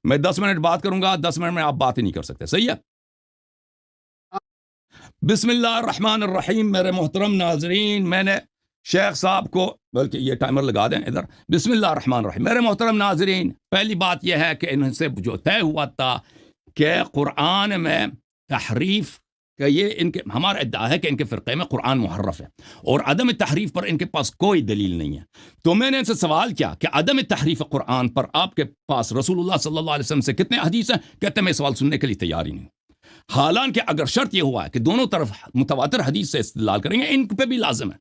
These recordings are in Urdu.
میں 10 منٹ بات کروں گا، 10 منٹ میں آپ بات ہی نہیں کر سکتے. صحیح ہے؟ بسم اللہ الرحمن الرحیم. میرے محترم ناظرین، میں نے شیخ صاحب کو، بلکہ یہ ٹائمر لگا دیں ادھر. بسم اللہ الرحمن الرحیم. میرے محترم ناظرین، پہلی بات یہ ہے کہ ان سے جو طے ہوا تھا کہ قرآن میں تحریف کہ یہ ان کے، ہمارا ادعا ہے کہ ان کے فرقے میں قرآن محرف ہے اور عدم تحریف پر ان کے پاس کوئی دلیل نہیں ہے. تو میں نے ان سے سوال کیا کہ عدم تحریف قرآن پر آپ کے پاس رسول اللہ صلی اللہ علیہ وسلم سے کتنے حدیث ہیں؟ کہتے ہیں میں سوال سننے کے لیے تیار ہی نہیں. حالانکہ اگر شرط یہ ہوا ہے کہ دونوں طرف متواتر حدیث سے استدلال کریں گے، ان پہ بھی لازم ہے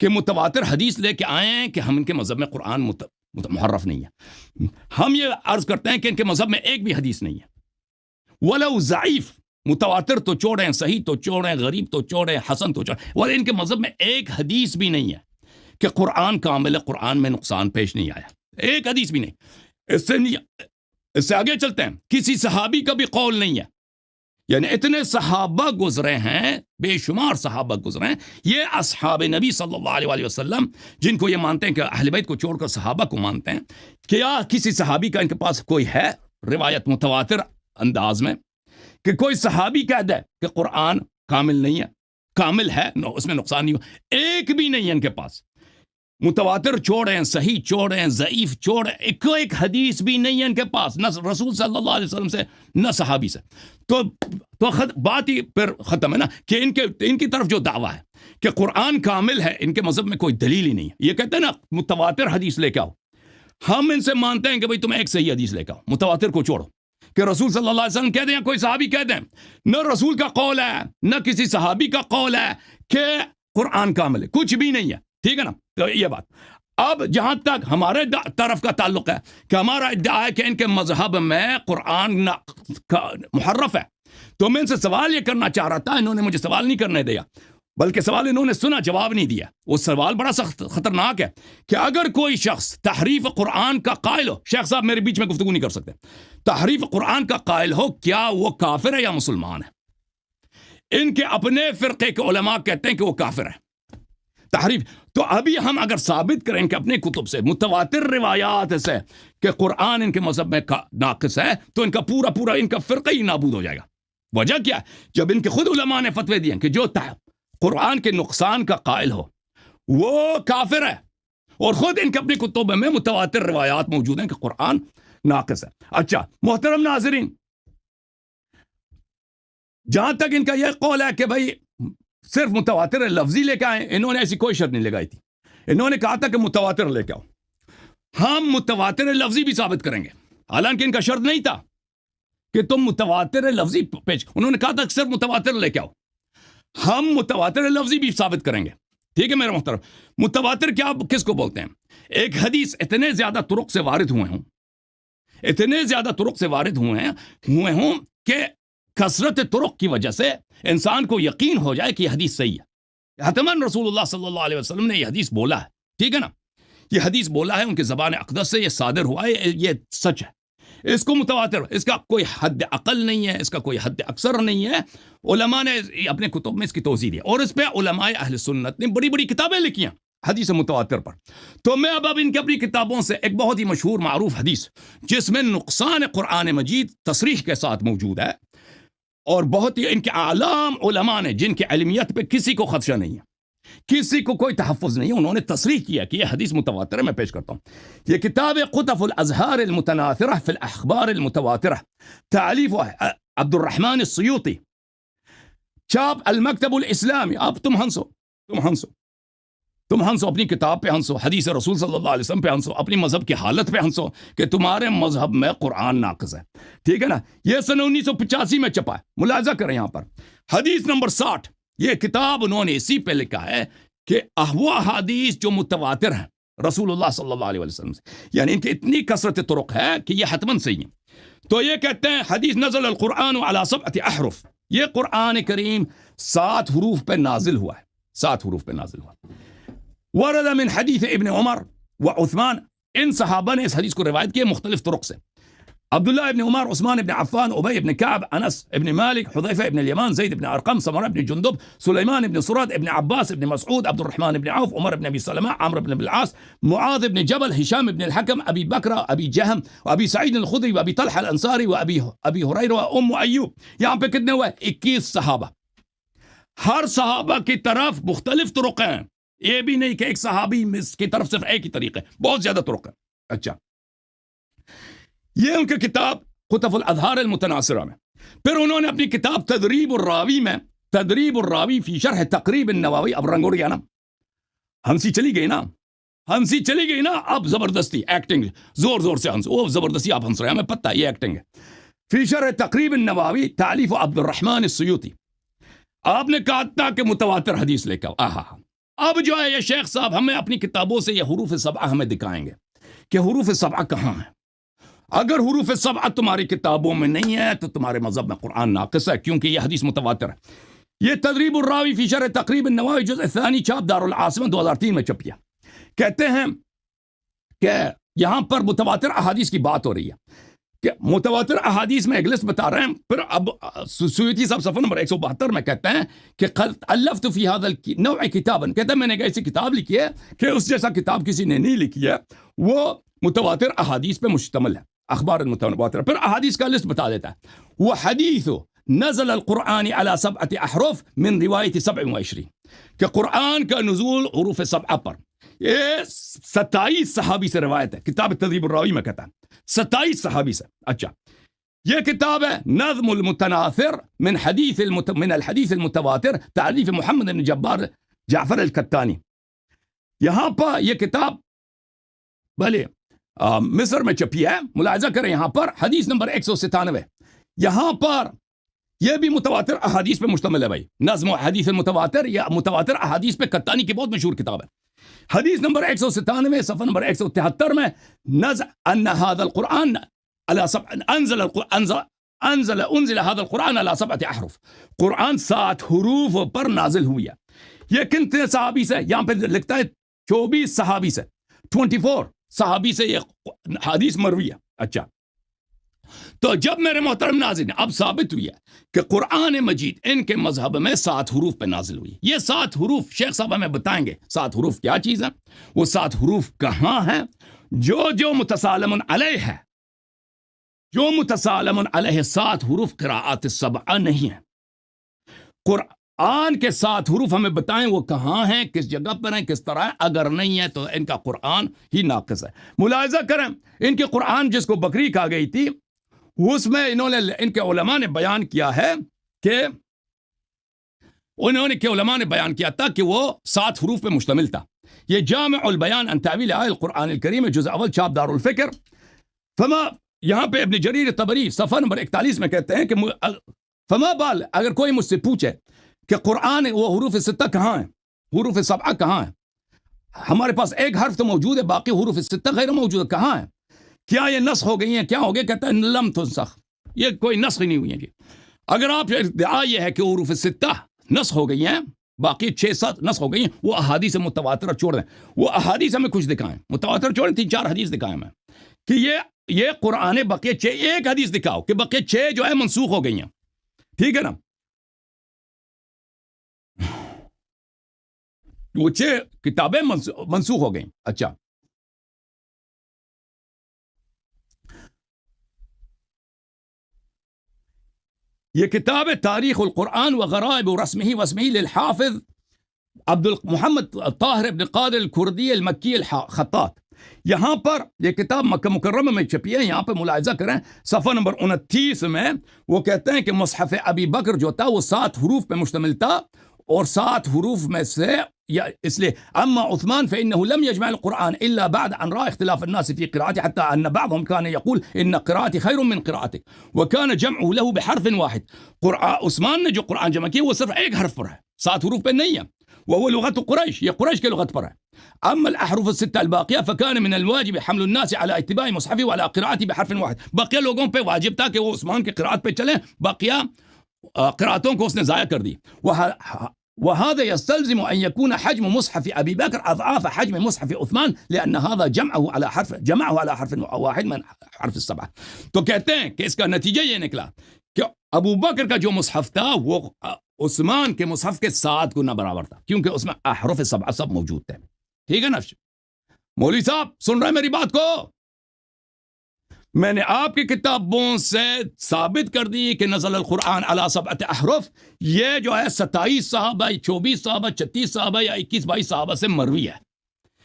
کہ متواتر حدیث لے کے آئیں کہ ہم ان کے مذہب میں قرآن محرف نہیں ہے. ہم یہ عرض کرتے ہیں کہ ان کے مذہب میں ایک بھی حدیث نہیں ہے، ولو ضعیف. متواتر تو چھوڑیں، صحیح تو چھوڑیں، غریب تو چھوڑیں، حسن تو چھوڑیں، اور ان کے مذہب میں ایک حدیث بھی نہیں ہے کہ قرآن کامل ہے، قرآن میں نقصان پیش نہیں آیا. ایک حدیث بھی نہیں. اس سے آگے چلتے ہیں. کسی صحابی کا بھی قول نہیں ہے. یعنی اتنے صحابہ گزرے ہیں، بے شمار صحابہ گزرے ہیں، یہ اصحاب نبی صلی اللہ علیہ وسلم جن کو یہ مانتے ہیں کہ اہل بیت کو چھوڑ کر صحابہ کو مانتے ہیں، کیا کسی صحابی کا ان کے پاس کوئی ہے روایت متواتر انداز میں کہ کوئی صحابی کہہ دے کہ قرآن کامل نہیں ہے؟ کامل ہے، اس میں نقصان نہیں ہو. ایک بھی نہیں ہے ان کے پاس. متواتر چھوڑیں، صحیح چھوڑیں، ضعیف چھوڑیں، ایک حدیث بھی نہیں ہے ان کے پاس، نہ رسول صلی اللہ علیہ وسلم سے نہ صحابی سے. تو بات ہی پھر ختم ہے نا کہ ان کی طرف جو دعویٰ ہے کہ قرآن کامل ہے، ان کے مذہب میں کوئی دلیل ہی نہیں ہے. یہ کہتے ہیں نا متواتر حدیث لے کے آؤ. ہم ان سے مانتے ہیں کہ بھئی تم ایک صحیح حدیث لے کے آؤ، متواتر کو چھوڑو. کہ رسول صلی اللہ علیہ وسلم کہہ دیں یا کوئی صحابی کہہ دیں، نہ رسول کا قول ہے نہ کسی صحابی کا قول ہے کہ قرآن کامل ہے، کچھ بھی نہیں ہے. ٹھیک ہے نا؟ تو یہ بات. اب جہاں تک ہمارے طرف کا تعلق ہے کہ ہمارا ادعا ہے کہ ان کے مذہب میں قرآن محرف ہے، تو میں ان سے سوال یہ کرنا چاہ رہا تھا. انہوں نے مجھے سوال نہیں کرنے دیا، بلکہ سوال انہوں نے سنا، جواب نہیں دیا. وہ سوال بڑا سخت خطرناک ہے کہ اگر کوئی شخص تحریف قرآن کا قائل ہو، شیخ صاحب میرے بیچ میں گفتگو نہیں کر سکتے، تحریف قرآن کا قائل ہو، کیا وہ کافر ہے یا مسلمان ہے؟ ان کے اپنے فرقے کے علماء کہتے ہیں کہ وہ کافر ہے. تحریف تو ابھی ہم اگر ثابت کریں کہ اپنے کتب سے متواتر روایات سے کہ قرآن ان کے مذہب میں ناقص ہے، تو ان کا پورا ان کا فرقہ ہی نابود ہو جائے گا. وجہ کیا ہے؟ جب ان کے خود علماء نے فتوے دیے کہ جو قرآن کے نقصان کا قائل ہو وہ کافر ہے، اور خود ان کے اپنے کتب میں متواتر روایات موجود ہیں کہ قرآن ناقص ہے. اچھا محترم ناظرین، جہاں تک ان کا یہ قول ہے کہ بھئی صرف متواتر لفظی لے کے آئیں، انہوں نے ایسی کوئی شرط نہیں لگائی تھی. انہوں نے کہا تھا کہ متواتر لے کے آؤ. ہم متواتر لفظی بھی ثابت کریں گے، حالانکہ ان کا شرط نہیں تھا کہ تم متواتر لفظی پیش. انہوں نے کہا تھا کہ صرف متواتر لے کے آؤ. ہم متواتر لفظی بھی ثابت کریں گے. ٹھیک ہے میرے محترم؟ متواتر کیا کس کو بولتے ہیں؟ ایک حدیث اتنے زیادہ طرق سے وارد ہوئے ہوں کہ کثرت طرق کی وجہ سے انسان کو یقین ہو جائے کہ یہ حدیث صحیح ہے. حتماً رسول اللہ صلی اللہ علیہ وسلم نے یہ حدیث بولا ہے. ٹھیک ہے نا؟ یہ حدیث بولا ہے، ان کی زبان اقدس سے یہ صادر ہوا ہے، یہ سچ ہے. اس کو متواتر، اس کا کوئی حد اقل نہیں ہے، اس کا کوئی حد اکثر نہیں ہے. علماء نے اپنے کتب میں اس کی توضیح دی، اور اس پہ علماء اہل سنت نے بڑی بڑی کتابیں لکھی ہیں حدیث متواتر پر. تو میں اب ان کی اپنی کتابوں سے ایک بہت ہی مشہور معروف حدیث جس میں نقصان قرآن مجید تصریح کے ساتھ موجود ہے، اور بہت ہی ان کے اعلام علماء نے جن کی علمیت پہ کسی کو خدشہ نہیں ہے، کسی کو کوئی تحفظ نہیں ہے، انہوں نے تصریح کیا کہ یہ حدیث متواتر ہے. میں پیش کرتا ہوں. یہ کتاب قطف الازہار المتناثرہ فی الاخبار المتواترہ، تالیف عبد الرحمن السیوطی، چھاپ المکتب الاسلامی. اب تم ہنسو اپنی کتاب پہ ہنسو، حدیث رسول صلی اللہ علیہ وسلم پہ ہنسو، اپنی مذہب کی حالت پہ ہنسو کہ تمہارے مذہب میں قرآن ناقص ہے. ٹھیک ہے نا؟ یہ سن 1985 میں چھپا ہے. ملاحظہ کریں یہاں پر حدیث نمبر 60. یہ کتاب انہوں نے اسی پہ لکھا ہے کہ وہ حدیث جو متواتر ہیں رسول اللہ صلی اللہ علیہ وسلم سے، یعنی ان کی اتنی کثرت طرق ہے کہ یہ حتماً صحیح ہیں. تو یہ کہتے ہیں حدیث نزل القرآن علی 7 احرف، یہ قرآن کریم 7 حروف پہ نازل ہوا ہے. 7 حروف پہ نازل ہوا. ورد من حدیث ابن عمر و عثمان، ان صحابہ نے اس حدیث کو روایت کی مختلف طرق سے. عبداللہ ابن عمر، عثمان ابن عفان، ابی ابن کعب، انس ابن مالک، حذیفہ ابن الیمان، زید ابن ارقم، سمرہ ابن جندب، سلیمان ابن سرد، ابن عباس ابن مسعود، عبد الرحمن ابن عوف، عمر ابن ابی سلمہ، عمرو ابن العاص، معاذ ابن جبل، ہشام ابن الحکم، ابی بکرہ، ابی جہم، ابی سعید الخدری، ابی طلحہ الانصاری، ابی ہریرہ، ام ایوب. یہاں پہ کتنے ہوئے؟ 21 صحابہ. ہر صحابہ کی طرف مختلف طرق ہیں. یہ بھی نہیں کہ ایک صحابی کی طرف صرف ایک ہی طریقہ ہے، بہت زیادہ طرق ہے. اچھا، یہ ان کی کتاب خطف الاظہار المتناصرہ میں. پھر انہوں نے اپنی کتاب تدریب الراوی میں، تدریب الراوی فی شرح تقریب النووی، اب رنگ اڑ گیا نا، ہنسی چلی گئی نا، ہنسی چلی گئی نا. اب زبردستی ایکٹنگ، زور زور سے ہنس، وہ زبردستی آپ ہنس رہے ہیں، ہمیں پتہ ہے یہ ایکٹنگ ہے. فی شرح تقریب النووی، تالیف عبد الرحمن السیوطی. آپ نے کہا تھا کہ متواتر حدیث لے کر اب جو ہے یہ شیخ صاحب ہمیں اپنی کتابوں سے یہ حروف سبعہ ہمیں دکھائیں گے کہ حروف سبعہ کہاں ہیں. اگر حروف سبعہ تمہاری کتابوں میں نہیں ہے تو تمہارے مذہب میں قرآن ناقص ہے، کیونکہ یہ حدیث متواتر ہے. یہ تدریب الراوی فی شرح تقریب النووی جزء ثانی، چھاپ دار العاصمہ 2003 میں چھپیا. کہتے ہیں کہ یہاں پر متواتر احادیث کی بات ہو رہی ہے کہ متواتر احادیث میں ایک لسٹ بتا رہے ہیں. پھر اب سیوطی صاحب صفحہ نمبر 172 میں کہتے ہیں کہ الفت فی هذا النوع کتابا، کہتے ہیں میں نے ایک ایسی کتاب لکھی ہے کہ اس جیسا کتاب کسی نے نہیں لکھی ہے، وہ متواتر احادیث پہ مشتمل ہے، اخبار المتواتر. پھر احادیث کا لسٹ بتا دیتا ہے. وہ حدیث نزل القرآن على 7 احرف من روایت 27، کہ قرآن کا نزول حروف سبعہ پر، یہ 27 صحابی سے روایت ہے. کتاب تدریب الراوی میں کہتا ہے 27 صحابی سے. اچھا، یہ کتاب ہے نظم المتناثر من الحدیث المتواتر، تالیف محمد بن جبار جعفر الکتانی. یہاں پر یہ کتاب بھلے مصر میں چھپی ہے، ملاحظہ کریں یہاں پر حدیث نمبر 197. یہاں پر یہ بھی متواتر احادیث پہ مشتمل ہے بھائی. نظم و حدیث المتواتر یا متواتر احادیث پہ کتانی کی بہت مشہور کتاب ہے. حدیث نمبر 197 صفحہ نمبر 173 میں ان هذا القرآن انزل هذا القرآن على 7 احرف، قرآن 7 حروف پر نازل ہوئی ہے. یہ کتنے صحابی سے؟ یہاں پہ لکھتا ہے 24 صحابی سے، 24 صحابی سے یہ حدیث مروی ہے. اچھا، تو جب میرے محترم ناظرین اب ثابت ہوئی ہے کہ قرآن مجید ان کے مذہب میں 7 حروف پہ نازل ہوئی. یہ 7 حروف شیخ صاحب ہمیں بتائیں گے 7 حروف کیا چیز ہے، وہ 7 حروف کہاں ہیں. جو متسالم علیہ ہے، جو متسالم علیہ 7 حروف قراءات السبعہ نہیں ہیں. قرآن کے 7 حروف ہمیں بتائیں وہ کہاں ہیں، کس جگہ پر ہیں، کس طرح ہیں. اگر نہیں ہے تو ان کا قرآن ہی ناقص ہے. ملاحظہ کریں ان کے قرآن جس کو بکری کہا گئی تھی، اس میں انہوں نے ان کے علماء نے بیان کیا ہے کہ علماء نے بیان کیا تھا کہ وہ 7 حروف پہ مشتمل تھا. یہ جامع البیان عن تاویل آیات القرآن الکریم جزء اول، چھاپ دار الفکر. فما یہاں پہ ابن جریر طبری صفحہ نمبر 41 میں کہتے ہیں کہ فما بال، اگر کوئی مجھ سے پوچھے کہ قرآن وہ حروف 6 کہاں ہیں، حروف 7 کہاں ہیں، ہمارے پاس ایک حرف تو موجود ہے، باقی حروف 6 غیر موجود ہے، کہاں ہیں، کیا یہ نسخ ہو گئی ہیں، کیا ہو گیا؟ کہتا ہے لم تنسخ، یہ کوئی نسخ نہیں ہوئی ہے جی. اگر آپ ادعا یہ ہے کہ حروف 6 نسخ ہو گئی ہیں، باقی 6-7 نسخ ہو گئی ہیں، وہ احادیث متواتر چھوڑ دیں. وہ احادیث ہمیں کچھ دکھائیں، متواتر چھوڑیں، 3-4 حدیث دکھائیں میں کہ یہ قرآن بقیہ 6، ایک حدیث دکھاؤ کہ بقیہ 6 جو ہے منسوخ ہو گئی ہیں. ٹھیک ہے نا، وہ 6 کتابیں منسوخ ہو گئیں. اچھا، یہ کتاب تاریخ القرآن وغرائب رسمه واسمه للحافظ عبد محمد طاہر ابن قادر الکردی المکی الخطاط. یہاں پر یہ کتاب مکہ مکرمہ میں چھپی ہے. یہاں پہ ملاحظہ کریں صفحہ نمبر 29 میں وہ کہتے ہیں کہ مصحف ابی بکر جو تھا وہ 7 حروف پہ مشتمل تھا، اور 7 حروف میں سے اس لیے اما عثمان فإنه لم يجمع القرآن إلا بعد أن رأى اختلاف الناس في قراءته، حتى أن بعضهم كان يقول إن قراءتي خير من قراءتك، وكان جمعه له بحرف واحد. عثمان نے جو قرآن جمع کیا وہ صرف ایک حرف پر ہے، 7 حروف پہ نہیں ہے، وهو لغة قریش، یہ قریش کے لغت پر ہے. اما الاحرف 6 الباقية فكان من الواجب حمل الناس على اتباع مصحفه وعلى قراءته بحرف واحد. باقی لوگوں پہ واجب تھا کہ وہ عثمان کی قراءت پہ چلیں، باقیہ قراءتوں کو اس نے ضائع کر دی. وهذا يستلزم أن يكون حجم مصحف أبي بكر أضعاف حجم مصحف عثمان لأن هذا جمعه على حرف واحد من حرف السبعة. تو کہتے ہیں کہ اس کا نتیجہ یہ نکلا کہ ابو بکر کا جو مصحف تھا وہ عثمان کے مصحف کے 7 گنا برابر تھا، کیونکہ اس میں احرف 7 سب موجود تھے. ٹھیک ہے نا؟ مولوی صاحب سن رہے ہیں میری بات کو؟ میں نے آپ کی کتابوں سے ثابت کر دی کہ نزل القرآن علی 7 احرف، یہ جو ہے 27 صحابہ، 24 صحابہ، 36 صحابہ یا 21-22 صحابہ سے مروی ہے.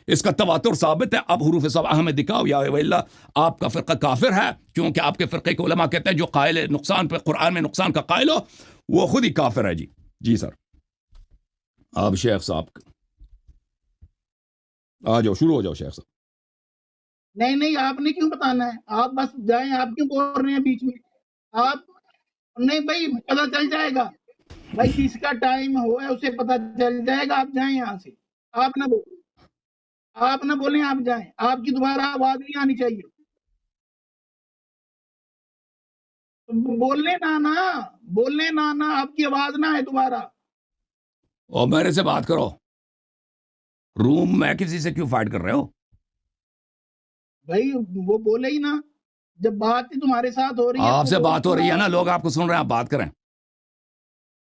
اس کا تواتر ثابت ہے. اب حروف 7 ہمیں دکھاؤ یا ویلا آپ کا فرقہ کافر ہے، کیونکہ آپ کے فرقے کے علماء کہتے ہیں جو قائل ہے نقصان پہ قرآن میں نقصان کا قائل ہو وہ خود ہی کافر ہے. جی سر، آپ شیخ صاحب آ جاؤ، شروع ہو جاؤ شیخ صاحب. نہیں آپ نے کیوں بتانا ہے؟ آپ بس جائیں، آپ کیوں بول رہے ہیں بیچ میں؟ آپ نہیں بھائی، پتہ چل جائے گا بھائی کس کا ٹائم ہو ہے، اسے پتہ چل جائے گا. آپ جائیں یہاں سے، آپ نہ بولیں، آپ جائیں. آپ کی دوبارہ آواز نہیں آنی چاہیے. بولنے نہ آپ کی آواز نہ آئے دوبارہ. اور میرے سے بات کرو. روم میں کسی سے کیوں فائٹ کر رہے ہو بھائی؟ وہ بولے ہی نا، جب بات ہی تمہارے ساتھ ہو رہی ہے. آپ سے بات ہو رہی ہے نا، لوگ آپ کو سن رہے ہیں، آپ بات کریں،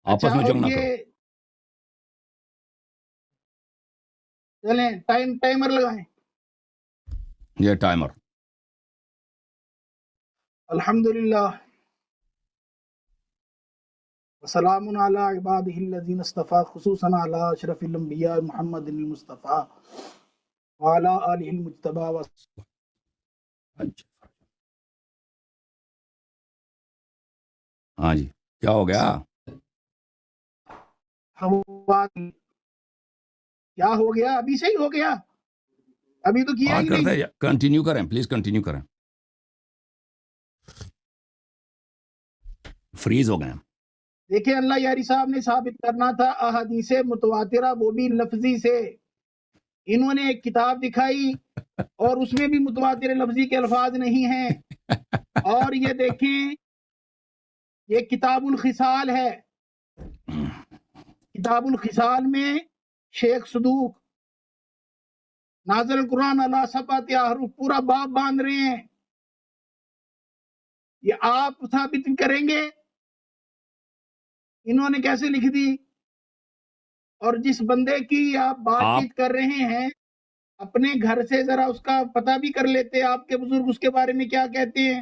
آپس میں جنگ نہ کرو. چلیں ٹائمر لگائیں. یہ ٹائمر. الحمدللہ وسلام علی عبادہ الذین اصطفیٰ، خصوصاً علی اشرف الانبیاء محمد المصطفیٰ وعلی آلہ المجتبیٰ. ہاں جی، کیا ہو گیا؟ کیا ہو گیا؟ ابھی سے ہی ہو گیا، ابھی تو کیا ہی نہیں. کنٹینیو کریں پلیز، کنٹینیو کریں. فریز ہو گئے. دیکھیں اللہ یاری صاحب نے ثابت کرنا تھا احادیث متواترہ، وہ بھی لفظی سے. انہوں نے ایک کتاب دکھائی اور اس میں بھی متواتر لفظی کے الفاظ نہیں ہیں. اور یہ دیکھیں، یہ کتاب الخصال ہے. کتاب الخصال میں شیخ صدوق نازل القرآن علی 7 احرف پورا باب باندھ رہے ہیں. یہ آپ ثابت کریں گے انہوں نے کیسے لکھ دی؟ اور جس بندے کی آپ بات چیت کر رہے ہیں اپنے گھر سے ذرا اس کا پتہ بھی کر لیتے، آپ کے بزرگ اس کے بارے میں کیا کہتے ہیں.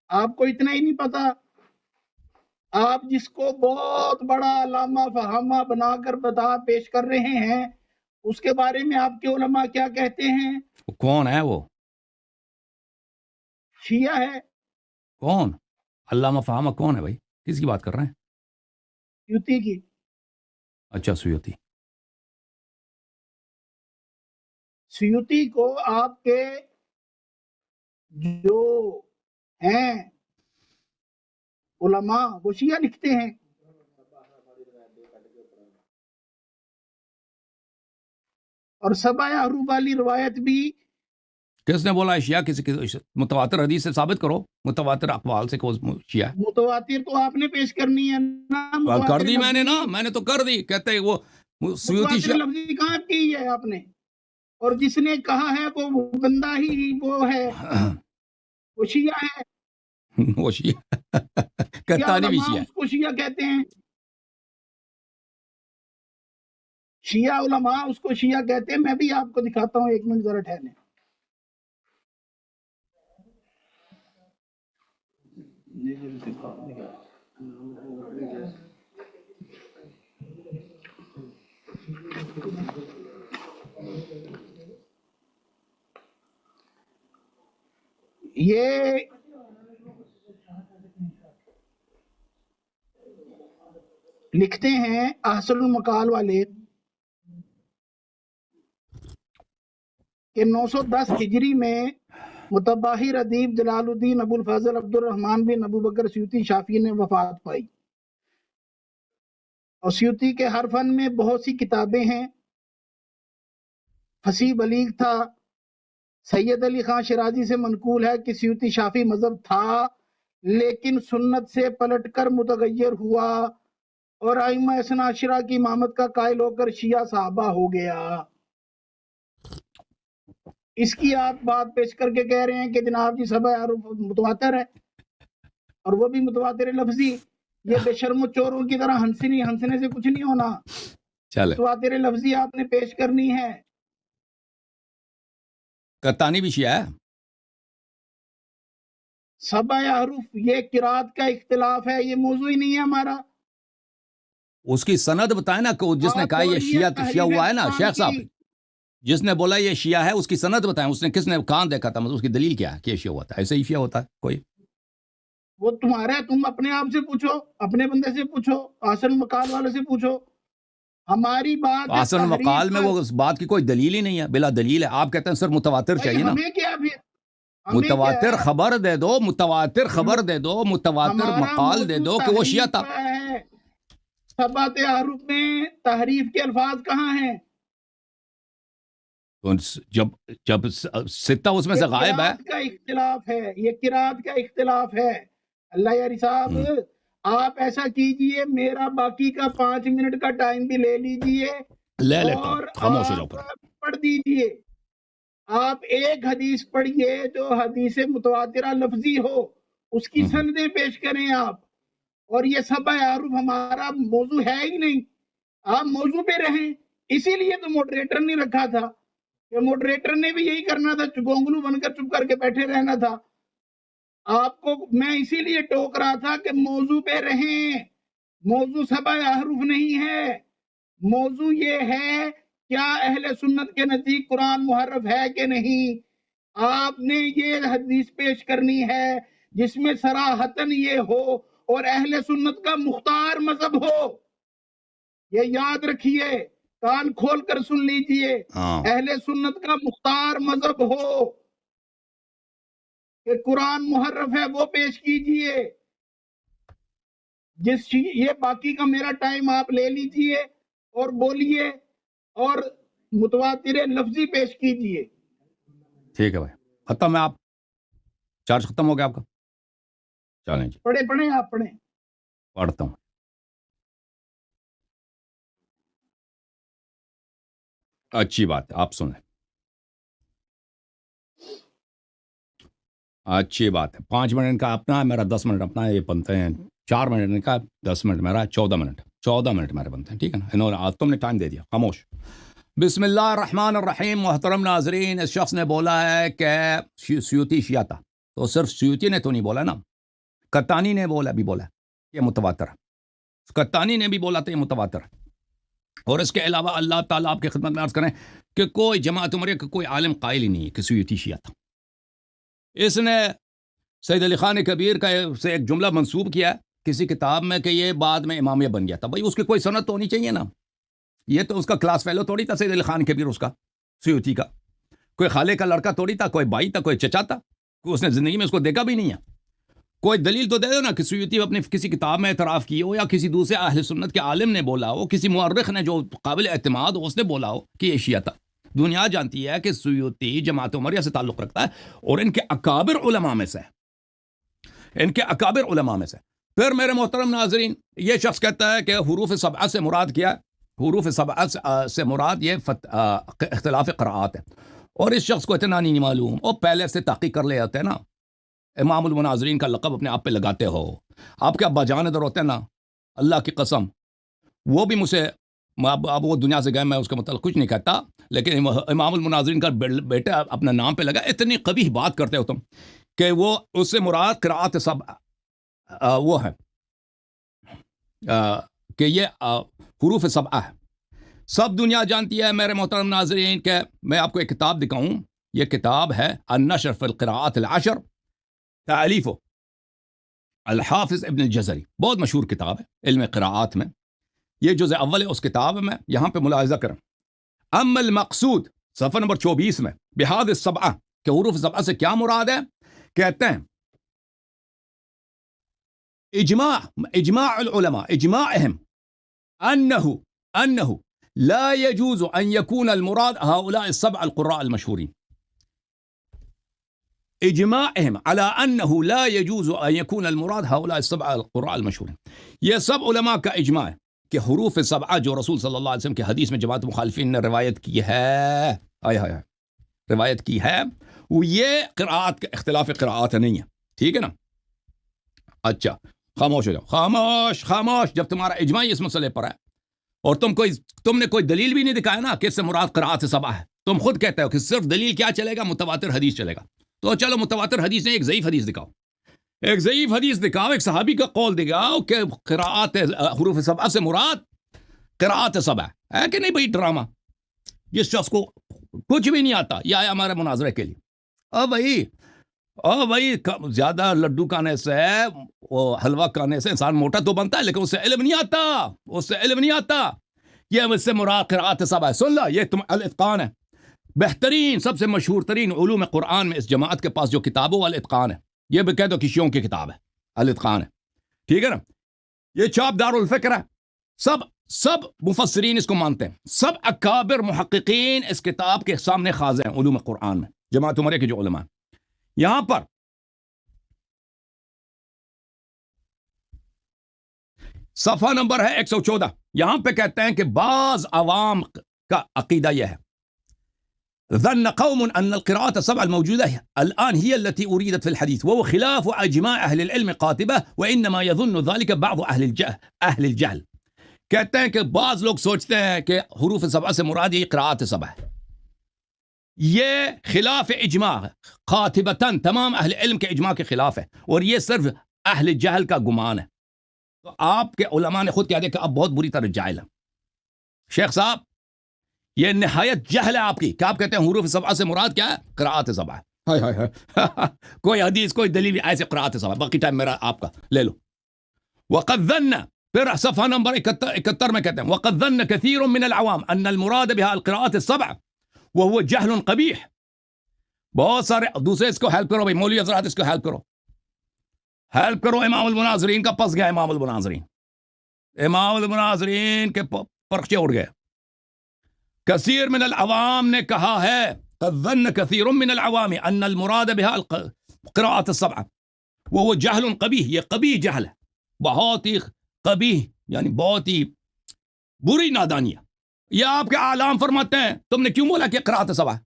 آپ کو اتنا ہی نہیں پتا. آپ جس کو بہت بڑا علامہ فہامہ بنا کر بتا پیش کر رہے ہیں، اس کے بارے میں آپ کے علماء کیا کہتے ہیں؟ کون ہے وہ؟ شیعہ ہے. کون علامہ فہامہ کون ہے بھائی؟ کس کی بات کر رہے ہیں؟ سیوطی کی. اچھا، سیوطی کو آپ کے جو ہیں علماء وہ شیعہ لکھتے ہیں. اور 7 احرف والی روایت بھی کس نے بولا ہے شیعہ؟ کسی متواتر حدیث سے ثابت کرو، متواتر اقوال سے شیعہ. متواتر تو آپ نے پیش کرنی ہے نا. کر دی میں نے نا، میں نے تو کر دی. کہتے ہیں وہ سیوطی شیعہ لفظی کہاں کی ہے آپ نے؟ اور جس نے کہا ہے وہ بندہ ہی وہ ہے، وہ شیعہ ہے. وہ شیعہ کرتانی بھی شیعہ، اس کو شیعہ کہتے ہیں. شیعہ علماء اس کو شیعہ کہتے ہیں. میں بھی آپ کو دکھاتا ہوں، 1 منٹ ذرا ٹھہریں. یہ لکھتے ہیں احسن المقال والے کہ 910 ہجری میں متباہر ادیب جلال الدین ابو الفضل عبد الرحمن بن ابو بکر سیوطی شافعی نے وفات پائی. اور سیوطی کے ہر فن میں بہت سی کتابیں ہیں. فصیح بلیغ تھا. سید علی خان شیرازی سے منقول ہے کہ سیوطی شافعی مذہب تھا لیکن سنت سے پلٹ کر متغیر ہوا اور ائمہ اثنا عشرہ کی امامت کا قائل ہو کر شیعہ صحابہ ہو گیا. اس کی آپ بات پیش کر کے کہہ رہے ہیں کہ جناب جی سبع عروف متواتر ہے اور وہ بھی متواتر لفظی. یہ بے شرم و چوروں کی طرح ہنسنے سے کچھ نہیں ہونا. چلے متواتر لفظی آپ نے پیش کرنی ہے. قطانی بھی شیعہ ہے. سبع حروف یہ قرات کا اختلاف ہے, یہ موضوع ہی نہیں ہے ہمارا. اس کی سند بتائیں نا, کہ جس نے کہا یہ شیعہ تو شیعہ ہوا ہے نا شیخ صاحب, جس نے بولا یہ شیعہ ہے اس کی سند بتائیں. اس نے کس نے کہاں دیکھا تھا, مطلب اس کی دلیل کیا ہے کہ یہ شیعہ ہوتا ہے؟ ایسے ہی شیعہ ہوتا ہے کوئی؟ وہ تمہارا, تم اپنے آپ سے پوچھو, اپنے بندے سے پوچھو, آسن مقال والے سے پوچھو. ہماری بات آسن مقال میں وہ اس بات کی کوئی دلیل ہی نہیں ہے, بلا دلیل ہے. آپ کہتے ہیں سر متواتر چاہیے نا. ہمیں کیا بھی متواتر خبر دے دو, متواتر خبر دے دو, متواتر مقال دے دو کہ وہ شیعہ تھا. سبع حروف میں تحریف کے الفاظ کہاں ہیں؟ جب ستہ اس میں سے غائب ہے. کا اختلاف ہے, یہ قرات کا اختلاف ہے. اللہ یاری صاحب آپ ایسا کیجئے, میرا باقی کا 5 منٹ کا ٹائم بھی لے لیجئے, لے لیتا ہوں, خاموش ہو جاؤ. پڑھ دیجئے. آپ ایک حدیث پڑھیے جو حدیث متواترہ لفظی ہو, اس کی سندیں پیش کریں آپ. اور یہ سبع حروف ہمارا موضوع ہے ہی نہیں, آپ موضوع پہ رہیں. اسی لیے تو موڈریٹر نہیں رکھا تھا, کہ موڈریٹر نے بھی یہی کرنا تھا, گونگلو بن کر چپ کر کے بیٹھے رہنا تھا. آپ کو میں اسی لیے ٹوک رہا تھا کہ موضوع پہ رہیں. موضوع سبع حروف نہیں ہے, موضوع یہ ہے کیا اہل سنت کے نزدیک قرآن محرف ہے کہ نہیں. آپ نے یہ حدیث پیش کرنی ہے جس میں صراحتاً یہ ہو اور اہل سنت کا مختار مذہب ہو. یہ یاد رکھیے, کان کھول کر سن لیجئے, اہل سنت کا مختار مذہب ہو کہ قرآن محرف ہے وہ پیش کیجئے. یہ باقی کا میرا ٹائم آپ لے لیجئے اور بولیے اور متواتر لفظی پیش کیجئے. ٹھیک ہے بھائی, ختم ہے. آپ چارج ختم ہو گیا آپ کا؟ چلیں جی, پڑھیں آپ پڑھیں. پڑھتا ہوں. اچھی بات ہے, آپ سنیں. اچھی بات ہے. 5 منٹ کا اپنا ہے, میرا 10 منٹ اپنا ہے. یہ بنتے ہیں 4 منٹ کا, 10 منٹ میرا, 14 منٹ میرے بنتے ہیں. ٹھیک ہے نا, انہوں نے تم نے ٹائم دے دیا. خاموش. بسم اللہ الرحمن الرحیم. محترم ناظرین, اس شخص نے بولا ہے کہ سیوطی شیعہ تھا. تو صرف سیوطی نے تو نہیں بولا نا, قطانی نے بولا بھی بولا یہ متواتر ہے. قطانی نے بھی بولا تھا یہ متواتر ہے. اور اس کے علاوہ اللہ تعالیٰ آپ کی خدمت میں عرض کریں کہ کوئی جماعت عمریہ کا کوئی عالم قائل ہی نہیں ہے کہ سیوطی شیعہ تھا. اس نے سید علی خان کبیر کا سے ایک جملہ منسوب کیا کسی کتاب میں کہ یہ بعد میں امامیہ بن گیا تھا. بھائی اس کی کوئی سند تو ہونی چاہیے نا. یہ تو اس کا کلاس فیلو تھوڑی تھا سید علی خان کبیر, اس کا سیوطی کا کوئی خالے کا لڑکا تھوڑی تھا, کوئی بھائی تھا, کوئی چچا تھا, کوئی اس نے زندگی میں اس کو دیکھا بھی نہیں ہے. کوئی دلیل تو دے دو نا کہ سیوطی اپنی کسی کتاب میں اعتراف کی ہو, یا کسی دوسرے اہل سنت کے عالم نے بولا ہو, کسی مورخ نے جو قابل اعتماد ہو اس نے بولا ہو کہ یہ شیعہ تھا. دنیا جانتی ہے کہ سیوطی جماعت عمریہ سے تعلق رکھتا ہے اور ان کے اکابر علماء میں سے, ان کے اکابر علماء میں سے. پھر میرے محترم ناظرین, یہ شخص کہتا ہے کہ حروف سبعہ سے مراد کیا ہے؟ حروف سبعہ سے مراد یہ اختلاف قراءات ہے. اور اس شخص کو اتنا نہیں معلوم, اور پہلے سے تحقیق کر لے آتے ہیں نا. امام المناظرین کا لقب اپنے آپ پہ لگاتے ہو. آپ کے ابا جان ادھر ہوتے ہیں نا, اللہ کی قسم, وہ بھی مجھے, اب وہ دنیا سے گئے, میں اس کے متعلق کچھ نہیں کہتا, لیکن امام المناظرین کا بیٹا اپنا نام پہ لگا. اتنی قبیح بات کرتے ہو تم کہ وہ اس سے مراد قراءت سبع وہ ہے کہ یہ حروف سبعہ ہے. سب دنیا جانتی ہے میرے محترم ناظرین کہ میں آپ کو ایک کتاب دکھاؤں. یہ کتاب ہے النشر فی القراءات العشر, تالیف الحافظ ابن الجزری. بہت مشہور کتاب ہے علم قراءات میں. یہ جزء اول ہے اس کتاب میں, یہاں پہ ملاحظہ کریں. اما المقصود صفحہ نمبر 24 میں بہذ السبعہ, کہ حروف سبعہ سے کیا مراد ہے؟ کہتے ہیں اجماع العلماء اجماعهم انه لا يجوز ان يكون المراد هؤلاء السبع القراء المشهورين. اجماعهم على انه لا يجوز ان يكون المراد هؤلاء السبع القراء المشهورين. یہ سب علماء کا اجماع ہے کہ حروف سبعہ جو رسول صلی اللہ علیہ وسلم کی حدیث میں جماعت مخالفین نے روایت کی ہے، روایت کی ہے، وہ یہ قراءت کا اختلاف قراءات نہیں ہے، ٹھیک ہے نا؟ اچھا خاموش ہو جاؤ، خاموش، جب تمہارا اجماع اس مسئلے پر ہے اور تم نے کوئی دلیل بھی نہیں دکھایا نا کہ اس سے مراد قراءت سبعہ ہے، تم خود کہتے ہو کہ صرف دلیل کیا چلے گا؟ متواتر حدیث چلے گا، تو چلو متواتر حدیث نے ایک ضعیف حدیث دکھاؤ، ایک صحابی کا قول دکھاؤ کہ قراءت حروف سبعہ سے مراد قراءت سبعہ ہے کہ نہیں؟ بھائی ڈرامہ، جس شخص کو کچھ بھی نہیں آتا یہ آیا ہمارے مناظرے کے لیے، بھائی زیادہ لڈو کھانے سے، حلوہ کھانے سے انسان موٹا تو بنتا ہے، لیکن اس سے علم نہیں آتا، یہ اس سے مراد قراءت سبعہ ہے۔ سن لو، یہ تم الاتقان ہے، بہترین سب سے مشہور ترین علوم قرآن میں اس جماعت کے پاس جو کتاب ہے وہ الاتقان ہے، یہ بھی کہہ دو کہ شیعوں کی کتاب ہے، الاتقان ہے، ٹھیک ہے نا؟ یہ چاپ دار الفکر ہے، سب مفسرین اس کو مانتے ہیں، سب اکابر محققین اس کتاب کے سامنے خاضع ہیں علوم قرآن میں، جماعت عمرے کے جو علماء ہیں۔ یہاں پر صفحہ نمبر ہے 114، یہاں پہ کہتے ہیں کہ بعض عوام کا عقیدہ یہ ہے، ظن قوم ان القراءة السبع الموجودة الآن هي التي أريدت في الحديث وهو خلاف اجماع اہل العلم قاطبة وانما يظن ذلك بعض اہل الجهل۔ کہتے ہیں کہ بعض لوگ سوچتے ہیں کہ حروف سبعہ سے مراد یہ قراءت سبعہ ہے، یہ خلاف اجماع قاطبتاً تمام اہل علم کے اجماع کے خلاف ہے، اور یہ صرف اہل جہل کا گمان ہے۔ تو آپ کے علماء نے خود کہہ دیا کہ آپ بہت بری طرح جاہل ہیں۔ شیخ صاحب، یہ نہایت جہل ہے آپ کی کہ آپ کہتے ہیں حروف سبعہ سے مراد کیا ہے؟ قراءت سبعہ ہے۔ کوئی حدیث کوئی دلیل ایسے قراءت سبعہ، باقی ٹائم میرا آپ کا لے لو۔ وقد ظن، پھر صفحہ نمبر 71 میں کہتے ہیں وقد ظن كثير من العوام ان المراد بها القراءات السبع وهو جهل قبیح۔ بہت سارے دوسرے اس کو ہیلپ کرو بھائی، مولوی حضرات اس کو ہیلپ کرو، امام المناظرین کا پس گیا، امام المناظرین کے پرخچے اڑ گئے۔ کثیر من العوام نے کہا ہے، قد ظن كثير من العوام ان المراد بها القراءات السبع وهو جهل قبیح، یہ قبیح جہل ہے، بہت ہی قبیح، یعنی بہت ہی بری نادانی ہے۔ یہ آپ کے اعلام فرماتے ہیں، تم نے کیوں بولا کہ قراءت سبعہ؟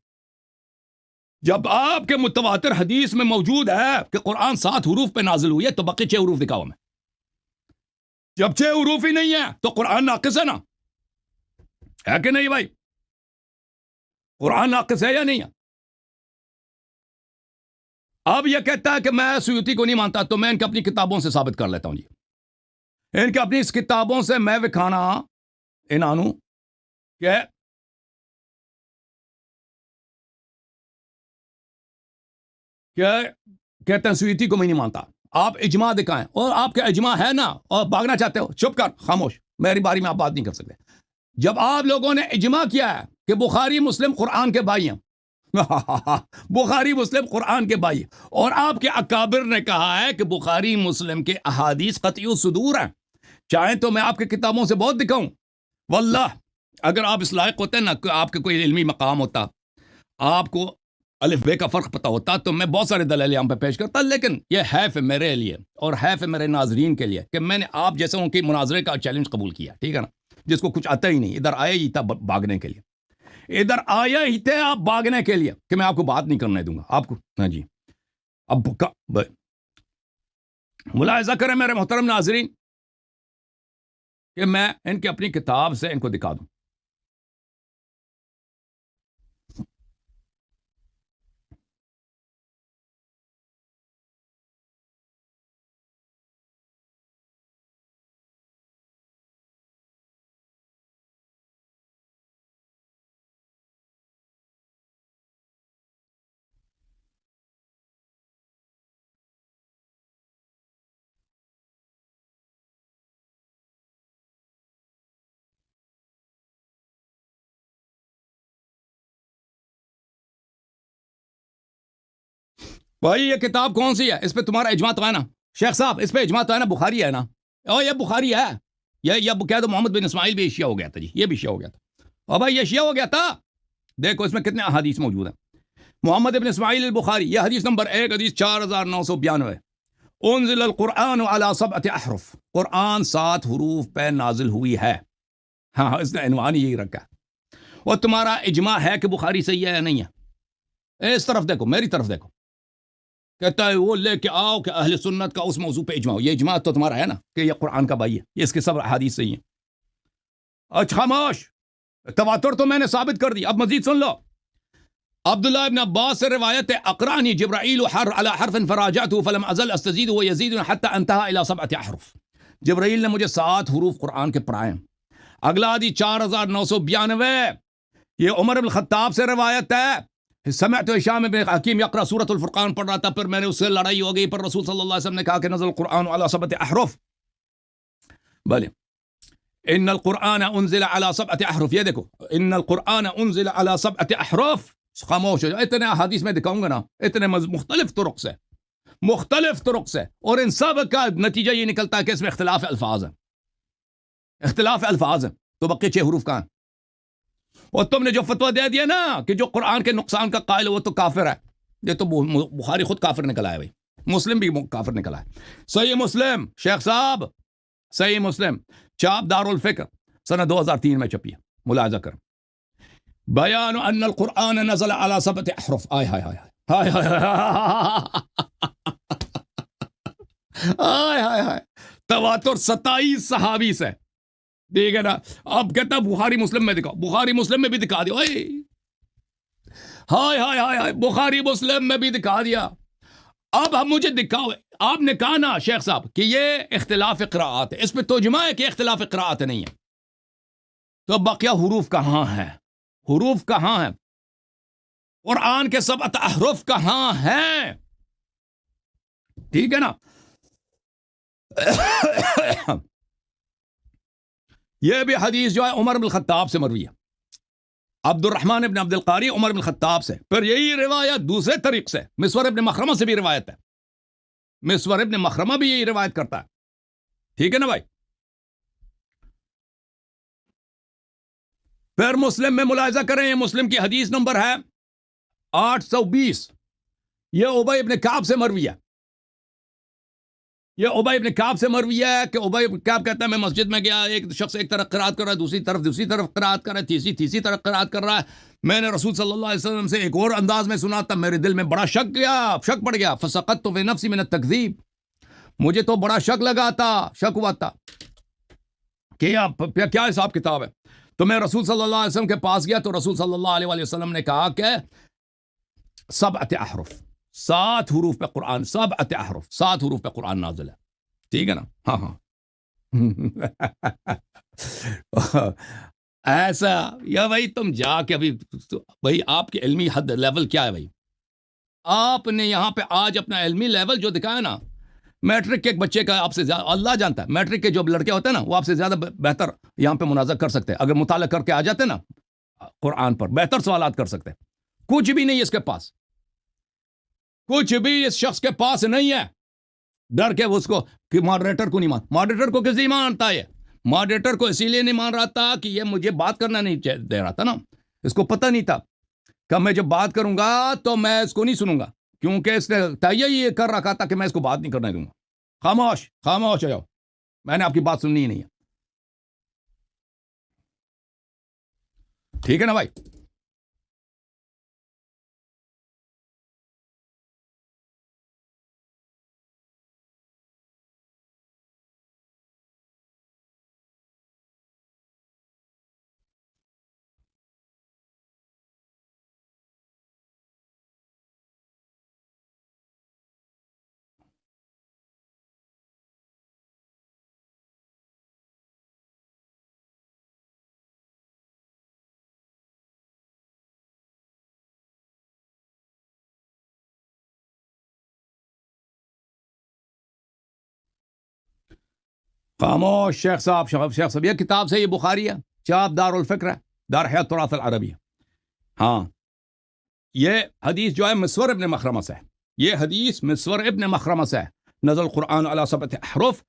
جب آپ کے متواتر حدیث میں موجود ہے کہ قرآن 7 حروف پہ نازل ہوئی ہے، تو باقی 6 حروف دکھاؤ ہمیں۔ جب 6 حروف ہی نہیں ہے تو قرآن ناقص ہے نا، ہے کہ نہیں بھائی؟ قرآن ناقص ہے یا نہیں ہے؟ اب یہ کہتا ہے کہ میں سیوطی کو نہیں مانتا، تو میں ان کی اپنی کتابوں سے ثابت کر لیتا ہوں جی، ان کی اپنی اس کتابوں سے میں وکھانا انہوں کہ کہتے ہیں سیوطی کو میں نہیں مانتا، آپ اجماع دکھائیں، اور آپ کے اجماع ہے نا، اور بھاگنا چاہتے ہو، چپ کر، خاموش، میری باری میں آپ بات نہیں کر سکتے۔ جب آپ لوگوں نے اجماع کیا ہے کہ بخاری مسلم قرآن کے بھائی ہیں، بخاری مسلم قرآن کے بھائی، اور آپ کے اکابر نے کہا ہے کہ بخاری مسلم کے احادیث قطعی الصدور ہیں، چاہیں تو میں آپ کے کتابوں سے بہت دکھاؤں، واللہ اگر آپ اس لائق ہوتے نا کہ آپ کے کوئی علمی مقام ہوتا، آپ کو الف بے کا فرق پتہ ہوتا، تو میں بہت سارے دلائل یہاں پہ پیش کرتا، لیکن یہ حیف ہے میرے لیے اور حیف ہے میرے ناظرین کے لیے کہ میں نے آپ جیسوں کی مناظرے کا چیلنج قبول کیا، ٹھیک ہے نا؟ جس کو کچھ آتا ہی نہیں، ادھر آیا ہی تھا بھاگنے کے لیے، ادھر آیا ہی تھے آپ بھاگنے کے لیے کہ میں آپ کو بات نہیں کرنے دوں گا آپ کو۔ ہاں جی، اب ملاحظہ کریں میرے محترم ناظرین کہ میں ان کی اپنی کتاب سے ان کو دکھا دوں۔ بھائی یہ کتاب کون سی ہے؟ اس پہ تمہارا اجماع تو ہے نا شیخ صاحب؟ اس پہ اجماع تو ہے نا، بخاری ہے نا؟ یہ بخاری ہے، یہ کہہ دو محمد بن اسماعیل بھی شیعہ ہو گیا تھا جی، یہ بھی شیعہ ہو گیا تھا، اور بھائی یہ شیعہ ہو گیا تھا۔ دیکھو اس میں کتنے احادیث موجود ہیں۔ محمد بن اسماعیل البخاری، یہ حدیث نمبر 1، حدیث 4992، انزل القرآن علی 7 احرف، قرآن 7 حروف پہ نازل ہوئی ہے. ہاں اس نے عنوان یہی رکھا. اور تمہارا اجماع ہے کہ بخاری صحیح ہے یا نہیں ہے؟ اس طرف دیکھو، میری طرف دیکھو. کہتا ہے وہ لے کے آؤ کہ اہل سنت کا اس موضوع پہ اجماع ہو. یہ اجماع تو تمہارا ہے نا کہ یہ قرآن کا بھائی ہے، یہ اس کے سب احادیث صحیح ہیں. اچھا خاموش، تواتر تو میں نے ثابت کر دی. اب مزید سن لو. عبداللہ ابن عباس سے روایت ہے، اقرانی جبرائیل علی حرف فراجعته فلم ازل استزید ویزید حتی انتہا الی 7 احرف. جبرائیل نے مجھے 7 حروف قرآن کے پڑھائے. اگلا حدیث 4992، یہ عمر بن الخطاب سے روایت ہے. سمعت ہشام بن حکیم یقرأ سورۃ الفرقان پڑھ رہا تھا، پھر میں نے اس سے لڑائی ہو گئی، پر رسول صلی اللہ علیہ وسلم نے کہا کہ نزل القرآن علی 7 احرف. بلے ان القرآن انزل علی 7 احرف. یہ دیکھو، ان القرآن انزل علی 7 احرف. خاموش ہو جاؤ. اتنے احادیث میں دکھاؤں گا نا، اتنے مختلف طرق سے، اور ان سب کا نتیجہ یہ نکلتا ہے کہ اس میں اختلاف الفاظ ہیں. تو بقی 6 حروف کہاں؟ اور تم نے جو فتویٰ دے دیا نا کہ جو قرآن کے نقصان کا قائل ہے وہ تو کافر ہے، یہ تو بخاری خود کافر نکلا ہے بھائی، مسلم بھی کافر نکلا ہے. صحیح مسلم، شیخ صاحب صحیح مسلم، چاپ دار الفکر سنہ 2003 میں چھپی ہے، ملاحظہ کر. بیان ان القرآن نزل على 7 احرف. آئے ہائے ہائے ہائے ہائے ہائے ہائے. تواتر 27 صحابی سے، ٹھیک ہے نا. اب کہتا بخاری مسلم میں دکھاؤ، بخاری مسلم میں بھی دکھا دیا. ہائے ہائے ہائے ہائے، بخاری مسلم میں بھی دکھا دیا. اب ہم مجھے دکھاؤ. آپ نے کہا نا شیخ صاحب کہ یہ اختلاف قراءات ہے، اس پہ تو اجماع ہے کہ اختلاف قراءات نہیں ہے. تو بقیہ حروف کہاں ہیں؟ حروف کہاں ہیں؟ قرآن کے 7 احرف کہاں ہیں؟ ٹھیک ہے نا. یہ بھی حدیث جو ہے عمر بن الخطاب سے مروی ہے، عبد الرحمن ابن عبد القاری عمر بن الخطاب سے. پھر یہی روایت دوسرے طریق سے مسور ابن مخرمہ سے بھی روایت ہے. مسور ابن مخرمہ بھی یہی روایت کرتا ہے. ٹھیک ہے نا بھائی. پھر مسلم میں ملاحظہ کریں، یہ مسلم کی حدیث نمبر ہے 820. یہ ابی ابن کعب سے مروی ہے. یہ ابی ابن کعب سے مروی ہے کہ ابی ابن کعب کہتا ہے میں مسجد میں گیا، ایک شخص ایک طرف قرات کر رہا ہے، دوسری طرف قرات کر رہا ہے، تیسری طرف قرات کر رہا ہے. میں نے رسول صلی اللہ علیہ وسلم سے ایک اور انداز میں سنا تھا، میرے دل میں بڑا شک پڑ گیا. فسقطت فی نفسی من التکذیب. مجھے تو بڑا شک ہوا تھا کہ کیا حساب کتاب ہے. تو میں رسول صلی اللہ علیہ وسلم کے پاس گیا، تو رسول صلی اللہ علیہ وسلم نے کہا کہ 7 احرف، 7 حروف پہ قرآن، 7 احرف، 7 حروف پہ قرآن نازل ہے. ٹھیک ہے نا. ہاں ایسا یا بھائی تم جا کے ابھی بھائی آپ کی علمی حد لیول کیا ہے بھائی؟ آپ نے یہاں پہ آج اپنا علمی لیول جو دکھایا نا، میٹرک کے ایک بچے کا آپ سے زیادہ اللہ جانتا ہے. میٹرک کے جو لڑکے ہوتے ہیں نا وہ آپ سے زیادہ بہتر یہاں پہ مناظر کر سکتے ہیں. اگر مطالعہ کر کے آ جاتے نا قرآن پر، بہتر سوالات کر سکتے ہیں. کچھ بھی نہیں اس کے پاس، کچھ بھی اس شخص کے پاس نہیں ہے. ڈر کے اس کو کہ ماڈریٹر کو نہیں ماڈریٹر کو کس لیے مانتا ہے؟ ماڈریٹر کو اسی لیے نہیں مان رہا تھا کہ یہ مجھے بات کرنا نہیں دے رہا تھا نا. اس کو پتہ نہیں تھا کہ میں جب بات کروں گا تو میں اس کو نہیں سنوں گا، کیونکہ اس نے تہیہ یہ کر رکھا تھا کہ میں اس کو بات نہیں کرنے دوں گا. خاموش ہو جاؤ، میں نے آپ کی بات سننی ہی نہیں ہے. ٹھیک ہے نا بھائی. خاموش شیخ صاحب یہ کتاب سے یہ بخاری ہے، چاپ دار الفکر ہے، دار حیات تراث العربی. ہاں یہ حدیث جو ہے مسور ابن مخرمہ سے ہے. یہ حدیث مسور ابن مخرمہ سے ہے. نزل قرآن علی 7 احرف.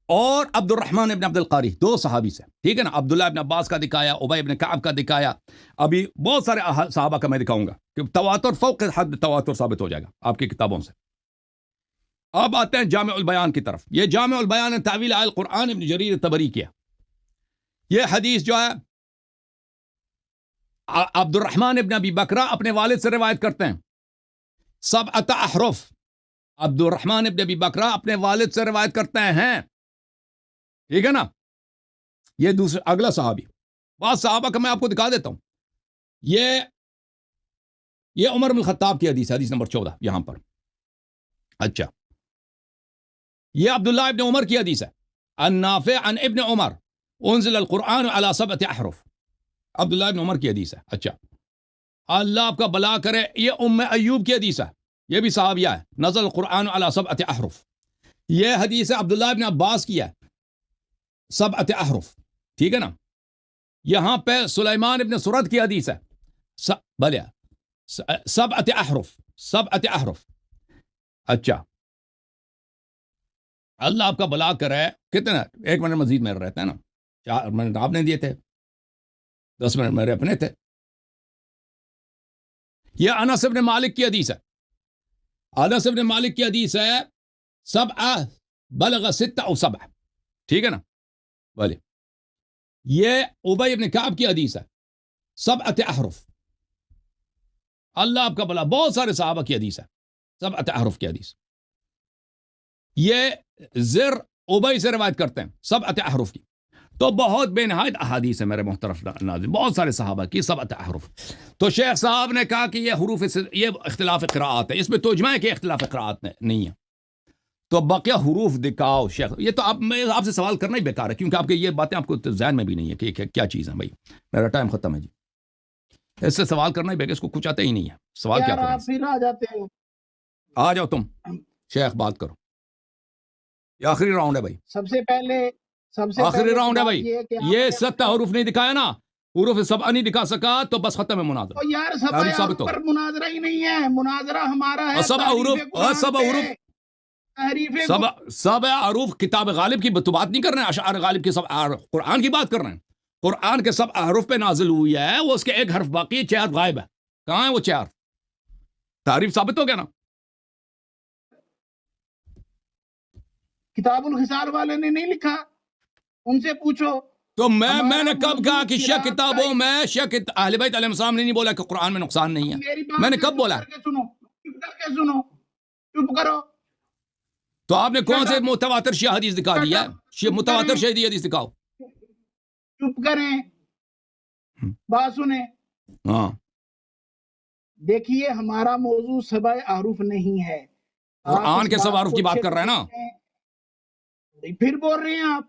اور عبد الرحمن ابن عبد القاری 2 صحابی سے. ٹھیک ہے نا. عبداللہ ابن عباس کا دکھایا، ابی ابن کعب کا دکھایا، ابھی بہت سارے صحابہ کا میں دکھاؤں گا کہ تواتر فوق حد تواتر ثابت ہو جائے گا آپ کی کتابوں سے. اب آتے ہیں جامع البیان کی طرف. یہ جامع البیان تعویل القرآن ابن جریر طبری کیا. یہ حدیث جو ہے عبد الرحمن ابن ابی بکرہ اپنے والد سے روایت کرتے ہیں. سبعۃ احرف عبد الرحمن ابن ابی بکرہ اپنے والد سے روایت کرتے ہیں. ٹھیک ہے نا. یہ دوسرا اگلا صحابی. بعض صحابہ کا میں آپ کو دکھا دیتا ہوں. یہ عمر بن الخطاب کی حدیث ہے, حدیث نمبر 14 یہاں پر. اچھا, یہ عبداللہ ابن عمر کی حدیث ہے. النافع عن ابن عمر انزل القرآن على 7 احرف. عبداللہ ابن عمر کی حدیث ہے. اچھا, اللہ آپ کا بلا کرے, یہ ام ایوب کی حدیث ہے, یہ بھی صحابیہ ہے. نزل القرآن على 7 احرف. یہ حدیث عبداللہ ابن عباس کی ہے, 7 احرف. ٹھیک ہے نا. یہاں پہ سلیمان ابن سرد کی حدیث ہے, بلیا 7 احرف, 7 احرف. اچھا, اللہ آپ کا بلا کرے. کتنا 1 منٹ مزید میرے رہتا ہے نا, 4 منٹ آپ نے دیے تھے, 10 منٹ میرے اپنے تھے. یہ انس بن مالک کی حدیث ہے. انس بن مالک کی حدیث ہے 7 بلغ 6 او 7. ٹھیک ہے نا. بولے, یہ ابی ابن کعب کی حدیث ہے 7 احرف. اللہ آپ کا بلا, بہت سارے صحابہ کی حدیث ہے 7 احرف کی حدیث. یہ زر ابی سے روایت کرتے ہیں 7 احرف کی. تو بہت بے نہایت احادیث ہے میرے محترم ناظرین, بہت سارے صحابہ کی 7 احرف. تو شیخ صاحب نے کہا کہ یہ حروف یہ اختلاف قراءات ہے, اس میں تو اجماع ہے کہ اختلاف قراءات نہیں ہے. تو بقیہ حروف دکھاؤ شیخ. یہ تو آپ سے سوال کرنا ہی بیکار ہے, کیونکہ آپ کے یہ باتیں آپ کو ذہن میں بھی نہیں ہے کہ کیا چیز ہے. بھائی میرا ٹائم ختم ہے جی, اس سے سوال کرنا ہی بیکار, اس کو کچھ آتا ہی نہیں ہے. سوال کیا کریں, پھر آ جاتے ہو, آ جاؤ تم شیخ بات کرو. یہ آخری راؤنڈ ہے بھائی, سب سے پہلے آخری راؤنڈ ہے بھائی. یہ 7 سب حروف نہیں دکھایا نا, حروف 7 نہیں دکھا سکا تو بس ختم ہے مناظرہ. یار تاریخ ثابت ہو. پر مناظرہ ہی نہیں ہے, مناظرہ ہمارا ہے. اور 7 حروف سب حروف کتاب غالب کی تو بات نہیں کر رہے ہیں, اشعار غالب کی 7 قرآن کی بات کر رہے ہیں. قرآن کے 7 حروف پہ نازل ہوئی ہے, وہ اس کے 1 حرف باقی ہے, 4 غائب ہے. کہاں ہے وہ 4؟ تعریف ثابت ہو گیا نا. کتاب الخصال والے نے نہیں لکھا, ان سے پوچھو. تو میں نے کب کہا کہ شیخ کتابوں میں شیخ اہل بیت علیہ السلام نے نہیں بولا کہ قرآن میں نقصان نہیں ہے. میں نے کب بولا؟ سنو, چپ کرو. تو آپ نے کون سے متواتر شیعہ حدیث دکھا دیا ہے؟ متواتر شیعہ حدیث دکھاؤ. چپ کریں, بات سنیں. ہاں, دیکھیے ہمارا موضوع 7 احرف نہیں ہے. قرآن کے 7 حروف کی بات کر رہے ہیں نا, پھر بول رہے ہیں آپ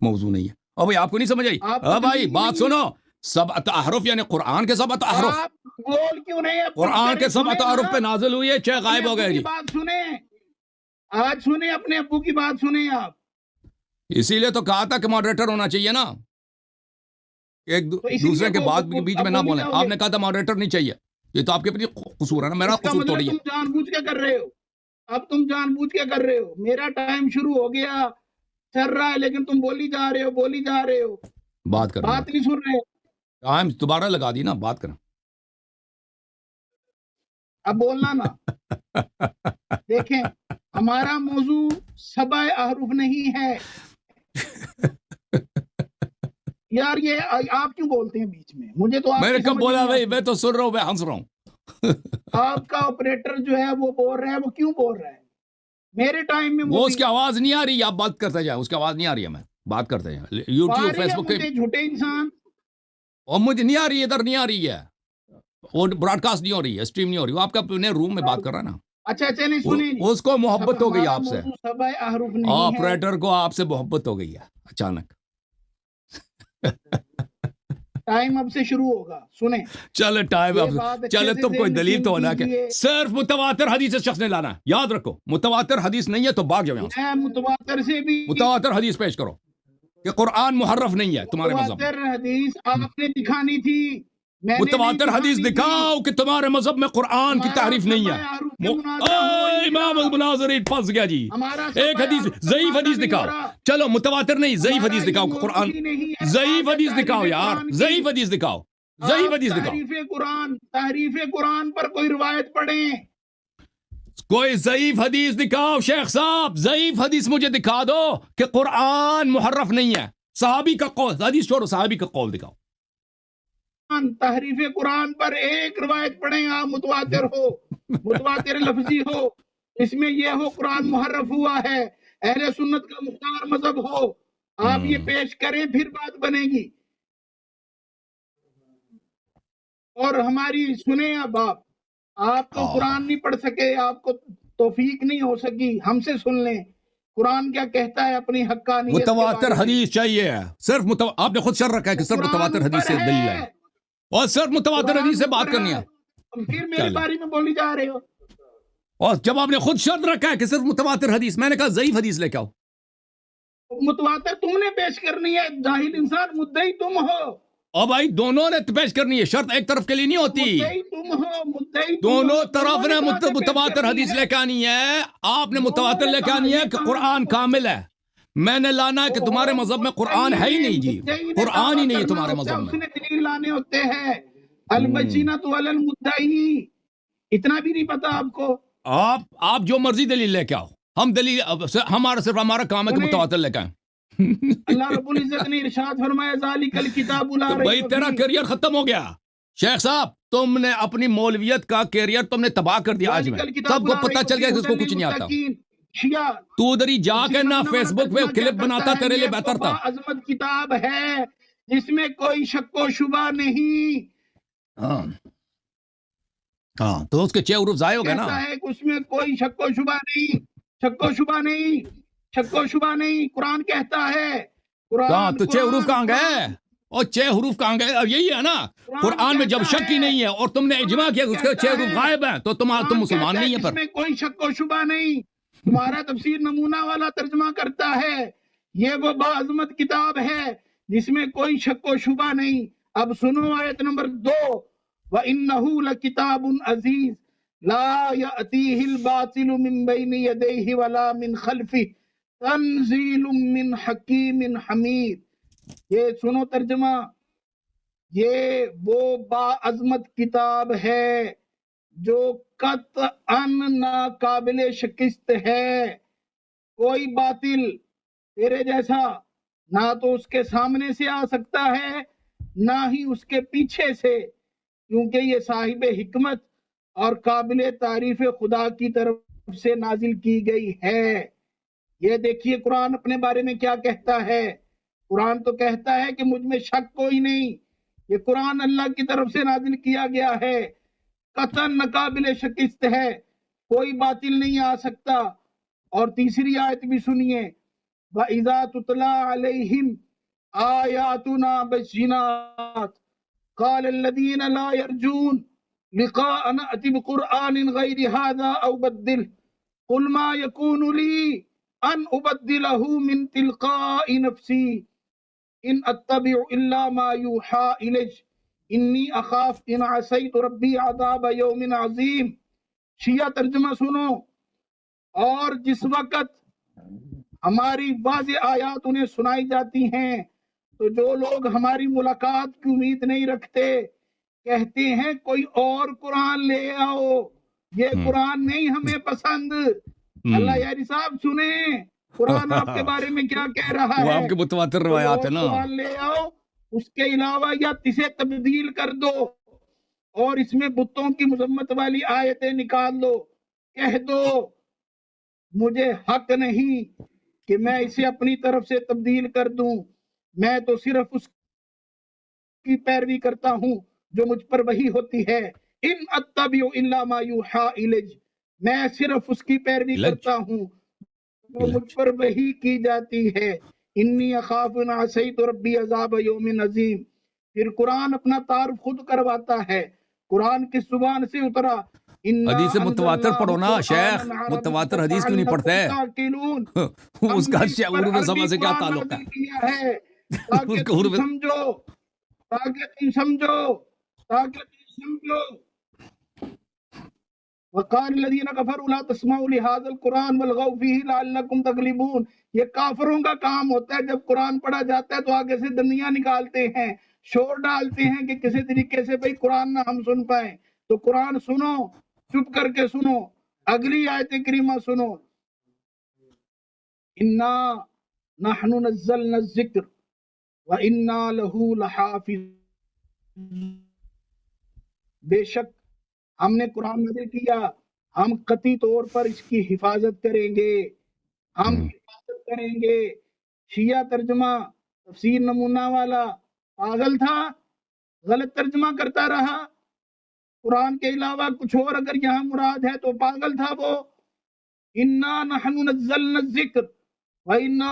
موضوع نہیں ہے. او بھائی آپ کو نہیں سمجھ آئی؟ ہاں بھائی بات سنو, 7 احرف یعنی قرآن کے 7 احرف. بول کیوں نہیں ہے؟ قرآن کے 7 احرف پہ نازل ہوئی ہے, 6 غائب ہو گئے جی. بات سنیں, آج سنیں, اپنے ابو کی بات سنیں آپ. اسی لیے تو کہا تھا کہ ماڈریٹر ہونا چاہیے نا, ایک دوسرے کے بات بیچ میں نہ بولیں. آپ نے کہا تھا ماڈریٹر نہیں چاہیے, یہ تو آپ کے پہ قصور ہے نا, میرا قصور تھوڑی ہے. تم جان بوجھ کے کر رہے ہو, اب تم جان بوجھ کے کر رہے ہو. میرا ٹائم شروع ہو گیا, چل رہا ہے, لیکن تم بولی جا رہے ہو. بات کریں, بات نہیں سن رہے. ٹائم دوبارہ لگا دی نا, بات کریں. اب بولنا نا. دیکھیں ہمارا موضوع 7 احرف نہیں ہے. یار یہ آپ کیوں بولتے ہیں بیچ میں؟ مجھے تو میں نے کب بولا بھائی, میں تو سن رہا ہوں, میں ہنس رہا ہوں. آپ کا آپریٹر جو ہے وہ بول رہا ہے, وہ کیوں بول رہا ہے میرے ٹائم میں؟ وہ اس کی آواز نہیں آ رہی, آپ بات کرتے جائیں, اس کی آواز نہیں آ رہی ہے, میں بات کرتے جائیں. یوٹیوب فیس بک پہ جھوٹے انسان, اور مجھے نہیں آ رہی ہے, ادھر نہیں آ رہی ہے, وہ براڈ کاسٹ نہیں ہو رہی ہے, اسٹریم نہیں ہو رہی. وہ آپ کا اپنے روم میں بات کر رہا ہے نا. اچھا نہیں سنیں, اس کو محبت ہو گئی آپ سے, 7 احرف نہیں ہے. آپریٹر کو آپ سے محبت ہو گئی ہے اچانک. ٹائم اب سے شروع ہوگا, سنیں. چلے ٹائم اب چلے, تم کوئی دلیل تو ہونا کہ صرف متواتر حدیث اس شخص نے لانا ہے. یاد رکھو, متواتر حدیث نہیں ہے تو بھاگ جاؤ یہاں سے. متواتر سے بھی متواتر حدیث پیش کرو کہ قرآن محرف نہیں ہے تمہارے مذہب میں. متواتر حدیث آپ نے دکھانی تھی. متواتر حدیث دکھاؤ کہ تمہارے مذہب میں قرآن کی تعریف نہیں ہے. امام المناظرین پھنس گیا جی. ایک حدیث ضعیف حدیث دکھاؤ. چلو متواتر نہیں, ضعیف حدیث دکھاؤ کہ قرآن. ضعیف حدیث دکھاؤ یار, ضعیف حدیث دکھاؤ, ضعیف حدیث دکھاؤ. تحریف قرآن پر کوئی روایت پڑھیں. کوئی ضعیف حدیث دکھاؤ شیخ صاحب، ضعیف حدیث مجھے دکھا دو کہ قرآن محرف نہیں ہے. صحابی کا قول، حدیث چھوڑو، صحابی کا قول دکھاؤ. تحریف قرآن پر ایک روایت پڑھیں آپ، متواتر ہو، متواتر لفظی ہو، اس میں یہ ہو قرآن محرف ہوا ہے، اہل سنت کا مختار مذہب ہو، آپ یہ پیش کریں پھر بات بنے گی. اور ہماری سنیں اب آپ تو قرآن نہیں پڑھ سکے، آپ کو توفیق نہیں ہو سکی، ہم سے سن لیں قرآن کیا کہتا ہے اپنی حقانیت کے متواتر بارے میں. حدیث چاہیے صرف آپ نے خود شر رکھا ہے کہ صرف متواتر حدیث سے دلیل ہے، اور صرف متواتر حدیث سے بات کرنی ہے. پھر میرے بارے میں بولی جا رہے ہو. اور جب آپ نے خود شرط رکھا ہے کہ صرف متواتر حدیث، میں نے کہا ضعیف حدیث لے کے آؤ. متواتر تم نے پیش کرنی ہے، جاہل انسان، مدعی تم ہو. اور بھائی دونوں نے پیش کرنی ہے، شرط ایک طرف کے لیے نہیں ہوتی، مدعی تم ہو، مدعی تم دونوں ہو. طرف نے باتیں پیش متواتر کرنی حدیث ہے. لے کے آنی ہے. آپ نے متواتر لے کے آنی ہے کہ قرآن کامل ہے، میں نے لانا ہے کہ تمہارے مذہب میں قرآن ہے ہی نہیں جی، قرآن ہی نہیں ہے تمہارے مذہب اس میں. نے دلیل لانے ہوتے ہیں. البچینۃ علی المدعی، اتنا بھی نہیں پتا آپ کو. آپ جو مرضی دلیل لے کے آؤ، ہم دلیل ہمارا کام ہے کہ متواتر لے کے آئیں. اللہ رب العزت نے ارشاد فرمایا ذالک الکتاب لا تو بھائی ریب تیرا فیہ. کیریئر ختم ہو گیا شیخ صاحب، تم نے اپنی مولویت کا کیریئر تم نے تباہ کر دیا. آج میں سب کو پتہ چل گیا کہ اس کو کچھ نہیں آتا. شیعہ تو ادھر ہی جا کے نہ فیس بک پہ کلپ بناتا، تیرے لیے بہتر تھا. عظمت کتاب ہے جس میں کوئی شک و شبہ نہیں. ہاں تو اس کے 6 حروف ضائع ہو گئے نا. کہتا ہے کہ اس میں کوئی شک و شبہ نہیں، شک و شبہ نہیں، شک و شبہ نہیں. قرآن کہتا ہے، ہاں قرآن تو 6 حروف کہاں گئے؟ اور 6 حروف کہاں گئے؟ اب یہی ہے نا، قرآن میں جب شک ہی نہیں ہے اور تم نے اجماع کیا کہ اس کے 6 حروف غائب ہیں تو تم مسلمان نہیں ہیں. اس میں کوئی شک و شبہ نہیں. تمہارا تفسیر نمونہ والا ترجمہ کرتا ہے یہ وہ باعظمت کتاب ہے جس میں کوئی شک و شبہ نہیں. اب سنو آیت نمبر 2، وَإِنَّهُ لَكِتَابٌ عَزِيزٌ لَا يَأْتِيهِ الْبَاطِلُ مِنْ بَيْنِ يَدَيْهِ وَلَا مِنْ خَلْفِهِ تَنزِيلٌ مِنْ حَكِيمٍ حَمِيدٍ. یہ سنو ترجمہ، یہ وہ باعظمت کتاب ہے جو قطعاً ناقابل شکست ہے. کوئی باطل تیرے جیسا نہ تو اس کے سامنے سے آ سکتا ہے نہ ہی اس کے پیچھے سے، کیونکہ یہ صاحب حکمت اور قابل تعریف خدا کی طرف سے نازل کی گئی ہے. یہ دیکھیے قرآن اپنے بارے میں کیا کہتا ہے. قرآن تو کہتا ہے کہ مجھ میں شک کوئی نہیں، یہ قرآن اللہ کی طرف سے نازل کیا گیا ہے، قطعاً ناقابل شکست ہے، کوئی باطل نہیں آ سکتا. اور تیسری آیت بھی سنیے، وَإِذَا تُتْلَى عَلَيْهِمْ آيَاتُنَا بَيِّنَاتٍ قَالَ الَّذِينَ لَا يَرْجُونَ لِقَاءَنَا ائْتِ بِقُرْآنٍ غَيْرِ هَذَا أَوْ بَدِّلْهُ قُلْ مَا يَكُونُ لِي أَنْ أُبَدِّلَهُ مِنْ تِلْقَاءِ نَفْسِي إِنْ أَتَّبِعُ إِلَّا مَا يُوحَىٰ إِلَيَّ إِنِّي أَخَافُ إِنْ عَصَيْتُ رَبِّي عَذَابَ يَوْمٍ عَظِيمٍ. شیعہ ترجمہ سنو. اور جس وقت ہماری واضح آیات انہیں سنائی جاتی ہیں تو جو لوگ ہماری ملاقات کی امید نہیں رکھتے کہتے ہیں کوئی اور قرآن لے آؤ، یہ قرآن نہیں ہمیں پسند. اللہ یاری صاحب سنیں قرآن آپ کے بارے میں کیا کہہ رہا وہ ہے. آپ کے متواتر روایات ہے نا. قرآن لے آؤ، اس کے علاوہ یا اسے تبدیل کر دو اور اس میں بتوں کی مذمت والی آیتیں نکال دو. کہہ دو مجھے حق نہیں کہ میں اسے اپنی طرف سے تبدیل کر دوں، میں تو صرف اس کی پیروی کرتا ہوں جو مجھ پر وحی ہوتی ہے. ان اتبع الا ما یوحى الی، میں صرف اس کی پیروی کرتا ہوں جو مجھ پر وحی کی جاتی ہے. انی اخاف ان عصیت ربی عذاب یوم عظیم. پھر قرآن اپنا تعارف خود کرواتا ہے. قرآن کس زبان سے اترا؟ حدیث متواتر پڑھو نا شیخ، متواتر حدیث کیوں نہیں پڑھتے؟ اس کا عروف سما سے کیا تعلق ہے؟ تاکہ تم سمجھو، تاکہ تم سمجھو، تاکہ تم سمجھو. وقال الذين كفروا لا تسمعوا لهذا القرآن والغوا فيه لعلكم تغلبون. یہ کافروں کا کام ہوتا ہے، جب قرآن پڑھا جاتا ہے تو آگے سے دنیا نکالتے ہیں، شور ڈالتے ہیں کہ کسی طریقے سے بھئی قرآن نہ ہم سن پائیں. تو قرآن سنو، چپ کر کے سنو، اگلی آیت کریمہ سنو، انا نحن نزلنا الذکر وانا لہ لحافظ، بے شک ہم نے قرآن نازل کیا، ہم قطعی طور پر اس کی حفاظت کریں گے، ہم حفاظت کریں گے۔ شیعہ ترجمہ تفسیر نمونہ والا پاگل تھا، غلط ترجمہ کرتا رہا، قرآن کے علاوہ کچھ اور اگر یہاں مراد ہے تو پاگل تھا وہ۔ انا نحن نزلنا الذکر وانا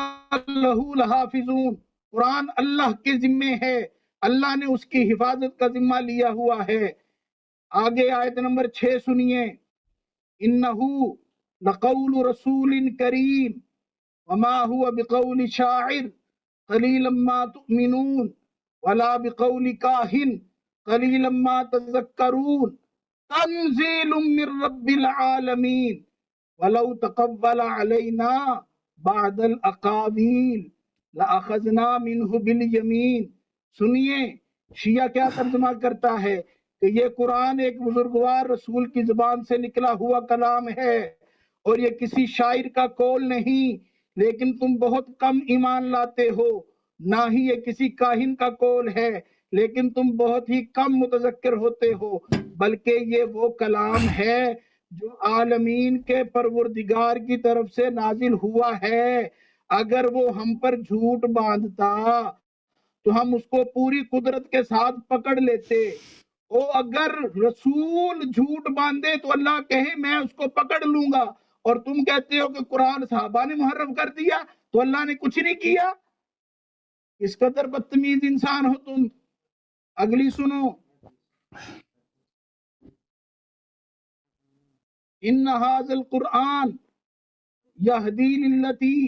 لہ لحافظون، قرآن اللہ کے ذمے ہے، اللہ نے اس کی حفاظت کا ذمہ لیا ہوا ہے۔ آگے آیت نمبر 6 سنیے، انہو لقول رسول کریم وما هو بقول شاعر قلیلا ما تؤمنون ولا بقول کاہن قلیلا ما تذکرون تنزیل من رب العالمین ولو تقول علینا بعد الاقاویل لأخذنا منہ بالیمین۔ سنیے شیعہ کیا ترجمہ کرتا ہے کہ یہ قرآن ایک بزرگوار رسول کی زبان سے نکلا ہوا کلام ہے اور یہ کسی شاعر کا قول نہیں، لیکن تم بہت کم ایمان لاتے ہو، نہ ہی یہ کسی کاہن کا قول ہے لیکن تم بہت ہی کم متذکر ہوتے ہو، بلکہ یہ وہ کلام ہے جو عالمین کے پروردگار کی طرف سے نازل ہوا ہے۔ اگر وہ ہم پر جھوٹ باندھتا تو ہم اس کو پوری قدرت کے ساتھ پکڑ لیتے، اور اگر رسول جھوٹ باندھے تو اللہ کہے میں اس کو پکڑ لوں گا، اور تم کہتے ہو کہ قرآن صحابہ نے محرف کر دیا تو اللہ نے کچھ نہیں کیا۔ اس قدر بدتمیز انسان ہو تم۔ اگلی سنو، ان ھذا القرآن یہدی للتی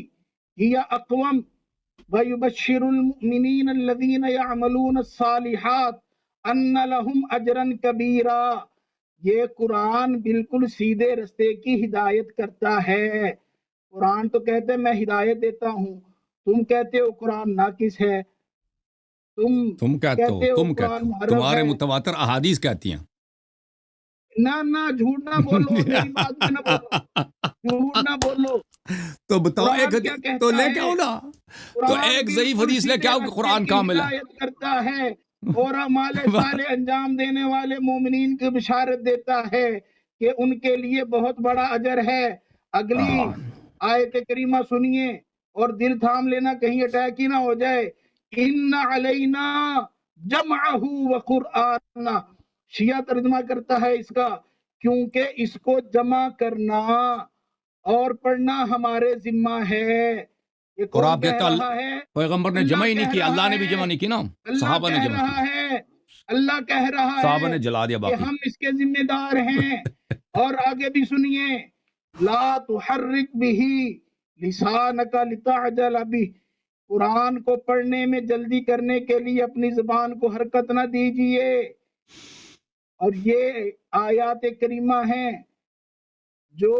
ہی اقوم ویبشر المؤمنین الذین یعملون الصالحات ان لہم اجرا کبیرا۔ یہ قرآن بالکل سیدھے رستے کی ہدایت کرتا ہے۔ قرآن تو کہتے ہیں میں ہدایت دیتا ہوں، تم کہتے ہو قرآن ناقص ہے، تم کہتے ہو قرآن محرف تمہارے ہے۔ متواتر احادیث کہتی ہیں۔ نہ جھوٹ نہ بولو، میری بات پہ نہ بولو، جھوٹ نہ بولو۔ تو بتاؤ قرآن ایک کیا کہتا تو لے ہے؟ کے آؤ نا، تو قرآن ایک بالکل ضعیف حدیث لے کے آؤ کہ سیدھے قرآن راستے کامل کی ہے۔ ہدایت کرتا ہے اور اعمال صالح انجام دینے والے مومنین کی بشارت دیتا ہے کہ ان کے لیے بہت بڑا اجر ہے۔ اگلی آیت کریمہ سنیے اور دل تھام لینا کہیں اٹیک ہی نہ ہو جائے۔ ان علینا جمعہ وقرآن، شیعہ ترجمہ کرتا ہے اس کا، کیونکہ اس کو جمع کرنا اور پڑھنا ہمارے ذمہ ہے۔ یہ اور کون آپ کہہ کہتا رہا ہے؟ پیغمبر نے جمع ہی نہیں کیا، اللہ نے بھی جمع نہیں کی نا، صحابہ نے جمع کی، اللہ کہہ رہا صحابہ نے ہے جلا دیا کہ باقی۔ ہم اس کے ذمہ دار ہیں۔ اور آگے بھی سنیے، لا تحرک بہ لسانک لتعجل بہ، قرآن کو پڑھنے میں جلدی کرنے کے لیے اپنی زبان کو حرکت نہ دیجیے۔ اور یہ آیات کریمہ ہیں جو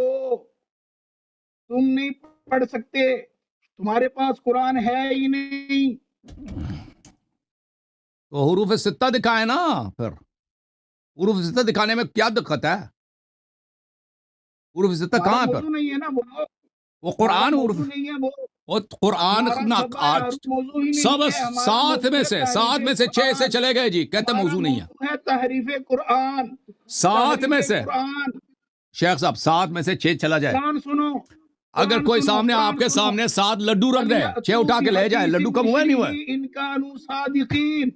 تم نہیں پڑھ سکتے، تمہارے پاس قرآن ہے ہی نہیں۔ تو حروف ستہ دکھائے نا، پھر حروف ستہ دکھانے میں کیا دقت ہے؟ حروف ستہ کہاں ہے؟ موضوع نہیں ہے نا وہ قرآن حروف، موضوع نہیں ہے وہ قرآن موضوع ہی سب نہیں ہے۔ ہمارا ساتھ میں موضوع ہے ساتھ میں سے 6 سے چلے گئے جی، کہتے ہمارا موضوع نہیں ہے۔ موضوع ہے تحریف قرآن، ساتھ میں سے قرآن۔ شیخ صاحب 7 میں سے 6 چلا جائے۔ قرآن سنو، اگر کوئی سامنے آپ کے سامنے 7 لڈو رکھ دے، 6 اٹھا کے لے جائے، لڈو کم ہوئے نہیں ہوئے؟ ان کانوا صادقین،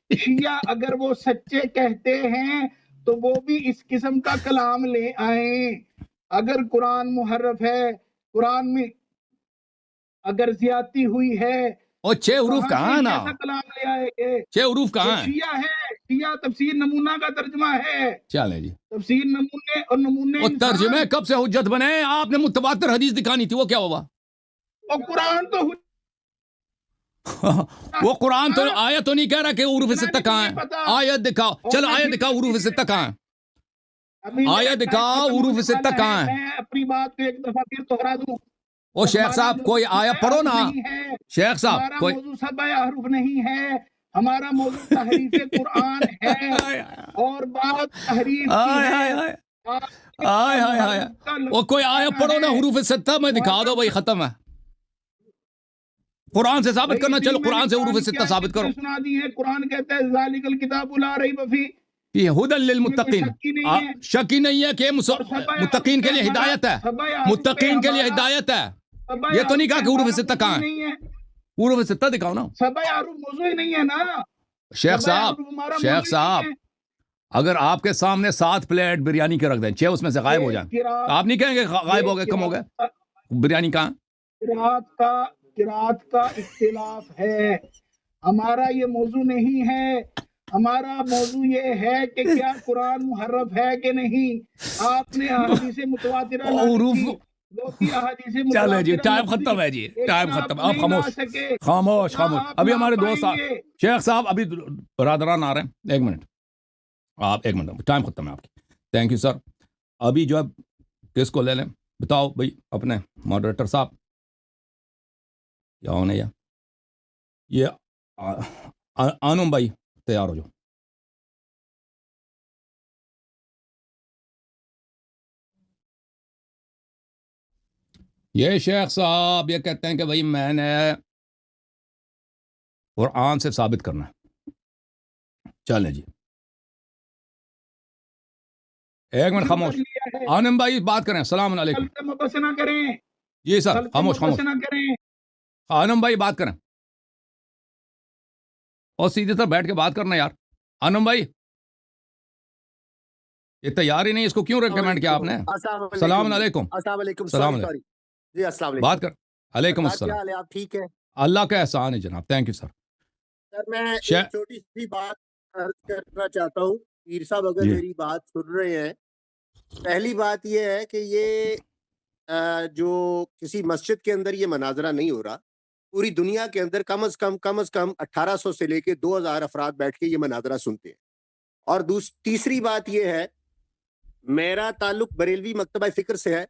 شیعہ اگر وہ سچے کہتے ہیں تو وہ بھی اس قسم کا کلام لے آئیں۔ اگر قرآن محرف ہے، قرآن میں اگر زیادتی ہوئی ہے، اور 6 حروف کہاں ہیں نا؟ کیسا کلام لے آئے گے؟ 6 حروف کہاں ہیں؟ شیعہ ہے، شیعہ تفسیر نمونہ کا ترجمہ ہے، چلیں جی، تفسیر نمونے اور نمونے وہ ترجمے کب سے حجت بنے؟ آپ نے متواتر حدیث دکھانی تھی، وہ کیا ہوا؟ اور قرآن تو وہ قرآن تو آیت تو نہیں کہہ رہا کہ حروف ستہ کہاں ہیں، آیت دکھاؤ، چلو آیت دکھاؤ حروف ستہ کہاں ہیں، آیت دکھاؤ حروف ستہ کہاں ہیں۔ میں اپنی بات کو ایک دفعہ پھر دوہرا دوں، او شیخ صاحب کوئی آیت پڑھو نا، شیخ صاحب ہمارا کوئی، موضوع سبع حروف نہیں ہے، ہمارا موضوع تحریف قرآن ہے، اور بات تحریف کی ہے آئے ہائے ہائے وہ کوئی آیا پڑھو نا حروف ستہ میں دکھا دو بھائی ختم ہے قرآن سے ثابت کرنا چلو قرآن سے حروف ستہ ثابت کرو سنا دی ہے قرآن کہتا ہے ذالک الکتاب لا ریب فیہ یہ ہدی للمتقین شک ہی نہیں ہے کہ متقین کے لیے ہدایت ہے متقین کے لیے ہدایت ہے یہ تو نہیں کہا کہ حروف ستہ کہاں ہے حروف ستہ دکھاؤ نا سبع حروف موضوع ہی نہیں ہے نا شیخ صاحب اگر آپ کے سامنے 7 پلیٹ بریانی کے رکھ دیں 6 اس میں سے غائب ہو جائیں آپ نہیں کہیں گے غائب ہو گئے کم ہو گئے بریانی کہاں قرات کا اختلاف ہے ہمارا یہ موضوع نہیں ہے ہمارا موضوع یہ ہے کہ کیا قرآن محرف ہے کہ نہیں آپ نے احادیث متواترہ چلے جی ٹائم ختم ہے جی ٹائم ختم آپ خاموش ابھی ہمارے دوست شیخ صاحب ابھی برادران آ رہے ہیں ایک منٹ آپ ایک منٹ ٹائم ختم ہے آپ کی تھینک یو سر ابھی جو ہے کس کو لے لیں بتاؤ بھائی اپنے ماڈریٹر صاحب کیا ہونے یہ آنم بھائی تیار ہو جاؤ یہ شیخ صاحب یہ کہتے ہیں کہ بھائی میں نے قرآن سے ثابت کرنا ہے چلیں جی ایک منٹ خاموش آنم بھائی بات کریں السلام علیکم جی سر خاموش آنم بھائی بات کریں اور سیدھے طرح بیٹھ کے بات کرنا یار آنم بھائی یہ تیار ہی نہیں اس کو کیوں ریکمینڈ کیا آپ نے السلام علیکم السلام علیکم السلام علیکم جی السلام علیکم بات کر علیکم السلام آپ ٹھیک ہے اللہ کا احسان ہے جناب تھینک یو سر سر میں ایک چھوٹی سی بات عرض کرنا چاہتا ہوں پیر صاحب اگر میری بات سن رہے ہیں پہلی بات یہ ہے کہ یہ جو کسی مسجد کے اندر یہ مناظرہ نہیں ہو رہا پوری دنیا کے اندر کم از کم 1800 سے لے کے 2000 افراد بیٹھ کے یہ مناظرہ سنتے ہیں اور تیسری بات یہ ہے میرا تعلق بریلوی مکتبہ فکر سے ہے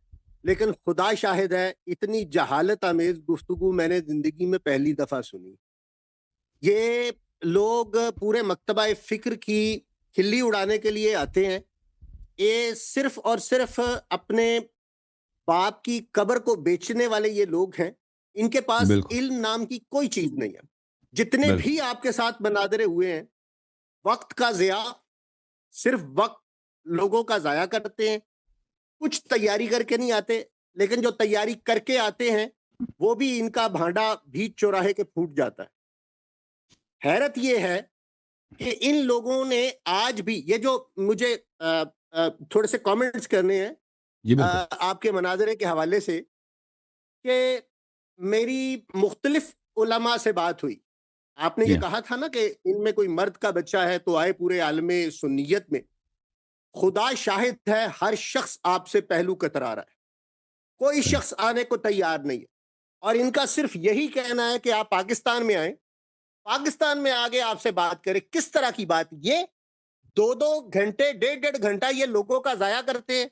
لیکن خدا شاہد ہے اتنی جہالت آمیز گفتگو میں نے زندگی میں پہلی دفعہ سنی یہ لوگ پورے مکتبہ فکر کی کھلی اڑانے کے لیے آتے ہیں یہ صرف اور صرف اپنے باپ کی قبر کو بیچنے والے یہ لوگ ہیں ان کے پاس علم نام کی کوئی چیز نہیں ہے جتنے بھی آپ کے ساتھ مناظرے ہوئے ہیں وقت کا ضیاع صرف وقت لوگوں کا ضائع کرتے ہیں کچھ تیاری کر کے نہیں آتے لیکن جو تیاری کر کے آتے ہیں وہ بھی ان کا بھانڈا بیچ چوراہے کے پھوٹ جاتا ہے حیرت یہ ہے کہ ان لوگوں نے آج بھی یہ جو مجھے تھوڑے سے کامنٹس کرنے ہیں آپ کے مناظرے کے حوالے سے کہ میری مختلف علماء سے بات ہوئی آپ نے یہ کہا تھا نا کہ ان میں کوئی مرد کا بچہ ہے تو آئے پورے عالم سنیت میں خدا شاہد ہے ہر شخص آپ سے پہلو کترا رہا ہے کوئی شخص آنے کو تیار نہیں ہے اور ان کا صرف یہی کہنا ہے کہ آپ پاکستان میں آئیں پاکستان میں آگے آپ سے بات کریں کس طرح کی بات یہ 2 گھنٹے 1.5 گھنٹہ یہ لوگوں کا ضائع کرتے ہیں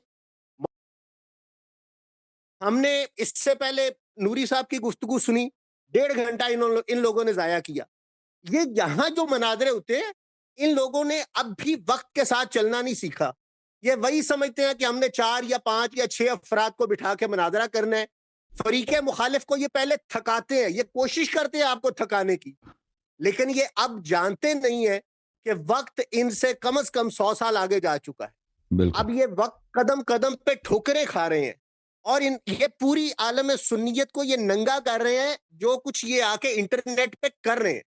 ہم نے اس سے پہلے نوری صاحب کی گفتگو سنی 1.5 گھنٹہ ان لوگوں نے ضائع کیا یہ یہاں جو مناظرے ہوتے ہیں ان لوگوں نے اب بھی وقت کے ساتھ چلنا نہیں سیکھا یہ وہی سمجھتے ہیں کہ ہم نے 4 یا 5 یا 6 افراد کو بٹھا کے مناظرہ کرنا ہے فریق مخالف کو یہ پہلے تھکاتے ہیں یہ کوشش کرتے ہیں آپ کو تھکانے کی لیکن یہ اب جانتے نہیں ہیں کہ وقت ان سے کم از کم 100 سال آگے جا چکا ہے اب یہ وقت قدم قدم پہ ٹھوکریں کھا رہے ہیں اور یہ پوری عالم سنیت کو یہ ننگا کر رہے ہیں جو کچھ یہ آ کے انٹرنیٹ پہ کر رہے ہیں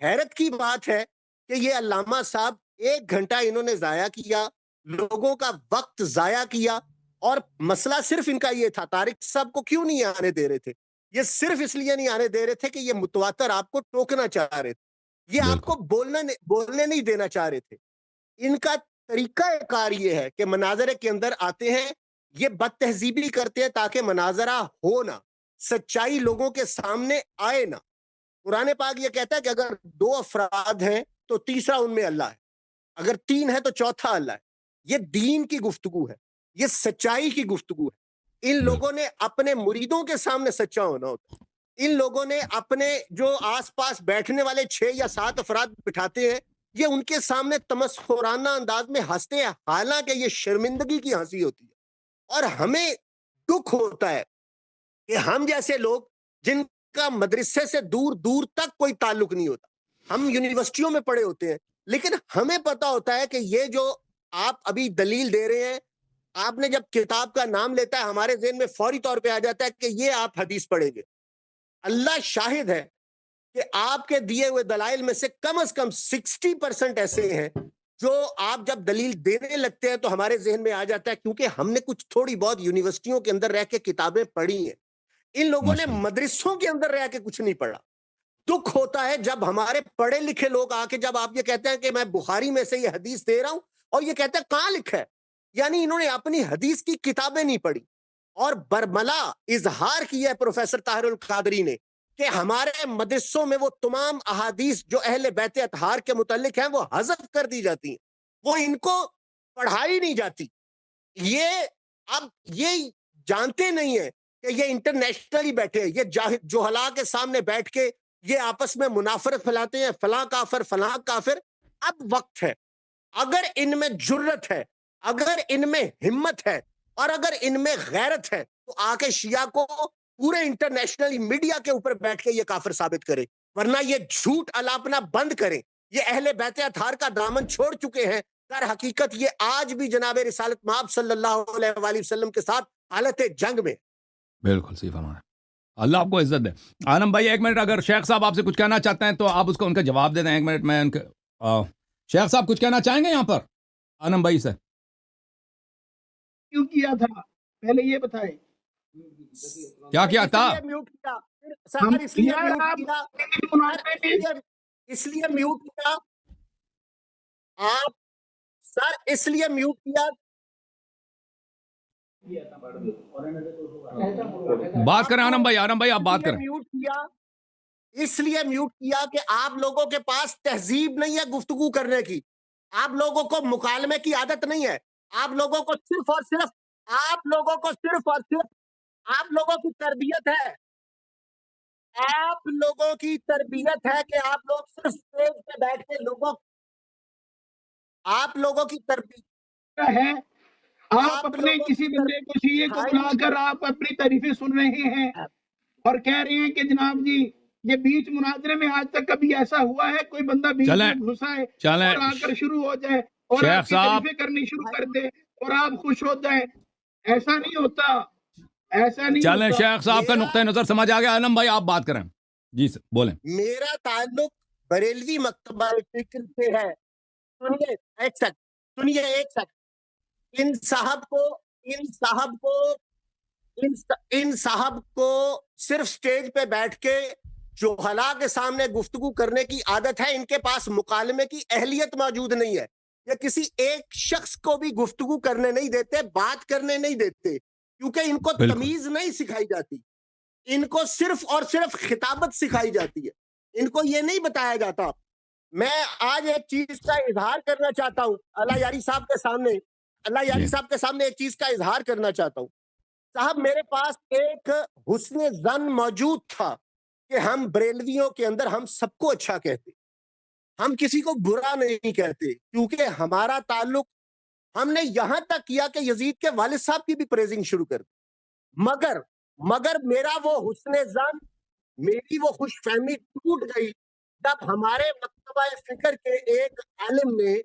حیرت کی بات ہے کہ یہ علامہ صاحب 1 گھنٹہ انہوں نے ضائع کیا لوگوں کا وقت ضائع کیا اور مسئلہ صرف ان کا یہ تھا طارق صاحب کو کیوں نہیں آنے دے رہے تھے یہ صرف اس لیے نہیں آنے دے رہے تھے کہ یہ متواتر آپ کو ٹوکنا چاہ رہے تھے یہ آپ کو بولنے نہیں دینا چاہ رہے تھے ان کا طریقہ کار یہ ہے کہ مناظرے کے اندر آتے ہیں یہ بد تہذیبی کرتے ہیں تاکہ مناظرہ ہو نہ سچائی لوگوں کے سامنے آئے نہ قرآن پاک یہ کہتا ہے کہ اگر 2 افراد ہیں تو تیسرا ان میں اللہ ہے اگر 3 ہے تو چوتھا اللہ ہے یہ دین کی گفتگو ہے یہ سچائی کی گفتگو ہے ان لوگوں نے اپنے مریدوں کے سامنے سچا ہونا ہوتا ہے ان لوگوں نے اپنے جو آس پاس بیٹھنے والے 6 یا 7 افراد بٹھاتے ہیں یہ ان کے سامنے تمسخرانہ انداز میں ہنستے ہیں، حالانکہ یہ شرمندگی کی ہنسی ہوتی ہے. اور ہمیں دکھ ہوتا ہے کہ ہم جیسے لوگ جن کا مدرسے سے دور دور تک کوئی تعلق نہیں ہوتا، ہم یونیورسٹیوں میں پڑھے ہوتے ہیں، لیکن ہمیں پتا ہوتا ہے کہ یہ جو آپ ابھی دلیل دے رہے ہیں، آپ نے جب کتاب کا نام لیتا ہے ہمارے ذہن میں فوری طور پہ آ جاتا ہے کہ یہ آپ حدیث پڑھیں گے. اللہ شاہد ہے کہ آپ کے دیے ہوئے دلائل میں سے کم از کم 60% ایسے ہیں جو آپ جب دلیل دینے لگتے ہیں تو ہمارے ذہن میں آ جاتا ہے، کیونکہ ہم نے کچھ تھوڑی بہت یونیورسٹیوں کے اندر رہ کے کتابیں پڑھی ہیں. ان لوگوں نے مدرسوں کے اندر رہ کے کچھ نہیں پڑھا. دکھ ہوتا ہے جب ہمارے پڑھے لکھے لوگ آ کے جب آپ یہ کہتے ہیں کہ میں بخاری میں سے یہ حدیث دے رہا ہوں، اور یہ کہتے ہیں کہاں لکھا ہے، یعنی انہوں نے اپنی حدیث کی کتابیں نہیں پڑھی. اور برملا اظہار کیا ہے پروفیسر طاہر القادری نے کہ ہمارے مدرسوں میں وہ تمام احادیث جو اہل بیت اطہار کے متعلق ہیں وہ حذف کر دی جاتی ہیں، وہ ان کو پڑھائی نہیں جاتی. اب یہ جانتے نہیں ہیں کہ یہ انٹرنیشنلی بیٹھے، یہ جوہلا کے سامنے بیٹھ کے یہ آپس میں منافرت پھیلاتے ہیں، فلاں کافر فلاں کافر. اب وقت ہے، اگر ان میں جرت ہے، اگر ان میں ہمت ہے، اور اگر ان میں غیرت ہے، تو آ کے شیعہ کو پورے انٹرنیشنل میڈیا کے اوپر بیٹھ کے یہ کافر ثابت کرے، ورنہ یہ جھوٹ الاپنا بند کریں. یہ اہل بیت اطہار کا دامن چھوڑ چکے ہیں. در حقیقت یہ آج بھی جناب رسالت مآب صلی اللہ علیہ وآلہ وسلم کے ساتھ حالت جنگ میں. بالکل صحیح فرمایا. اللہ آپ کو عزت دے. عالم بھائی ایک منٹ، اگر شیخ صاحب آپ سے کچھ کہنا چاہتے ہیں تو آپ اس کو ان کا جواب دے دیں. ایک منٹ میں شیخ صاحب کچھ کہنا چاہیں گے یہاں پر عالم بھائی سے؟ کیوں کیا تھا پہلے یہ بتائیں. کیا کیا تھا؟ اس لیے میوٹ کیا آپ سر، اس لیے میوٹ کیا. بات کریں عالم بھائی آپ بات کریں. میوٹ کیا اس لیے میوٹ کیا کہ آپ لوگوں کے پاس تہذیب نہیں ہے گفتگو کرنے کی، آپ لوگوں کو مکالمے کی عادت نہیں ہے، آپ لوگوں کو صرف اور صرف آپ لوگوں کی تربیت ہے، آپ لوگوں کی تربیت ہے کہ آپ لوگ صرف اسٹیج پہ بیٹھ کے آپ لوگوں کی تربیت ہے. آپ اپنے کسی بندے کو شیعہ کو بلا کر آپ اپنی تعریفیں سن رہے ہیں اور کہہ رہے ہیں کہ جناب جی یہ بیچ مناظرے میں آج تک کبھی ایسا ہوا ہے کوئی بندہ بیچ میں گھسا ہے اور آ کر شروع ہو جائے اور آپ کی تعریفیں کرنی شروع کر دے اور آپ خوش ہو جائیں؟ ایسا نہیں ہوتا، ایسا نہیں. چلیں شیخ صاحب کا نقطہ نظر سمجھ آ گیا. عالم بھائی آپ بات کریں. جی سر بولیں. میرا تعلق بریلوی مکتبہ فکر سے ہے. سنیے ایک سیکنڈ. ان صاحب کو صرف سٹیج پہ بیٹھ کے جوہلا کے سامنے گفتگو کرنے کی عادت ہے. ان کے پاس مکالمے کی اہلیت موجود نہیں ہے. یہ کسی ایک شخص کو بھی گفتگو کرنے نہیں دیتے، بات کرنے نہیں دیتے، کیونکہ ان کو تمیز نہیں سکھائی جاتی. ان کو صرف اور صرف خطابت سکھائی جاتی ہے، ان کو یہ نہیں بتایا جاتا. میں آج ایک چیز کا اظہار کرنا چاہتا ہوں اللہ یاری صاحب کے سامنے ایک چیز کا اظہار کرنا چاہتا ہوں. صاحب میرے پاس ایک حسن ظن موجود تھا کہ ہم بریلویوں کے اندر ہم سب کو اچھا کہتے، ہم کسی کو برا نہیں کہتے، کیونکہ ہمارا تعلق ہم نے یہاں تک کیا کہ یزید کے والد صاحب کی بھی پریزنگ شروع کر دی. مگر میرا وہ حسن ظن، میری وہ خوش فہمی ٹوٹ گئی جب ہمارے مکتبہ فکر کے ایک عالم نے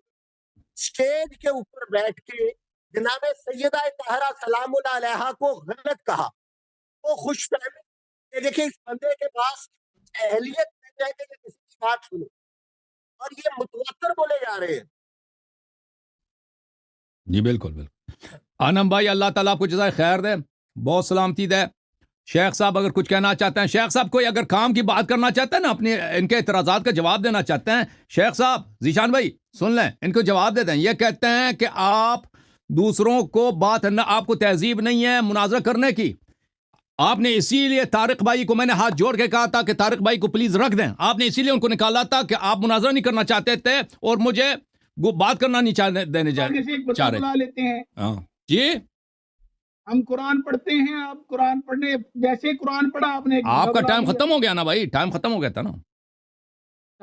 سٹیج کے اوپر بیٹھ کے جناب سیدہ طاہرہ سلام اللہ علیہا کو غلط کہا. وہ خوش فہمی کہ دیکھیں اس بندے کے پاس اہلیت نہیں ہے کہ کسی کی بات سنو، اور یہ متواتر بولے جا رہے ہیں. جی بالکل. آنم بھائی اللہ تعالیٰ آپ کو جزائے خیر دے، بہت سلامتی دے. شیخ صاحب اگر کچھ کہنا چاہتے ہیں، شیخ صاحب کوئی اگر کام کی بات کرنا چاہتے ہیں نا، اپنے ان کے اعتراضات کا جواب دینا چاہتے ہیں، شیخ صاحب ذیشان بھائی سن لیں، ان کو جواب دے دیں. یہ کہتے ہیں کہ آپ دوسروں کو آپ کو تہذیب نہیں ہے مناظرہ کرنے کی. آپ نے اسی لیے طارق بھائی کو میں نے ہاتھ جوڑ کے کہا تھا کہ طارق بھائی کو پلیز رکھ دیں. آپ نے اسی لیے ان کو نکالا تھا کہ آپ مناظرہ نہیں کرنا چاہتے تھے اور مجھے بات کرنا نہیں دینے چاہ رہے. ہاں جی ہم قرآن پڑھتے ہیں، آپ قرآن پڑھنے جیسے قرآن پڑھا آپ نے. آپ کا ٹائم ختم ہو گیا نا بھائی، ٹائم ختم ہو گیا تھا نا.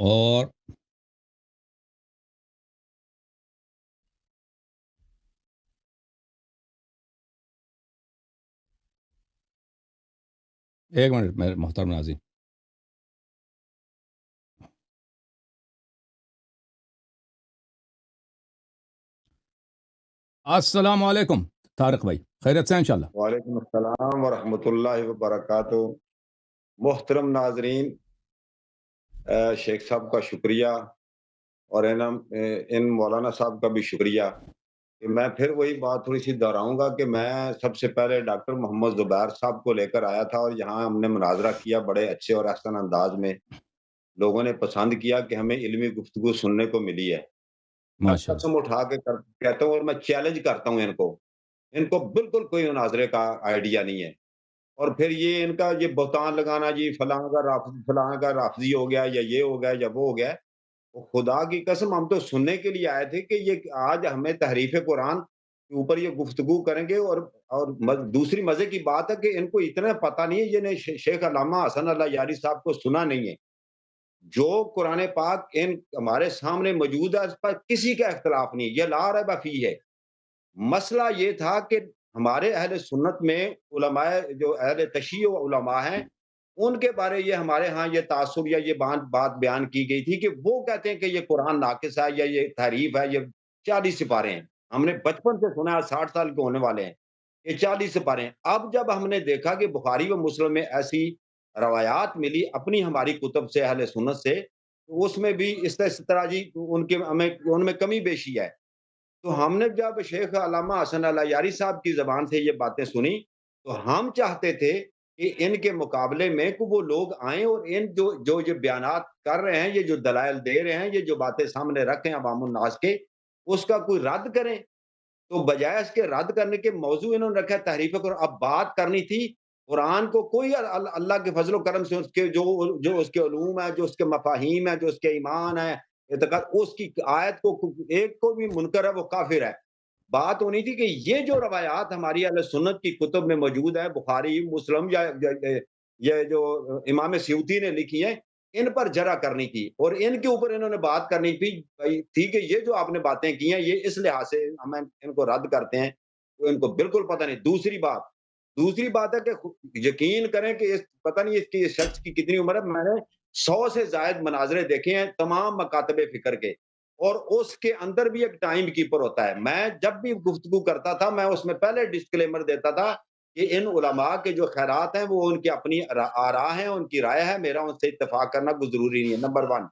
اور ایک منٹ میرے محترم ناظرین، السلام علیکم طارق بھائی، خیریت سے ہیں انشاءاللہ؟ وعلیکم السلام ورحمۃ اللہ وبرکاتہ۔ محترم ناظرین، شیخ صاحب کا شکریہ اور ان مولانا صاحب کا بھی شکریہ کہ میں پھر وہی بات تھوڑی سی دہراؤں گا کہ میں سب سے پہلے ڈاکٹر محمد زبیر صاحب کو لے کر آیا تھا اور یہاں ہم نے مناظرہ کیا بڑے اچھے اور احسن انداز میں، لوگوں نے پسند کیا کہ ہمیں علمی گفتگو سننے کو ملی ہے۔ میں ماشاءاللہ، قسم اٹھا کے کہتا ہوں اور میں چیلنج کرتا ہوں ان کو بالکل کوئی مناظرے کا آئیڈیا نہیں ہے۔ اور پھر یہ ان کا یہ بہتان لگانا، جی فلاں کا رافضی ہو گیا یا یہ ہو گیا یا وہ ہو گیا، خدا کی قسم ہم تو سننے کے لیے آئے تھے کہ یہ آج ہمیں تحریف قرآن کے اوپر یہ گفتگو کریں گے۔ اور دوسری مزے کی بات ہے کہ ان کو اتنا پتہ نہیں ہے، یہ نے شیخ علامہ حسن اللہ یاری صاحب کو سنا نہیں ہے۔ جو قرآن پاک ہمارے سامنے موجود ہے اس پر کسی کا اختلاف نہیں، یہ لا ریب فیہ ہے۔ مسئلہ یہ تھا کہ ہمارے اہل سنت میں علماء جو اہل تشیع علماء ہیں ان کے بارے یہ ہمارے ہاں یہ تعصب یا یہ بات بیان کی گئی تھی کہ وہ کہتے ہیں کہ یہ قرآن ناقص ہے یا یہ تحریف ہے، یہ 40 سپارے ہیں۔ ہم نے بچپن سے سنا ہے، 60 سال کے ہونے والے ہیں، یہ 40 سپارے ہیں۔ اب جب ہم نے دیکھا کہ بخاری و مسلم میں ایسی روایات ملی اپنی ہماری کتب سے اہل سنت سے، تو اس میں بھی اس طرح جی ان میں کمی بیشی ہے۔ تو ہم نے جب شیخ علامہ حسن اللہ یاری صاحب کی زبان سے یہ باتیں سنی تو ہم چاہتے تھے کہ ان کے مقابلے میں وہ لوگ آئیں اور ان جو یہ بیانات کر رہے ہیں، یہ جو دلائل دے رہے ہیں، یہ جو باتیں سامنے رکھیں عوام الناس کے، اس کا کوئی رد کریں۔ تو بجائے اس کے رد کرنے کے موضوع انہوں نے رکھا تحریف قرآن۔ اب بات کرنی تھی قرآن کو، کوئی اللہ کے فضل و کرم سے اس کے جو اس کے علوم ہے، جو اس کے مفاہیم ہے، جو اس کے ایمان ہے، اعتقاد، اس کی آیت کو ایک کو بھی منکر ہے وہ کافر ہے۔ بات ہونی تھی کہ یہ جو روایات ہماری اہل سنت کی کتب میں موجود ہے، بخاری مسلم یا یہ جو امام سیوطی نے لکھی ہیں، ان پر جرا کرنی تھی اور ان کے اوپر انہوں نے بات کرنی تھی کہ یہ جو آپ نے باتیں کی ہیں یہ اس لحاظ سے ہم ان کو رد کرتے ہیں، تو ان کو بالکل پتہ نہیں۔ دوسری بات ہے کہ یقین کریں کہ پتہ نہیں اس کی شخص کی کتنی عمر ہے، میں نے 100 سے زائد مناظرے دیکھے ہیں تمام مکاتب فکر کے، اور اس کے اندر بھی ایک ٹائم کیپر ہوتا ہے۔ میں جب بھی گفتگو کرتا تھا میں اس میں پہلے ڈسکلیمر دیتا تھا کہ ان علماء کے جو خیرات ہیں وہ ان کی اپنی آراء ہیں، ان کی رائے ہے، میرا ان سے اتفاق کرنا کوئی ضروری نہیں ہے، نمبر 1۔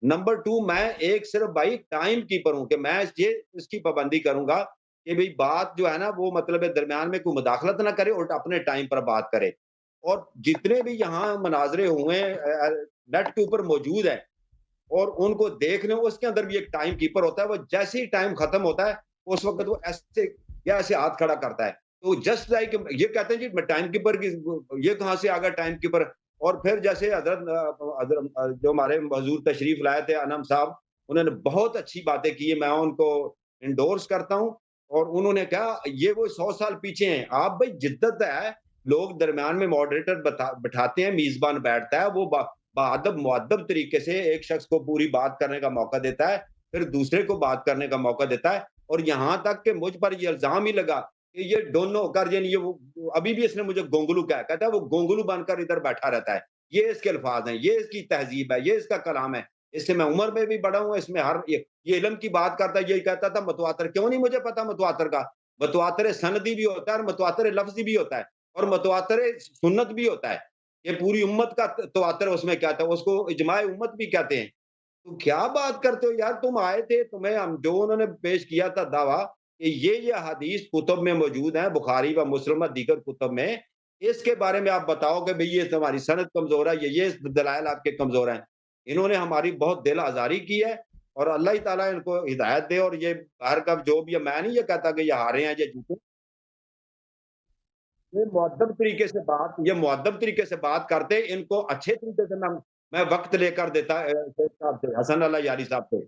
نمبر 2، میں ایک صرف بھائی ٹائم کیپر ہوں کہ میں اس کی پابندی کروں گا کہ بھئی بات جو ہے نا وہ مطلب درمیان میں کوئی مداخلت نہ کرے اور اپنے ٹائم پر بات کرے۔ اور جتنے بھی یہاں مناظرے ہوئے نیٹ کے اوپر موجود ہیں اور ان کو دیکھ لیں، اس کے اندر بھی ایک ٹائم کیپر ہوتا ہے، وہ جیسے ہی ٹائم ختم ہوتا ہے اس وقت وہ ایسے ہاتھ کھڑا کرتا ہے۔ تو جسٹ لائک یہ کہتے ہیں جی میں ٹائم کیپر کی، یہ کہاں سے آ گیا ٹائم کیپر؟ اور پھر جیسے حضرت جو ہمارے حضور تشریف لائے تھے انم صاحب، انہوں نے بہت اچھی باتیں کی، میں ان کو انڈورس کرتا ہوں۔ اور انہوں نے کہا یہ وہ 100 سال پیچھے ہیں، آپ بھائی جدت ہے، لوگ درمیان میں ماڈریٹر بٹھاتے ہیں، میزبان بیٹھتا ہے، وہ بادب مؤدب طریقے سے ایک شخص کو پوری بات کرنے کا موقع دیتا ہے، پھر دوسرے کو بات کرنے کا موقع دیتا ہے۔ اور یہاں تک کہ مجھ پر یہ الزام ہی لگا کہ یہ دونوں کر یعنی یہ ابھی بھی اس نے مجھے گونگلو کہتا ہے، وہ گونگلو بن کر ادھر بیٹھا رہتا ہے۔ یہ اس کے الفاظ ہیں، یہ اس کی تہذیب ہے، یہ اس کا کلام ہے۔ اس سے میں عمر میں بھی بڑا ہوں، اس میں یہ علم کی بات کرتا ہے، یہی کہتا تھا متواتر، کیوں نہیں مجھے پتا متواتر کا؟ متواتر سندی بھی ہوتا ہے اور متواتر لفظی بھی ہوتا ہے اور متواتر سنت بھی ہوتا ہے۔ یہ پوری امت کا تواتر اس میں کہتا ہے، اس کو اجماع امت بھی کہتے ہیں۔ تو کیا بات کرتے ہو یار، تم آئے تھے، تمہیں جو انہوں نے پیش کیا تھا دعویٰ کہ یہ حدیث کتب میں موجود ہیں، بخاری و مسلم دیگر کتب میں، اس کے بارے میں آپ بتاؤ کہ بھئی یہ تمہاری سند کمزور ہے، یہ دلائل آپ کے کمزور ہیں۔ انہوں نے ہماری بہت دل آزاری کی ہے اور اللہ تعالیٰ ان کو ہدایت دے۔ اور یہ ہر کب جو بھی، میں نہیں یہ کہتا کہ یہ ہارے ہیں، یہ جیتے، یہ مؤدب طریقے سے بات کرتے، ان کو اچھے طریقے سے میں وقت لے کر دیتا شیخ صاحب سے، حسن اللہ یاری صاحب سے۔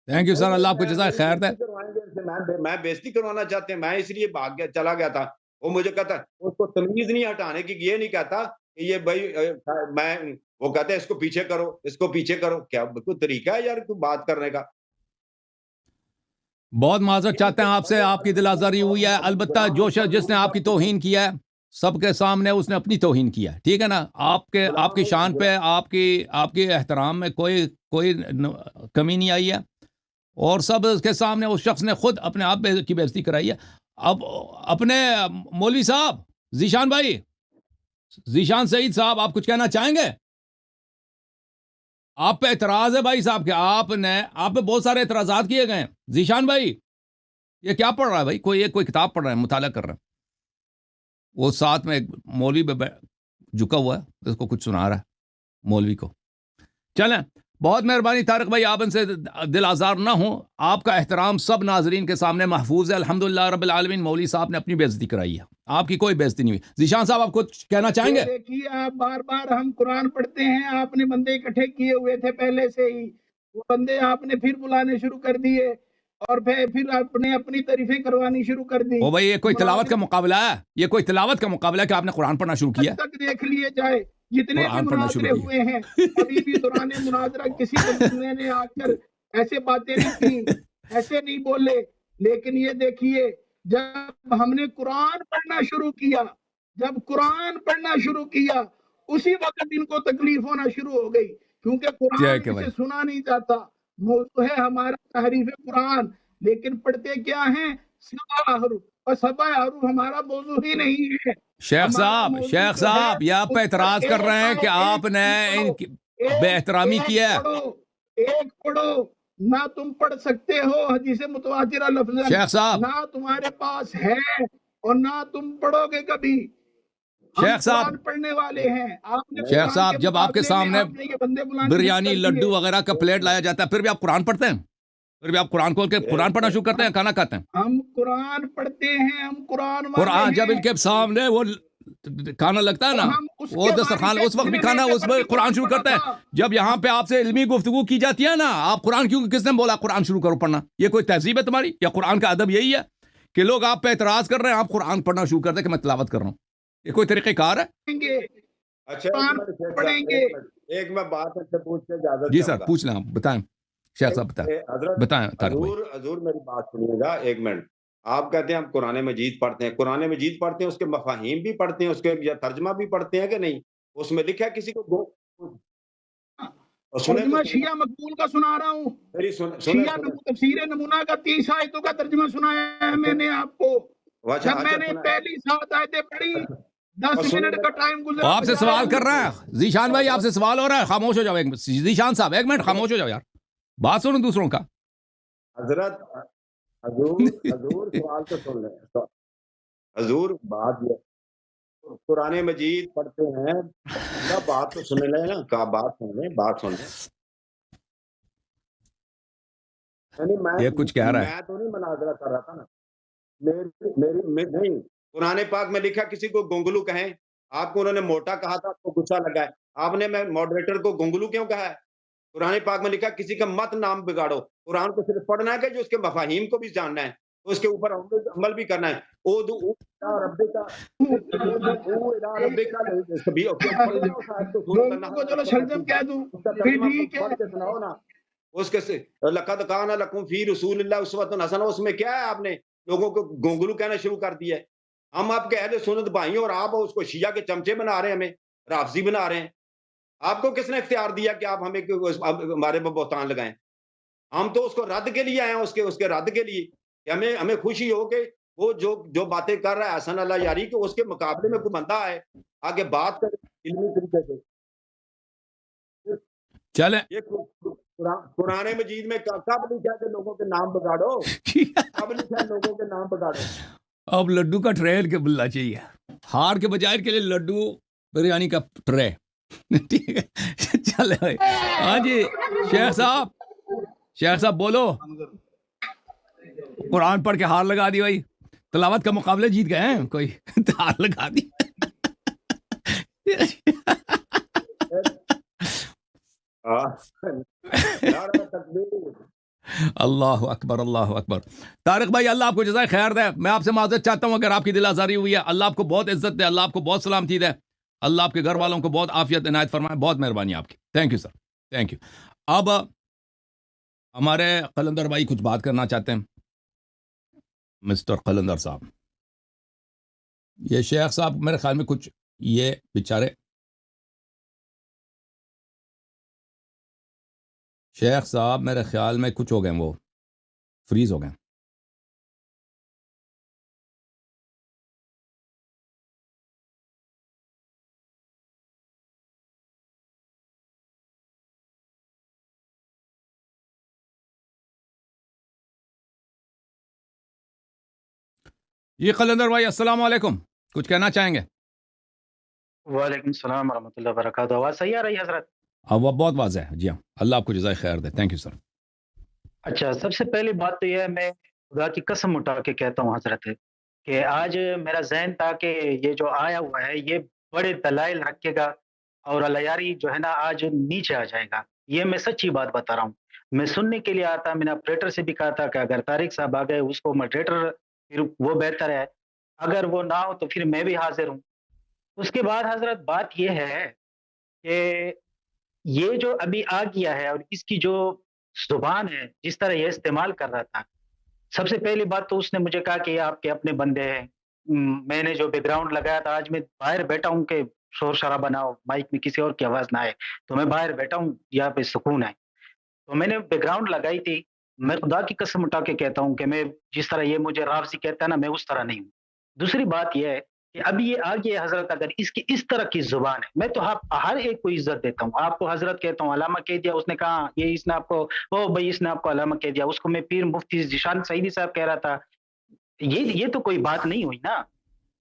تھینک یو سر، اللہ آپ کو جزائے خیر دے۔ میں بےزتی کروانا چاہتے ہیں، میں اس لیے چلا گیا تھا۔ وہ مجھے کہتا اس کو تمیز نہیں ہٹانے کی، یہ نہیں کہتا کہ یہ بھائی میں وہ کہتے ہیں اس کو پیچھے کرو، اس کو پیچھے کرو. کیا کوئی طریقہ ہے یار کوئی بات کرنے کا؟ بہت معذرت چاہتے ہیں آپ سے، آپ کی دل آزاری ہوئی ہے. البتہ جو شخص جس نے آپ کی توہین کیا ہے سب کے سامنے اس نے اپنی توہین کیا ہے، ٹھیک ہے نا. آپ کی شان پہ آپ کی احترام میں کوئی کمی نہیں آئی ہے، اور سب کے سامنے اس شخص نے خود اپنے آپ کی بےعزتی کرائی ہے. اب اپنے مولوی صاحب ذیشان بھائی، ذیشان سعید صاحب، آپ کچھ کہنا چاہیں گے؟ آپ پہ اعتراض ہے بھائی صاحب کہ آپ پہ بہت سارے اعتراضات کیے گئے ہیں. ذیشان بھائی یہ کیا پڑھ رہا ہے بھائی؟ کوئی کتاب پڑھ رہا ہے، مطالعہ کر رہا ہے. وہ ساتھ میں ایک مولوی پہ جھکا ہوا ہے، اس کو کچھ سنا رہا ہے مولوی کو. چلیں، بہت مہربانی طارق بھائی، آپ ان سے دل آزار نہ ہوں. آپ کا احترام سب ناظرین کے سامنے محفوظ ہے الحمدللہ رب العالمین. مولوی صاحب نے اپنی بےعزتی کرائی ہے، آپ کی کوئی بےعزتی نہیں ہوئی. ذیشان صاحب آپ کچھ کہنا چاہیں گے؟ دیکھیے، آپ بار بار ہم قرآن پڑھتے ہیں، آپ نے بندے اکٹھے کیے ہوئے تھے پہلے سے ہی، وہ بندے آپ نے پھر بلانے شروع کر دیے اور پھر آپ نے اپنی تعریفیں کروانی شروع کر دی. او بھائی، یہ کوئی تلاوت کا مقابلہ ہے؟ یہ کوئی تلاوت کا مقابلہ ہے کہ آپ نے قرآن پڑھنا شروع کیا؟ تک دیکھ لیے جائے جتنے بھی قرآن پڑھنا شروع مناظرے کیا. ہوئے ہیں، ابھی بھی دوران مناظرہ کسی بندے نے آ کر ایسے باتیں نہیں کی، ایسے نہیں بولے. لیکن یہ دیکھیے، جب ہم نے قرآن پڑھنا شروع کیا، اسی وقت ان کو تکلیف ہونا شروع ہو گئی، کیونکہ قرآن اسے سنا نہیں جاتا. موضوع ہے ہمارا تحریف قرآن، لیکن پڑھتے کیا ہیں؟ سبع حروف، اور سبع حروف ہمارا موضوع ہی نہیں ہے. شیخ صاحب یہ آپ پہ اعتراض کر رہے ہیں کہ آپ نے ان کی بے احترامی کی ہے. ایک پڑھو، نہ تم پڑھ سکتے ہو حدیث متواترہ لفظ، شیخ صاحب، نہ تمہارے پاس ہے اور نہ تم پڑھو گے کبھی. شیخ صاحب پڑھنے والے ہیں. شیخ صاحب، جب آپ کے سامنے بریانی لڈو وغیرہ کا پلیٹ لایا جاتا ہے پھر بھی آپ قرآن پڑھتے ہیں؟ پھر بھی آپ قرآن کھول کے قرآن پڑھنا شروع کرتے ہیں، کھانا کھاتے ہیں؟ ہم قرآن پڑھتے ہیں، ہم قرآن جب ان کے سامنے وہ کھانا لگتا ہے نا، وہ دسترخوان، اس وقت بھی کھانا اس میں قرآن شروع کرتے ہیں. جب یہاں پہ آپ سے علمی گفتگو کی جاتی ہے نا، آپ قرآن کیوں، کس نے بولا قرآن شروع کرو پڑھنا؟ یہ کوئی تہذیب ہے تمہاری؟ یا قرآن کا ادب یہی ہے کہ لوگ آپ پہ اعتراض کر رہے ہیں، آپ قرآن پڑھنا شروع کرتے ہیں کہ میں تلاوت کر رہا ہوں؟ یہ کوئی طریقہ کار ہے؟ اچھا ایک میں بات سے پوچھ کے اجازت جی سر، پوچھ لیں، آپ بتائیں. شیخ صاحب بتائیں. حضور میری بات سنیے گا ایک منٹ. آپ کہتے ہیں ہم قرآن مجید پڑھتے ہیں، قرآن مجید پڑھتے ہیں، اس کے مفاہیم بھی پڑھتے ہیں، اس کے ترجمہ بھی پڑھتے ہیں کہ نہیں؟ اس میں لکھا ہے کسی کو ترجمہ شیعہ مقبول کا سنا رہا ہوں. شیعہ تفسیر نمونہ کا 30 آیتوں کا ترجمہ سنایا ہے میں نے آپ کو. جب میں نے پہلی 7 آیتیں پڑھی، 10 منٹ کا ٹائم گزرا. آپ سے سوال کر رہا ہے ذیشان بھائی، آپ سے سوال ہو رہا ہے، خاموش ہو جاؤ. ذیشان صاحب ایک منٹ خاموش ہو جاؤ یار، بات سنو دوسروں کا. حضرت حضور سوال تو سن لیں. حضور بات یہ قرآن مجید پڑھتے ہیں، بات تو سن لیں نا، بات سن لیں. یہ کچھ کہہ رہا ہے، میں تو نہیں مناظرہ کر رہا تھا نا. میری نہیں، قرآن پاک میں لکھا کسی کو گونگلو کہیں. آپ کو انہوں نے موٹا کہا تھا، آپ کو غصہ لگا ہے. آپ نے میں ماڈریٹر کو گونگلو کیوں کہا ہے؟ قرآن پاک میں لکھا کسی کا مت نام بگاڑو. قرآن کو صرف پڑھنا ہے کہ جو اس کے مفاہیم کو بھی جاننا ہے، اس کے اوپر عمل بھی کرنا ہے. اس کے لقد کان لکم فی رسول اللہ اسوۃ حسنہ، اس میں کیا ہے؟ آپ نے لوگوں کو گونگلو کہنا شروع کر دیا ہے. ہم آپ کے اہل سنت بھائیوں اور آپ اس کو شیعہ کے چمچے بنا رہے ہیں، ہمیں رافضی بنا رہے ہیں. آپ کو کس نے اختیار دیا کہ آپ ہمیں ہمارے میں بہتان لگائیں؟ ہم تو اس کو رد کے لیے آئے ہیں، اس کے رد کے لیے کہ ہمیں خوشی ہو کہ وہ جو باتیں کر رہا ہے حسن اللہ یاری، کہ اس کے مقابلے میں کوئی بندہ ہے آگے بات کرے علمی طریقے سے. چلیں، قرآن مجید میں کب لکھا کہ لوگوں کے نام بگاڑو؟ کب لکھا لوگوں کے نام بگاڑو؟ اب لڈو کا ٹرے کے بلنا چاہیے، ہار کے بجائے کے لیے لڈو بریانی کا ٹرے. ٹھیک ہے، چلے بھائی. ہاں جی شیخ صاحب بولو. قرآن پڑھ کے ہار لگا دی بھائی، تلاوت کا مقابلہ جیت گئے ہیں، کوئی ہار لگا دی. اللہ اکبر، اللہ اکبر. طارق بھائی اللہ آپ کو جزائے خیر دے. میں آپ سے معذرت چاہتا ہوں اگر آپ کی دل آزاری ہوئی ہے. اللہ آپ کو بہت عزت دے، اللہ آپ کو بہت سلامتی دے. اللہ آپ کے گھر والوں کو بہت عافیت عنایت فرمائے. بہت مہربانی آپ کی. Thank you sir, thank you. اب ہمارے قلندر بھائی کچھ بات کرنا چاہتے ہیں. مسٹر قلندر صاحب, یہ شیخ صاحب میرے خیال میں کچھ یہ بیچارے شیخ صاحب میرے خیال میں کچھ ہو گئے, وہ فریز ہو گئے. یہ قلندر بھائی السلام علیکم, کچھ کہنا چاہیں گے؟ وعلیکم السلام ورحمۃ اللہ وبرکاتہ. آواز صحیح آ رہی ہے حضرت؟ وہ بہت واضح ہے. جی ہاں, اللہ آپ کو جزائے خیر دے. تھینک یو سر. اچھا, سب سے پہلی بات تو یہ ہے, میں خدا کی قسم اٹھا کے کہتا ہوں حضرت کہ آج میرا ذہن تھا کہ یہ جو آیا ہوا ہے یہ بڑے دلائل رکھے گا اور اللہ یاری جو ہے نا آج نیچے آ جائے گا. یہ میں سچی بات بتا رہا ہوں. میں سننے کے لیے آتا, میں نے آپریٹر سے بھی کہا تھا کہ اگر طارق صاحب آ گئے اس کو ماڈریٹر پھر وہ بہتر ہے, اگر وہ نہ ہو تو پھر میں بھی حاضر ہوں. اس کے بعد حضرت بات یہ ہے کہ یہ جو ابھی آ گیا ہے اور اس کی جو زبان ہے جس طرح یہ استعمال کر رہا تھا, سب سے پہلی بات تو اس نے مجھے کہا کہ یہ آپ کے اپنے بندے ہیں. میں نے جو بیک گراؤنڈ لگایا تھا, آج میں باہر بیٹھا ہوں کہ شور شرابہ نہ ہو, مائک میں کسی اور کی آواز نہ آئے, تو میں باہر بیٹھا ہوں, یہاں پہ سکون ہے. تو میں نے بیک گراؤنڈ لگائی تھی. میں خدا کی قسم اٹھا کے کہتا ہوں کہ میں جس طرح یہ مجھے رافضی کہتا ہے نا, میں اس طرح نہیں ہوں. دوسری بات یہ ہے کہ ابھی یہ آگے حضرت اگر اس کی اس طرح کی زبان ہے, میں تو ہر ایک کو عزت دیتا ہوں. آپ کو حضرت کہتا ہوں, علامہ کہہ دیا, اس نے کہا یہ اس نے آپ کو, او بھائی اس نے آپ کو علامہ کہہ دیا, اس کو میں پیر مفتی ذیشان سعیدی صاحب کہہ رہا تھا. یہ تو کوئی بات نہیں ہوئی نا.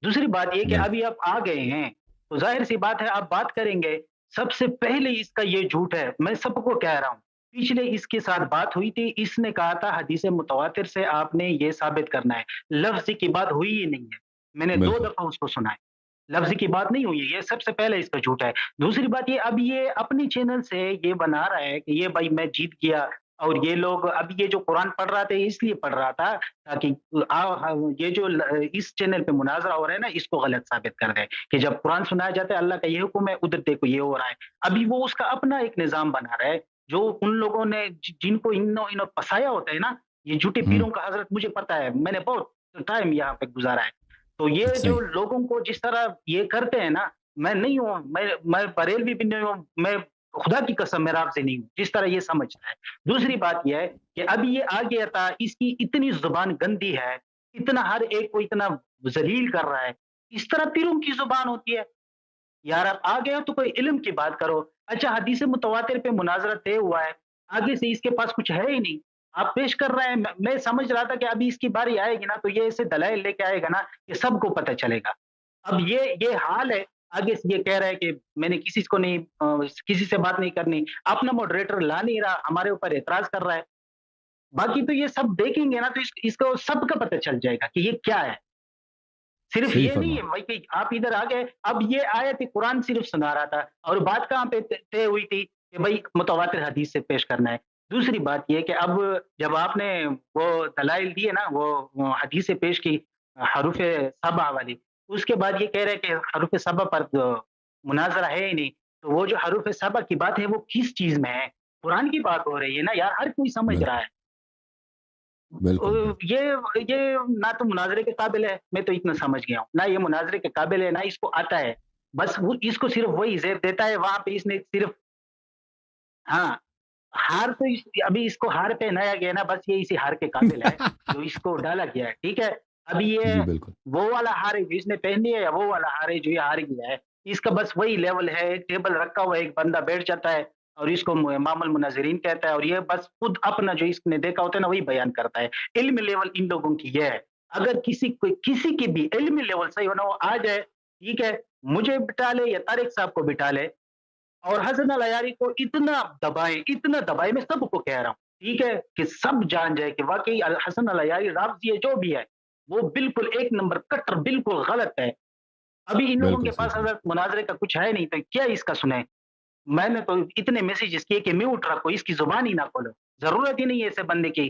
دوسری بات یہ کہ ابھی آپ آ گئے ہیں تو ظاہر سی بات ہے آپ بات کریں گے. سب سے پہلے اس کا یہ جھوٹ ہے, میں سب کو کہہ رہا ہوں. پچھلے اس کے ساتھ بات ہوئی تھی, اس نے کہا تھا حدیث متواتر سے آپ نے یہ ثابت کرنا ہے. لفظ کی بات ہوئی ہی نہیں ہے, میں نے 2 دفعہ اس کو سنا ہے. لفظ کی بات نہیں ہوئی ہے, یہ سب سے پہلے اس کا جھوٹ ہے. دوسری بات یہ, اب یہ اپنی چینل سے یہ بنا رہا ہے کہ یہ بھائی میں جیت گیا, اور یہ لوگ اب یہ جو قرآن پڑھ رہا تھا اس لیے پڑھ رہا تھا تاکہ یہ جو اس چینل پہ مناظرہ ہو رہا ہے نا اس کو غلط ثابت کر دے کہ جب قرآن سنایا جاتا ہے اللہ کا یہ حکم ہے, ادھر دیکھو یہ ہو رہا ہے. ابھی وہ اس کا اپنا ایک نظام بنا رہا ہے جو ان لوگوں نے جن کو انہوں پسایا ہوتا ہے نا, یہ جھوٹے پیروں کا حضرت مجھے پتا ہے, میں نے بہت ٹائم یہاں پہ گزارا ہے. تو یہ جو لوگوں کو جس طرح یہ کرتے ہیں نا, میں نہیں ہوں, میں بریلوی بھی نہیں ہوں, میں خدا کی قسم میں رافضی نہیں ہوں جس طرح یہ سمجھتا ہے. دوسری بات یہ ہے کہ اب یہ آ گیا تھا, اس کی اتنی زبان گندی ہے, اتنا ہر ایک کو اتنا ذلیل کر رہا ہے. اس طرح پیروں کی زبان ہوتی ہے یار. آپ آ گئے ہو تو کوئی علم کی بات کرو. اچھا, حدیث متواتر پہ مناظرہ طے ہوا ہے, آگے سے اس کے پاس کچھ ہے ہی نہیں, آپ پیش کر رہے ہیں. میں سمجھ رہا تھا کہ ابھی اس کی باری آئے گی نا تو یہ ایسے دلائل لے کے آئے گا نا کہ سب کو پتہ چلے گا. اب یہ حال ہے, آگے سے یہ کہہ رہا ہے کہ میں نے کسی سے بات نہیں کرنی, اپنا ماڈریٹر لا نہیں رہا, ہمارے اوپر اعتراض کر رہا ہے. باقی تو یہ سب دیکھیں گے نا تو اس کو سب کا پتہ چل جائے گا کہ یہ کیا ہے. صرف یہ نہیں ہے بھائی کہ آپ ادھر آ گئے, اب یہ آیت قرآن صرف سنا رہا تھا, اور بات کہاں پہ طے ہوئی تھی کہ بھائی متواتر حدیث سے پیش کرنا ہے. دوسری بات یہ کہ اب جب آپ نے وہ دلائل دیے نا, وہ حدیث سے پیش کی حروف سبع والی, اس کے بعد یہ کہہ رہے کہ حروف سبع پر مناظرہ ہے ہی نہیں. تو وہ جو حروف سبع کی بات ہے وہ کس چیز میں ہے؟ قرآن کی بات ہو رہی ہے نا یار, ہر کوئی سمجھ رہا ہے. یہ نہ تو مناظرے کے قابل ہے, میں تو اتنا سمجھ گیا ہوں, نہ یہ مناظرے کے قابل ہے, نہ اس کو آتا ہے. بس وہ اس کو صرف وہی زیب دیتا ہے, وہاں پہ اس نے صرف ہار تو ابھی اس کو ہار پہنایا گیا نا, بس یہ اسی ہار کے قابل ہے جو اس کو ڈالا گیا ہے. ٹھیک ہے, ابھی یہ وہ والا ہار ہے جس نے پہنی ہے, یا وہ والا ہار ہے جو یہ ہار گیا ہے, اس کا بس وہی لیول ہے. ایک ٹیبل رکھا ہوا ہے, ایک بندہ بیٹھ جاتا ہے اور اس کو امام المناظرین کہتا ہے, اور یہ بس خود اپنا جو اس نے دیکھا ہوتا ہے نا وہی بیان کرتا ہے. علم لیول ان لوگوں کی یہ ہے. اگر کسی کی بھی علم لیول صحیح ہونا, وہ آ جائے, ٹھیک ہے, مجھے بٹا لے یا طارق صاحب کو بٹا لے, اور حسن العیاری کو اتنا دبائے, میں سب کو کہہ رہا ہوں, ٹھیک ہے, کہ سب جان جائے کہ واقعی حسن العیاری رافضی ہے, جو بھی ہے وہ بالکل 1 نمبر کٹر, بالکل غلط ہے. ابھی ان لوگوں کے پاس حضرت مناظرے کا کچھ ہے نہیں, تو کیا اس کا سنیں؟ میں نے تو اتنے میسیجز کیے کہ میوٹ رکھو, اس کی زبان ہی نہ کھولو, ضرورت ہی نہیں ہے ایسے بندے کی.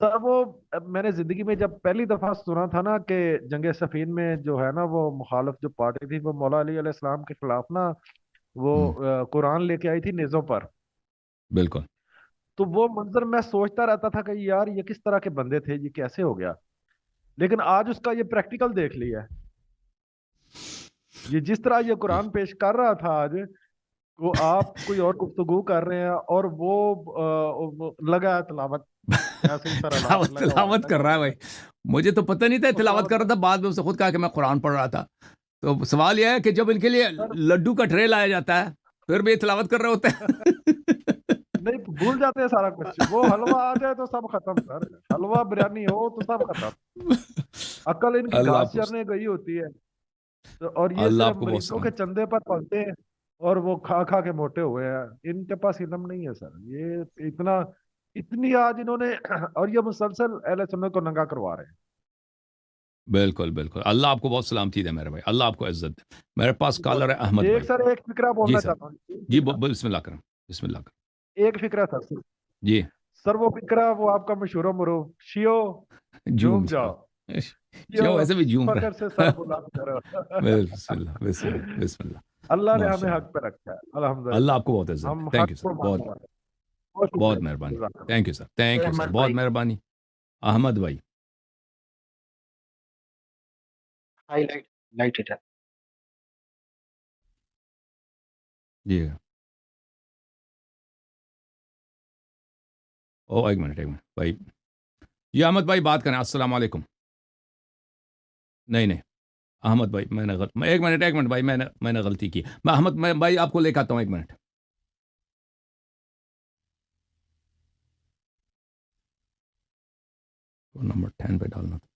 سر وہ میں نے زندگی میں جب پہلی دفعہ سنا تھا نا کہ جنگ صفین میں جو ہے نا وہ مخالف جو پارٹی تھی وہ مولا علی علیہ السلام کے خلاف نا وہ قرآن لے کے آئی تھی نیزوں پر. بالکل. تو وہ منظر میں سوچتا رہتا تھا کہ یار یہ کس طرح کے بندے تھے, یہ کیسے ہو گیا. لیکن آج اس کا یہ پریکٹیکل دیکھ لیا, یہ جس طرح یہ قرآن پیش کر رہا تھا آج, وہ آپ کوئی اور گفتگو کر رہے ہیں اور وہ لگا ہے تلاوت تلاوت کر رہا ہے. بھائی مجھے تو پتہ نہیں تھا تلاوت کر رہا تھا, بعد میں اسے خود کہا کہ میں قرآن پڑھ رہا تھا. تو سوال یہ ہے کہ جب ان کے لیے لڈو کا ٹرے لایا جاتا ہے پھر بھی تلاوت کر رہے ہوتے ہیں. نہیں بھول جاتے ہیں سارا کچھ. وہ حلوہ آ جائے تو سب ختم سر, حلوہ بریانی ہو تو سب ختم. عقل ان کی گھاس چرنے گئی ہوتی ہے اور یہ صرف مریضوں کے چندے پر پلتے ہیں اور وہ کھا کھا کے موٹے ہوئے ہیں. ان کے پاس علم نہیں ہے سر. یہ اتنی آج انہوں نے, اور یہ مسلسل اہل سنت کو ننگا کروا رہے ہیں. بالکل بالکل. اللہ آپ کو بہت سلامتی دے میرے بھائی, اللہ آپ کو عزت دے. میرے پاس کالر ہے احمد بھائی. سر ایک فکرہ بولنا چاہتا ہوں. جی بسم اللہ کریں, بسم اللہ کریں. ایک فکرہ تھا جی سر, وہ فکرہ وہ آپ کا مشہور و معروف شیو جھوم جاؤ. ویسے بھی جھوم فخر سے سر بلند کرو. بسم اللہ بسم اللہ بسم اللہ. اللہ نے ہمیں حق پہ رکھا ہے الحمدللہ. اللہ آپ کو بہت عزت. تھینک یو سر, بہت مہربانی. Thank you sir, thank you سر, بہت مہربانی. احمد بھائی لائٹ ہٹ ہے جی. او ایک منٹ بھائی. جی احمد بھائی بات کریں. السلام علیکم. نہیں احمد بھائی میں نے ایک منٹ بھائی, میں نے غلطی کی. میں احمد بھائی آپ کو لے کے آتا ہوں, ایک منٹ. نمبر 10 پہ ڈالنا تھا.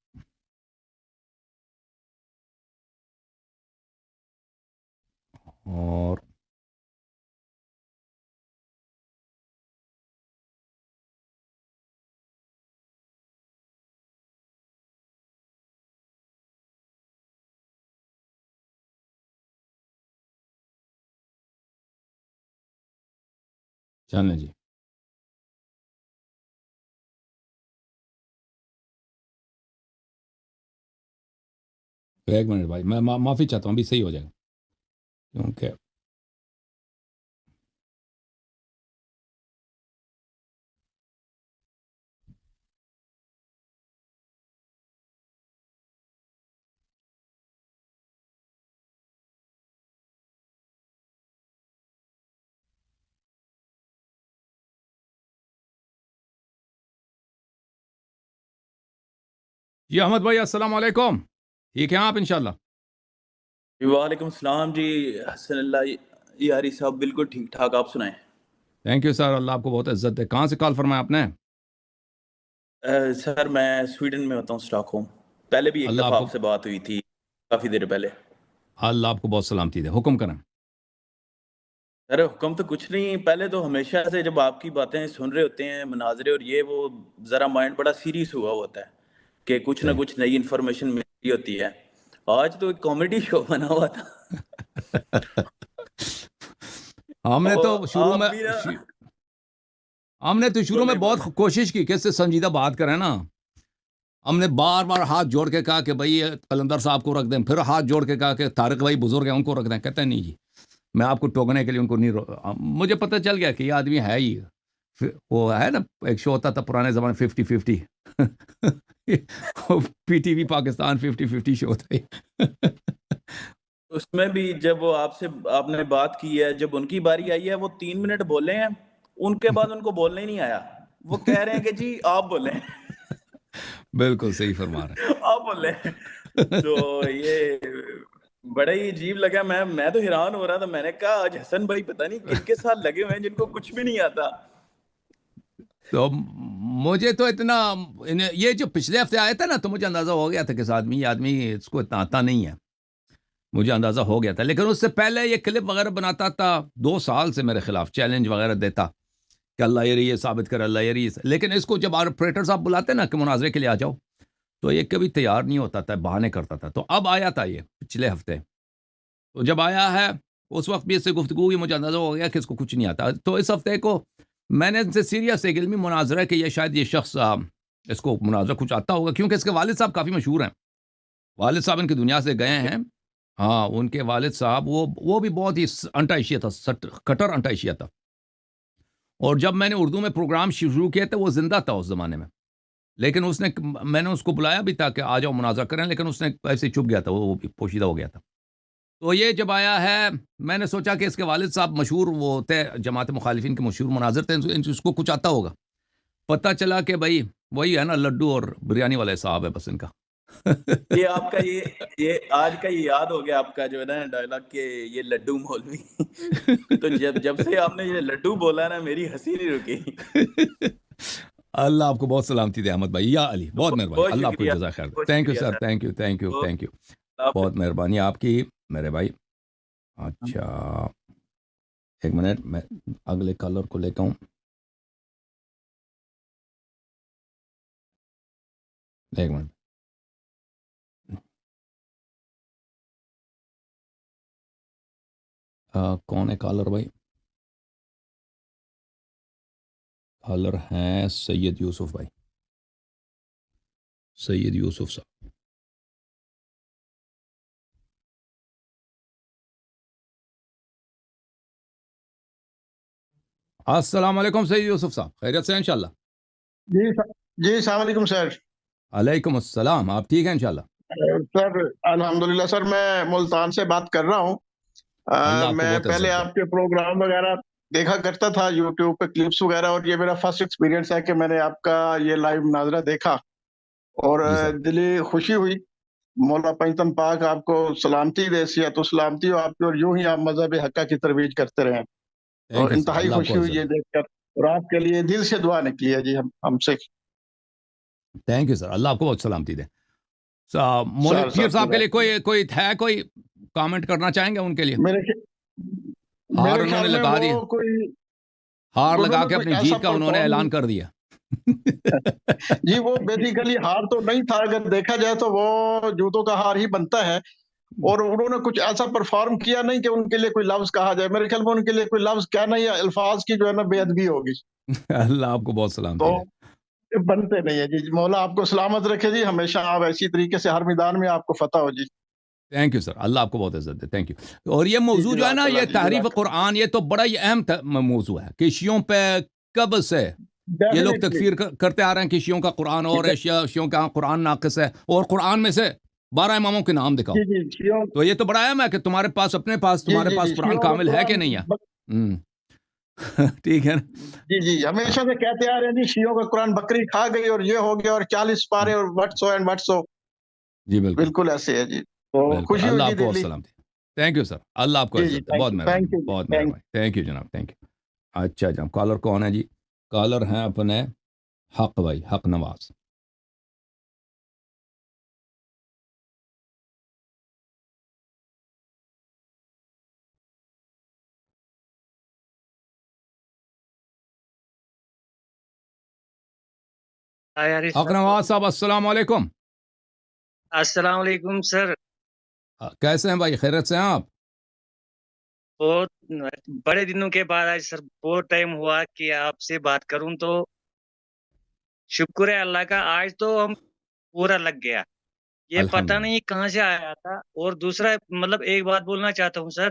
اور چلیں جی. ایک منٹ بھائی, میں معافی چاہتا ہوں, ابھی صحیح ہو جائے گا کیونکہ جی احمد بھائی السلام علیکم. ٹھیک ہیں آپ انشاءاللہ؟ وعلیکم السلام جی حسن اللہ یاری صاحب, بالکل ٹھیک ٹھاک. آپ سنائیں. تھینک یو سر, اللہ آپ کو بہت عزت دے. کہاں سے کال فرمایا آپ نے؟ سر میں سویڈن میں ہوتا ہوں, اسٹاک ہوم. پہلے بھی ایک دفعہ آپ سے بات ہوئی تھی کافی دیر پہلے. اللہ آپ کو بہت سلامتی دے. حکم کریں. سر حکم تو کچھ نہیں, پہلے تو ہمیشہ سے جب آپ کی باتیں سن رہے ہوتے ہیں مناظرے اور یہ, وہ ذرا مائنڈ بڑا سیریس ہوا ہوتا ہے کہ کچھ نہ کچھ نئی انفارمیشن مل رہی ہوتی ہے. آج تو ایک کامیڈی شو بنا ہوا تھا. ہم نے تو شروع میں بہت کوشش کی کہ اس سے سنجیدہ بات کریں نا. ہم نے بار بار ہاتھ جوڑ کے کہا کہ بھائی قلندر صاحب کو رکھ دیں, پھر ہاتھ جوڑ کے کہا کہ طارق بھائی بزرگ ہیں ان کو رکھ دیں. کہتے ہیں نہیں جی, میں آپ کو ٹوکنے کے لیے ان کو نہیں مجھے پتہ چل گیا کہ یہ آدمی ہے ہی وہ ہے نا, ایک شو ہوتا تھا پرانے زمانے 50-50 پی ٹی وی پاکستان 50-50 شو تھا. اس میں بھی جب وہ آپ نے بات کی ہے, جب ان کی باری آئی ہے وہ 3 منٹ بولے ہیں, ان کے بعد ان کو بولنا ہی نہیں آیا. وہ کہہ رہے ہیں کہ جی آپ بولیں. بالکل صحیح فرما رہے ہیں, آپ بولیں. تو یہ بڑا ہی عجیب لگا. میں تو حیران ہو رہا تھا. میں نے کہا آج حسن بھائی پتہ نہیں کن کے ساتھ لگے ہوئے ہیں جن کو کچھ بھی نہیں آتا. تو مجھے تو اتنا یہ جو پچھلے ہفتے آیا تھا نا, تو مجھے اندازہ ہو گیا تھا کہ یہ آدمی اس کو اتنا آتا نہیں ہے. مجھے اندازہ ہو گیا تھا. لیکن اس سے پہلے یہ کلپ وغیرہ بناتا تھا 2 سال سے میرے خلاف چیلنج وغیرہ دیتا کہ اللہ یہ ثابت کر, اللہ یہ. لیکن اس کو جب آپریٹر صاحب بلاتے نا کہ مناظرے کے لیے آ جاؤ, تو یہ کبھی تیار نہیں ہوتا تھا, بہانے کرتا تھا. تو اب آیا تھا یہ پچھلے ہفتے. تو جب آیا ہے اس وقت بھی اس سے گفتگو کی, مجھے اندازہ ہو گیا کہ اس کو کچھ نہیں آتا. تو اس ہفتے کو میں نے ان سے سیریس ایک علمی مناظرہ کہ یہ شاید یہ شخص اس کو مناظرہ کچھ آتا ہوگا کیونکہ اس کے والد صاحب کافی مشہور ہیں. والد صاحب ان کی دنیا سے گئے ہیں. ہاں ان کے والد صاحب وہ بھی بہت ہی انٹا ایشیا تھا, کٹر انٹا ایشیا تھا. اور جب میں نے اردو میں پروگرام شروع کیے تھے وہ زندہ تھا اس زمانے میں, لیکن میں نے اس کو بلایا بھی تھا کہ آ جاؤ مناظرہ کریں, لیکن اس نے ایسے چھپ گیا تھا, وہ پوشیدہ ہو گیا تھا. تو یہ جب آیا ہے میں نے سوچا کہ اس کے والد صاحب مشہور وہ تھے, جماعت مخالفین کے مشہور مناظر تھے, اس کو کچھ آتا ہوگا. پتہ چلا کہ بھائی وہی ہے نا لڈو اور بریانی والے صاحب ہے بس ان کا. یہ آپ کا یہ آج کا یہ یاد ہو گیا آپ کا جو ہے نا ڈائلاگ کہ یہ لڈو مولوی. تو جب سے آپ نے یہ لڈو بولا نا میری ہنسی نہیں رکی. اللہ آپ کو بہت سلامتی دے احمد بھائی. یا علی بہت مہربانی, اللہ آپ کو جزائے خیر. Thank you sir, thank you thank you thank you, بہت مہربانی آپ کی میرے بھائی. اچھا ایک منٹ میں اگلے کالر کو لیتا ہوں. ایک منٹ. کون ہے کالر بھائی؟ کالر ہیں سید یوسف بھائی, سید یوسف صاحب. السلام علیکم سید یوسف صاحب, خیریت سے ہیں انشاءاللہ؟ جی السلام علیکم سر. علیکم السلام, آپ ٹھیک ہیں انشاءاللہ؟ سر الحمدللہ سر, میں ملتان سے بات کر رہا ہوں. میں پہلے آپ کے پروگرام وغیرہ دیکھا کرتا تھا یوٹیوب پہ کلپس وغیرہ, اور یہ میرا فرسٹ ایکسپیرینس ہے کہ میں نے آپ کا یہ لائیو مناظرہ دیکھا اور دلی خوشی ہوئی. مولا پنجتن پاک آپ کو سلامتی دے, صحت و سلامتی ہو آپ کی, اور یوں ہی آپ مذہب حقہ کی ترویج کرتے رہیں. اور انتہائی خوشی ہوئی یہ دیکھ کر, اور آپ کے لیے دل سے دعا نکلی ہے جی ہم سے. تھینک یو سر, اللہ آپ کو بہت سلامتی دے. مولوی پیر صاحب کے لیے کوئی کامنٹ کرنا چاہیں گے ان کے لیے؟ ہار انہوں نے لگا دیا, ہار لگا کے اپنی جیت کا انہوں نے اعلان کر دیا. جی وہ بیسیکلی ہار تو نہیں تھا, اگر دیکھا جائے تو وہ جوتوں کا ہار ہی بنتا ہے, اور انہوں نے کچھ ایسا پرفارم کیا نہیں کہ ان کے لیے کوئی لفظ کہا جائے. میرے خیال میں ان کے لیے کوئی لفظ کیا نہیں ہے, الفاظ کی جو ہے نا بے ادبی ہوگی. اللہ آپ کو بہت سلامتی دے. بنتے نہیں ہے جی. مولا آپ کو سلامت رکھے جی, ہمیشہ آپ ایسی طریقے سے ہر میدان میں آپ کو فتح ہو جی. تھینک یو سر, اللہ آپ کو بہت عزت دے. Thank you. اور یہ موضوع جو ہے نا یہ تحریف قرآن, یہ تو بڑا ہی اہم موضوع ہے کہ شیعوں پہ کب سے یہ لوگ تکفیر کرتے آ رہے ہیں کہ شیعوں کا قرآن اور ہے, شیعوں کا قرآن ناقص ہے, اور قرآن میں سے 12 اماموں کے نام دکھاؤ. تو یہ تو بڑا اہم ہے کہ تمہارے پاس تمہارے پاس قرآن کامل ہے کہ نہیں ہے. ٹھیک ہے نا جی جی, ہمیشہ سے کہتے آ رہے ہیں جی شیعوں کا قرآن بکری کھا گئی اور یہ ہو گیا اور 40 پارے اور وٹ سو. جی بالکل ایسے ہے جی. خوشی اللہ آپ کو بہت سلامتی. تھینک یو سر, اللہ آپ کو عزت دے. بہت مہربانی, بہت مہربانی. تھینک یو جناب, تھینک یو. اچھا جناب کالر کون ہے جی؟ کالر ہیں اپنے حق بھائی, حق نواز. حق نواز صاحب السلام علیکم. السلام علیکم سر, کیسے ہیں بھائی, خیریت سے ہیں آپ؟ بہت بڑے دنوں کے بعد آج سر بہت ٹائم ہوا کہ آپ سے بات کروں, تو شکر ہے اللہ کا, آج تو ہم پورا لگ گیا. یہ پتہ نہیں کہاں سے آیا تھا. اور دوسرا مطلب ایک بات بولنا چاہتا ہوں سر.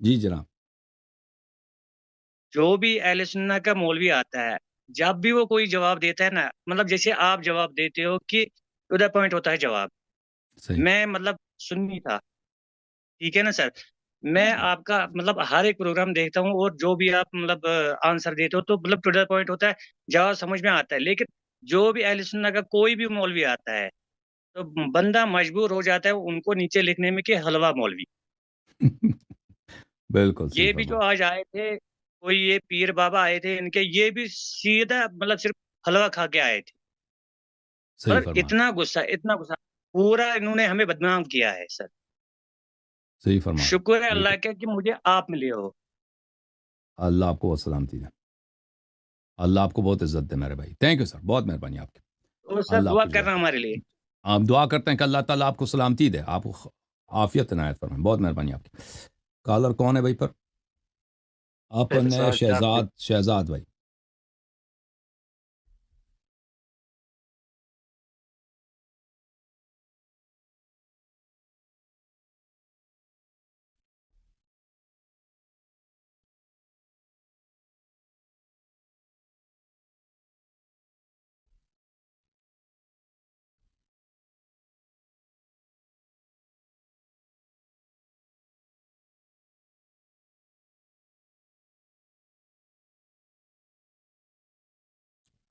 جی جناب. جو بھی اہل سنت کا مولوی آتا ہے, جب بھی وہ کوئی جواب دیتا ہے نا, مطلب جیسے آپ جواب دیتے ہو کہ ٹو دا پوائنٹ ہوتا ہے جواب. میں مطلب سنی تھا, ٹھیک ہے نا سر, میں آپ کا مطلب ہر ایک پروگرام دیکھتا ہوں, اور جو بھی آپ مطلب آنسر دیتے ہو تو مطلب ٹو دا پوائنٹ ہوتا ہے, جواب سمجھ میں آتا ہے. لیکن جو بھی اہل سنت کا کوئی بھی مولوی آتا ہے تو بندہ مجبور ہو جاتا ہے ان کو نیچے لکھنے میں کہ حلوہ مولوی. بالکل. یہ بھی جو آج آئے تھے, کوئی یہ پیر بابا آئے تھے ان کے, یہ بھی سیدھا مطلب صرف حلوہ کھا کے آئے تھے. اتنا غصہ پورا انہوں نے ہمیں بدنام کیا ہے سر. صحیح فرمایا. شکر ہے اللہ کا کہ مجھے آپ ملے ہو. اللہ آپ کو بہت سلامتی دے, اللہ آپ کو بہت عزت دے میرے بھائی. تھینک یو سر, بہت مہربانی آپ کی. اور سر دعا کرنا ہمارے لیے. آپ دعا کرتے ہیں کہ اللہ تعالیٰ آپ کو سلامتی دے, آپ کو عافیت عنایت فرمائے. بہت مہربانی آپ کی. کالر کون ہے بھائی پر؟ اپنے شہزاد بھائی.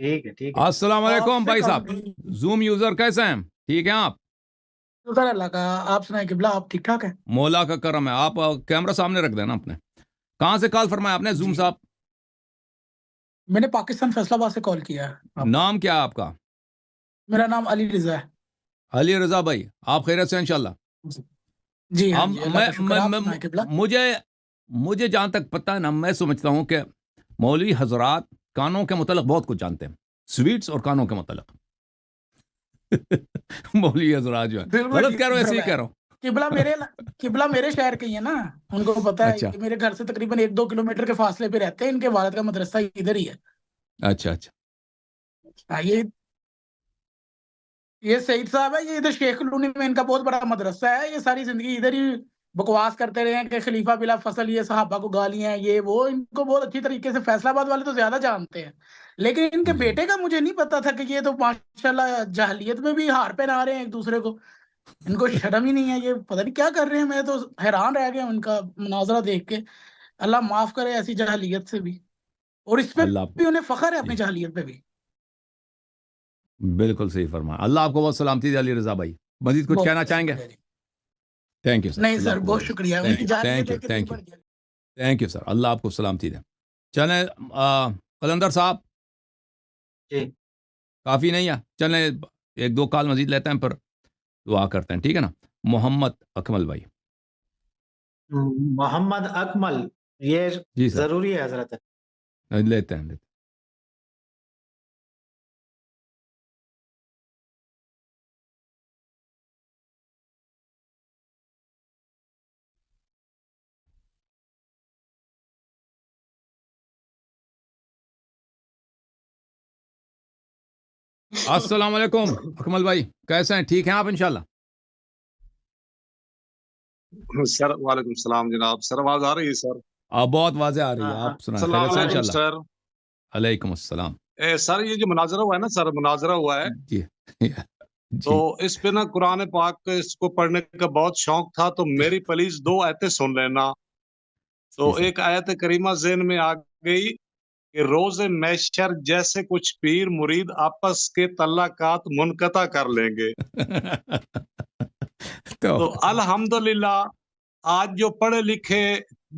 ٹھیک ہے السلام علیکم بھائی صاحب، زوم یوزر کیسے ہیں؟ ٹھیک ہیں آپ؟ شکر اللہ کا، آپ سنائیں قبلہ، آپ ٹھیک ٹھاک ہیں؟ مولا کا کرم ہے۔ آپ کیمرہ سامنے رکھ دینا اپنے۔ کہاں سے کال فرمایا آپ نے زوم صاحب؟ میں نے پاکستان فیصل آباد سے کال کیا ہے۔ نام کیا ہے آپ کا؟ میرا نام علی رضا ہے۔ علی رضا بھائی، آپ خیریت سے انشاءاللہ؟ جی ہاں جی، اللہ کا شکر۔ آپ سنائیں قبلہ۔ مجھے جہاں تک پتہ ہے نا، میں سمجھتا ہوں کہ مولوی حضرات کانوں کے متعلق بہت کچھ جانتے ہیں، سویٹس اور کانوں کے متعلق۔ مولوی حضرات جو ہے، غلط کہہ رہا ہوں ایسے ہی کہہ رہا ہوں۔ قبلہ میرے شہر کے ہی ہے نا، ان کو پتہ ہے کہ میرے گھر سے تقریباً 1-2 کلومیٹر کے فاصلے پہ رہتے ہیں، ان کے والد کا مدرسہ ادھر ہی ہے۔ اچھا یہ سعید صاحب ہے، یہ ادھر شیخ کلونی میں ان کا بہت بڑا مدرسہ ہے۔ یہ ساری زندگی ادھر ہی بکواس کرتے رہے ہیں کہ خلیفہ بلا فصل، یہ صحابہ کو گالیاں ہیں، یہ وہ۔ ان کو بہت اچھی طریقے سے فیصل آباد والے تو زیادہ جانتے ہیں، لیکن ان کے بیٹے کا مجھے نہیں پتا تھا کہ یہ تو ماشاءاللہ جاہلیت میں بھی ہار پہنا رہے ہیں ایک دوسرے کو۔ ان کو شرم ہی نہیں ہے، یہ پتہ نہیں کیا کر رہے ہیں۔ میں تو حیران رہ گیا ان کا مناظرہ دیکھ کے۔ اللہ معاف کرے ایسی جاہلیت سے بھی، اور اس پہ بھی انہیں فخر ہے اپنی جاہلیت پہ بھی۔ بالکل صحیح فرمایا۔ اللہ آپ کو بہت سلامتی دے علی رضا بھائی۔ مزید کچھ کہنا چاہیں گے؟ تھینک یو سر۔ نہیں سر، بہت شکریہ۔ تھینک یو سر، اللہ آپ کو سلامتی دے۔ چلیں قلندر صاحب، کافی نہیں ہے، چلیں 1-2 کال مزید لیتے ہیں، پھر دعا کرتے ہیں، ٹھیک ہے نا؟ محمد اکمل بھائی۔ محمد اکمل، یہ جی سر، ضروری ہے حضرت؟ لیتے ہیں۔ السلام علیکم اکمل بھائی، کیسے ہیں؟ ٹھیک ہیں آپ انشاءاللہ؟ سر وعلیکم السلام جناب، سر آواز آ رہی ہے؟ سر بہت واضح آ رہی ہے، آپ سنائیں۔ السلام علیکم سر۔ علیکم السلام۔ سر یہ جو مناظرہ ہوا ہے نا سر، مناظرہ ہوا ہے جی تو اس پہ نا قرآن پاک اس کو پڑھنے کا بہت شوق تھا، تو میری پلیز 2 آیتیں سن لینا۔ تو ایک آیت کریمہ ذہن میں آ گئی کہ روز محشر جیسے کچھ پیر مرید آپس کے تعلقات منقطع کر لیں گے۔ تو الحمدللہ آج جو پڑھے لکھے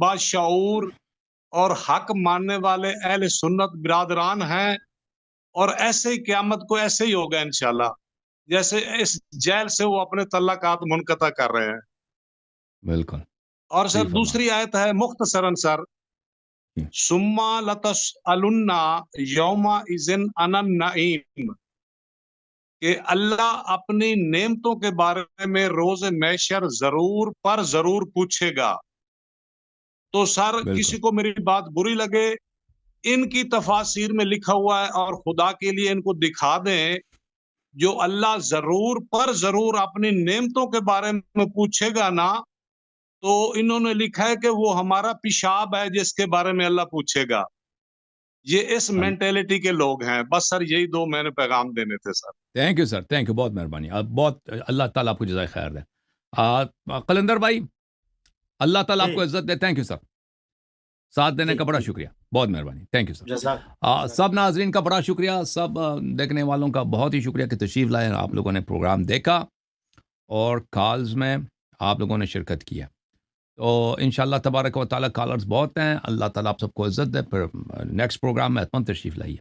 باشعور اور حق ماننے والے اہل سنت برادران ہیں، اور ایسے ہی قیامت کو ایسے ہی ہوگا انشاءاللہ، جیسے اس جیل سے وہ اپنے تعلقات منقطع کر رہے ہیں۔ بالکل۔ اور سر دوسری آیت ہے مختصراً سر، ثم لتسألن یومئذ عن النعیم، کہ اللہ اپنی نعمتوں کے بارے میں روز محشر ضرور پوچھے گا۔ تو سر کسی کو میری بات بری لگے، ان کی تفاسیر میں لکھا ہوا ہے، اور خدا کے لیے ان کو دکھا دیں، جو اللہ ضرور اپنی نعمتوں کے بارے میں پوچھے گا نا، تو انہوں نے لکھا ہے کہ وہ ہمارا پیشاب ہے جس کے بارے میں اللہ پوچھے گا۔ یہ اس مینٹیلٹی کے لوگ ہیں۔ بس سر یہی 2 میں نے پیغام دینے تھے sir. Thank you sir, thank you, بہت مہربانی، بہت اللہ تعالیٰ آپ کو جزائے خیر دے۔ قلندر بھائی، اللہ تعالیٰ آپ کو عزت دے۔ تھینک یو سر، ساتھ دینے کا بڑا شکریہ، بہت مہربانی، تھینک یو سر۔ سب ناظرین کا بڑا شکریہ، سب دیکھنے والوں کا بہت ہی شکریہ کہ تشریف لائے، آپ لوگوں نے پروگرام دیکھا اور کالز میں آپ لوگوں نے شرکت کیا۔ تو انشاءاللہ تبارک و تعالیٰ کالرز بہت ہیں، اللہ تعالیٰ آپ سب کو عزت دے۔ پھر نیکسٹ پروگرام میں اتمن تشریف لائیے۔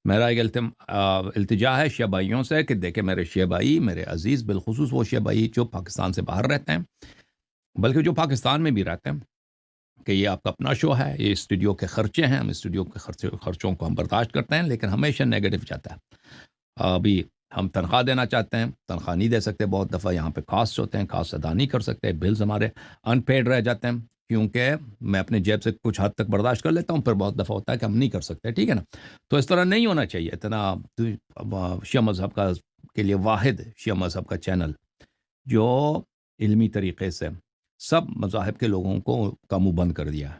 میرا ایک التجا ہے شیعہ بھائیوں سے کہ دیکھیں میرے شیعہ بھائی، میرے عزیز، بالخصوص وہ شیعہ بھائی جو پاکستان سے باہر رہتے ہیں، بلکہ جو پاکستان میں بھی رہتے ہیں، کہ یہ آپ کا اپنا شو ہے، یہ اسٹوڈیو کے خرچے ہیں، ہم اسٹوڈیو کے خرچوں کو ہم برداشت کرتے ہیں، لیکن ہمیشہ نیگیٹو جاتا ہے۔ ابھی ہم تنخواہ دینا چاہتے ہیں، تنخواہ نہیں دے سکتے، بہت دفعہ یہاں پہ کاسٹ ہوتے ہیں، کاسٹ ادا نہیں کر سکتے، بلز ہمارے ان پیڈ رہ جاتے ہیں، کیونکہ میں اپنے جیب سے کچھ حد تک برداشت کر لیتا ہوں، پھر بہت دفعہ ہوتا ہے کہ ہم نہیں کر سکتے، ٹھیک ہے نا؟ تو اس طرح نہیں ہونا چاہیے۔ اتنا شیعہ مذہب کا کے لیے واحد شیعہ مذہب کا چینل جو علمی طریقے سے سب مذاہب کے لوگوں کو کا منہ بند کر دیا ہے،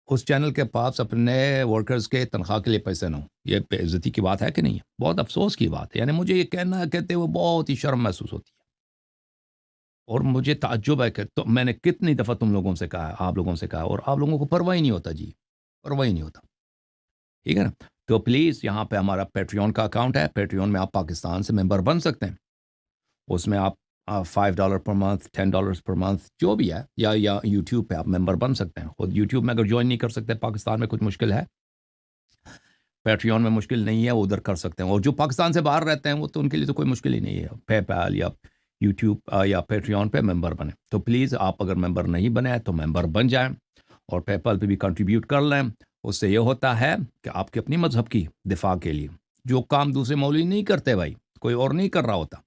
اس چینل کے پاس اپنے ورکرز کے تنخواہ کے لیے پیسے نہ ہوں، یہ بے عزتی کی بات ہے کہ نہیں ہے؟ بہت افسوس کی بات ہے، یعنی مجھے یہ کہتے ہوئے بہت ہی شرم محسوس ہوتی ہے، اور مجھے تعجب ہے کہ تو میں نے کتنی دفعہ تم لوگوں سے کہا ہے، آپ لوگوں سے کہا ہے، اور آپ لوگوں کو پرواہ ہی نہیں ہوتا، جی پرواہ ہی نہیں ہوتا، ٹھیک ہے نا؟ تو پلیز یہاں پہ ہمارا پیٹریون کا اکاؤنٹ ہے، پیٹریون میں آپ پاکستان سے ممبر بن سکتے ہیں، اس میں آپ $5 پر منتھ، $10 پر منتھ جو بھی ہے، یا یوٹیوب پہ آپ ممبر بن سکتے ہیں. خود یوٹیوب میں اگر جوائن نہیں کر سکتے، پاکستان میں کچھ مشکل ہے، پیٹریون میں مشکل نہیں ہے، وہ ادھر کر سکتے ہیں. اور جو پاکستان سے باہر رہتے ہیں وہ تو ان کے لیے تو کوئی مشکل ہی نہیں ہے، پے پیل یا یوٹیوب یا پیٹریون پہ ممبر بنیں. تو پلیز آپ اگر ممبر نہیں بنے تو ممبر بن جائیں اور پے پال پہ بھی کنٹریبیوٹ کر لیں. اس سے یہ ہوتا ہے کہ آپ کے اپنی مذہب کی دفاع کے لیے جو کام دوسرے مولوی نہیں کرتے، بھائی کوئی اور نہیں کر رہا ہوتا،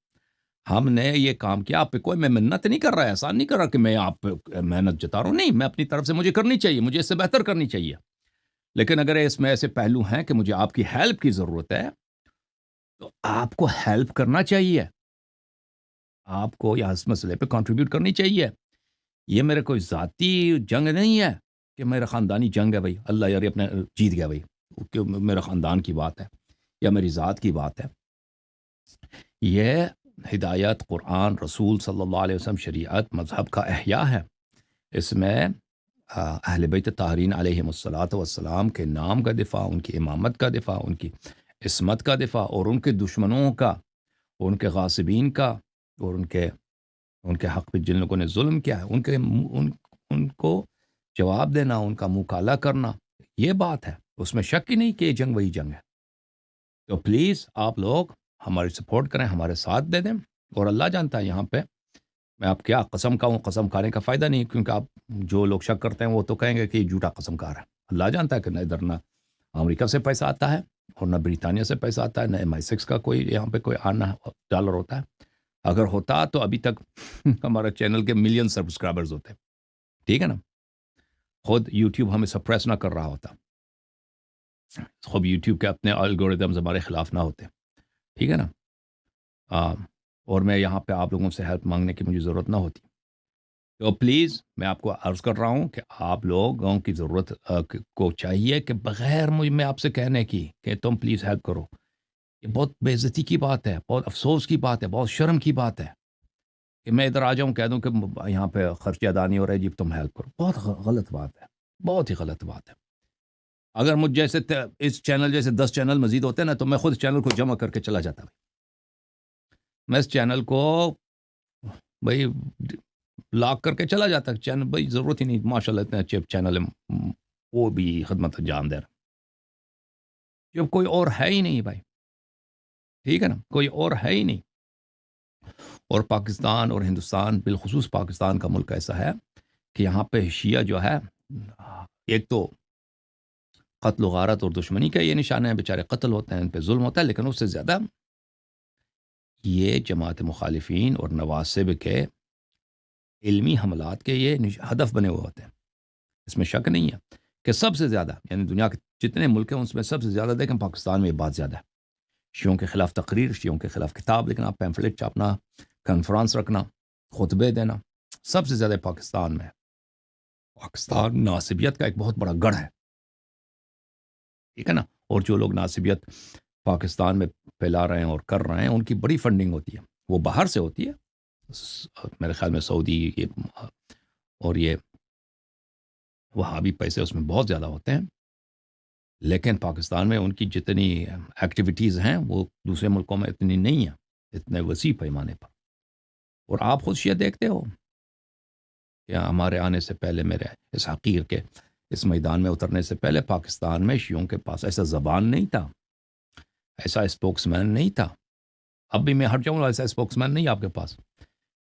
ہم نے یہ کام کیا. آپ پہ کوئی میں منت نہیں کر رہا ہے، احسان نہیں کر رہا کہ میں آپ پہ محنت جتا رہا ہوں، نہیں، میں اپنی طرف سے مجھے کرنی چاہیے، مجھے اس سے بہتر کرنی چاہیے. لیکن اگر اس میں ایسے پہلو ہیں کہ مجھے آپ کی ہیلپ کی ضرورت ہے تو آپ کو ہیلپ کرنا چاہیے، آپ کو یا اس مسئلے پہ کنٹریبیوٹ کرنی چاہیے. یہ میرے کوئی ذاتی جنگ نہیں ہے کہ میرا خاندانی جنگ ہے، بھائی اللہ یار اپنے جیت گیا بھائی، کہ میرا خاندان کی بات ہے یا میری ذات کی بات ہے. یہ ہدایت، قرآن، رسول صلی اللہ علیہ وسلم، شریعت، مذہب کا احیاء ہے. اس میں اہل بیت طاہرین علیہم الصلاۃ والسلام کے نام کا دفاع، ان کی امامت کا دفاع، ان کی عصمت کا دفاع، اور ان کے دشمنوں کا، ان کے غاصبین کا، اور ان کے حق پہ جن لوگوں نے ظلم کیا ہے ان کو جواب دینا، ان کا منہ کالا کرنا، یہ بات ہے. اس میں شک ہی نہیں کہ یہ جنگ وہی جنگ ہے. تو پلیز آپ لوگ ہماری سپورٹ کریں، ہمارے ساتھ دے دیں. اور اللہ جانتا ہے یہاں پہ میں آپ کیا قسم کھاؤں، قسم کھانے کا فائدہ نہیں، کیونکہ آپ جو لوگ شک کرتے ہیں وہ تو کہیں گے کہ یہ جھوٹا قسم کھا رہا ہے. اللہ جانتا ہے کہ نہ ادھر نہ امریکہ سے پیسہ آتا ہے اور نہ برطانیہ سے پیسہ آتا ہے، نہ MI6 کا کوئی یہاں پہ کوئی آنا ڈالر ہوتا ہے. اگر ہوتا تو ابھی تک ہمارا چینل کے ملین سبسکرائبرز ہوتے، ٹھیک ہے نا. خود یوٹیوب ہمیں سپریس نہ کر رہا ہوتا، خود یوٹیوب کے اپنے الگوریدمز ہمارے خلاف نہ ہوتے، ٹھیک ہے نا. اور میں یہاں پہ آپ لوگوں سے ہیلپ مانگنے کی مجھے ضرورت نہ ہوتی. تو پلیز میں آپ کو عرض کر رہا ہوں کہ آپ لوگوں کی ضرورت کو چاہیے کہ بغیر میں آپ سے کہنے کی کہ تم پلیز ہیلپ کرو، یہ بہت بے عزتی کی بات ہے، بہت افسوس کی بات ہے، بہت شرم کی بات ہے کہ میں ادھر آ جاؤں کہہ دوں کہ یہاں پہ خرچہ ادا نہیں ہو رہا ہے جی تم ہیلپ کرو. بہت غلط بات ہے، بہت ہی غلط بات ہے. اگر مجھ جیسے اس چینل جیسے 10 چینل مزید ہوتے ہیں نا تو میں خود چینل کو جمع کر کے چلا جاتا. میں اس چینل کو بھائی لاک کر کے چلا جاتا. چینل بھائی ضرورت ہی نہیں، ماشاء اللہ اتنے اچھے چینل ہیں، وہ بھی خدمت انجام دے رہا جب کوئی اور ہے ہی نہیں بھائی، ٹھیک ہے نا، کوئی اور ہے ہی نہیں. اور پاکستان اور ہندوستان، بالخصوص پاکستان کا ملک ایسا ہے کہ یہاں پہ شیعہ جو ہے، ایک تو قتل و غارت اور دشمنی کا یہ نشانہ ہے، بیچارے قتل ہوتے ہیں، ان پہ ظلم ہوتا ہے، لیکن اس سے زیادہ یہ جماعت مخالفین اور نواسب کے علمی حملات کے یہ ہدف بنے ہوئے ہوتے ہیں. اس میں شک نہیں ہے کہ سب سے زیادہ، یعنی دنیا کے جتنے ملک ہیں اس میں سب سے زیادہ دیکھیں پاکستان میں یہ بات زیادہ ہے. شیعوں کے خلاف تقریر، شیعوں کے خلاف کتاب لکھنا، پیمفلٹ چھاپنا، کانفرنس رکھنا، خطبے دینا، سب سے زیادہ پاکستان میں ہے. پاکستان ناصبیت کا ایک بہت بڑا گڑھ ہے، ٹھیک ہے نا. اور جو لوگ ناصبیت پاکستان میں پھیلا رہے ہیں اور کر رہے ہیں ان کی بڑی فنڈنگ ہوتی ہے، وہ باہر سے ہوتی ہے، میرے خیال میں سعودی اور یہ وہابی پیسے اس میں بہت زیادہ ہوتے ہیں. لیکن پاکستان میں ان کی جتنی ایکٹیویٹیز ہیں وہ دوسرے ملکوں میں اتنی نہیں ہیں، اتنے وسیع پیمانے پر. اور آپ خود شیعہ دیکھتے ہو کہ ہمارے آنے سے پہلے، میرے اس حقیر کے اس میدان میں اترنے سے پہلے، پاکستان میں شیعوں کے پاس ایسا زبان نہیں تھا، ایسا اسپوکس مین نہیں تھا. اب بھی میں ہٹ جاؤں ایسا اسپوکس مین نہیں آپ کے پاس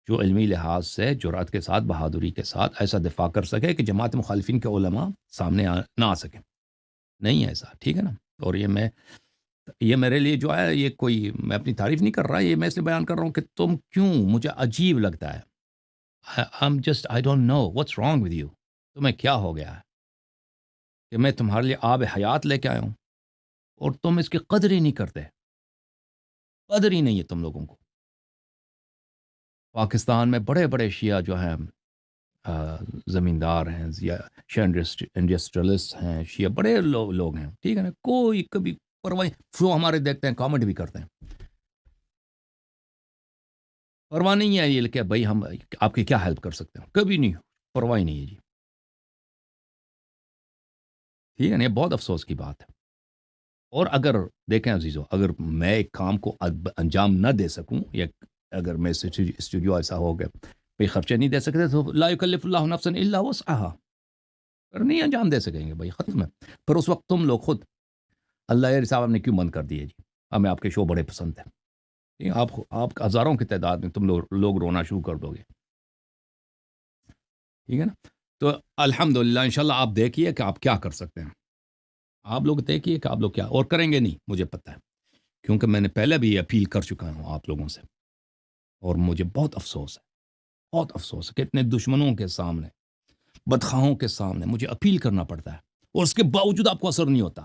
جو علمی لحاظ سے جرأت کے ساتھ، بہادری کے ساتھ ایسا دفاع کر سکے کہ جماعت مخالفین کے علماء سامنے نہ آ سکیں. نہیں ہے ایسا، ٹھیک ہے نا. اور یہ میرے لیے جو ہے، یہ کوئی میں اپنی تعریف نہیں کر رہا، یہ میں اس لیے بیان کر رہا ہوں کہ تم کیوں، مجھے عجیب لگتا ہے. I don't know what's wrong with you. تمہیں کیا ہو گیا ہے کہ میں تمہارے لیے آب حیات لے کے آیا ہوں اور تم اس کی قدر ہی نہیں کرتے. قدر ہی نہیں ہے تم لوگوں کو. پاکستان میں بڑے بڑے شیعہ جو ہیں، زمیندار ہیں یا انڈسٹریلسٹ ہیں، شیعہ بڑے لوگ ہیں، ٹھیک ہے نا. کوئی کبھی پرواہ، جو ہمارے دیکھتے ہیں کامنٹ بھی کرتے ہیں، پرواہ نہیں ہے یہ کہ بھائی ہم آپ کی کیا ہیلپ کر سکتے ہیں، کبھی نہیں، پرواہ نہیں ہے جی، ٹھیک ہے نا. یہ بہت افسوس کی بات ہے. اور اگر دیکھیں عزیزو، اگر میں ایک کام کو انجام نہ دے سکوں، یا اگر میں اسٹوڈیو ایسا ہو گیا بھائی خرچے نہیں دے سکتے، تو لا یکلف اللہ نفسا الا وسعها، پر نہیں انجام دے سکیں گے بھائی، ختم ہے. پھر اس وقت تم لوگ خود اللہ یہ صاحب نے کیوں بند کر دیے جی، ہمیں آپ کے شو بڑے پسند ہیں، آپ ہزاروں کی تعداد میں تم لوگ رونا شروع کر دو گے، ٹھیک ہے نا. تو الحمدللہ انشاءاللہ آپ دیکھیے کہ آپ کیا کر سکتے ہیں، آپ لوگ دیکھیے کہ آپ لوگ کیا اور کریں گے. نہیں مجھے پتہ ہے، کیونکہ میں نے پہلے بھی اپیل کر چکا ہوں آپ لوگوں سے، اور مجھے بہت افسوس ہے، بہت افسوس ہے کہ اتنے دشمنوں کے سامنے، بدخواہوں کے سامنے مجھے اپیل کرنا پڑتا ہے، اور اس کے باوجود آپ کو اثر نہیں ہوتا.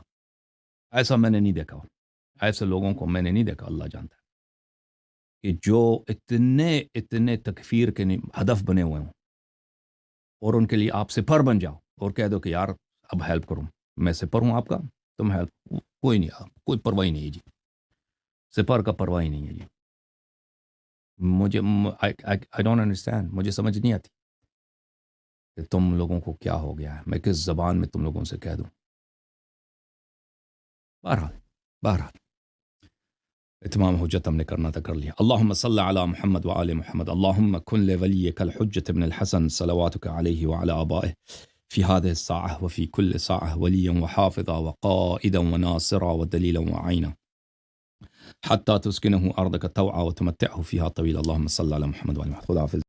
ایسا میں نے نہیں دیکھا، ایسے لوگوں کو میں نے نہیں دیکھا. اللہ جانتا ہے کہ جو اتنے تکفیر کے ہدف بنے ہوئے ہوں، اور ان کے لیے آپ سپر بن جاؤ اور کہہ دو کہ یار اب ہیلپ کروں، میں سپر ہوں آپ کا، تم ہیلپ، کوئی نہیں، کوئی پرواہ نہیں ہے جی، سپر کا پرواہ نہیں ہے جی. مجھے I don't understand، مجھے سمجھ نہیں آتی کہ تم لوگوں کو کیا ہو گیا ہے، میں کس زبان میں تم لوگوں سے کہہ دوں. بہرحال اتمام حجت ہم نے کرنا تھا، کر لیا. اللہم صلی علی محمد وآل محمد. اللہم کن لولیک الحجت ابن الحسن صلواتک علیہ وعلی آبائہ فی هذه الساعة وفي كل ساعة وليا وحافظا وقائدا وناصرا ودليلا وعينا حتى تسكنه أرضك طوعا وتمتعه فيها طويلا. اللهم صل على محمد وعلى محمد. خدا حافظ.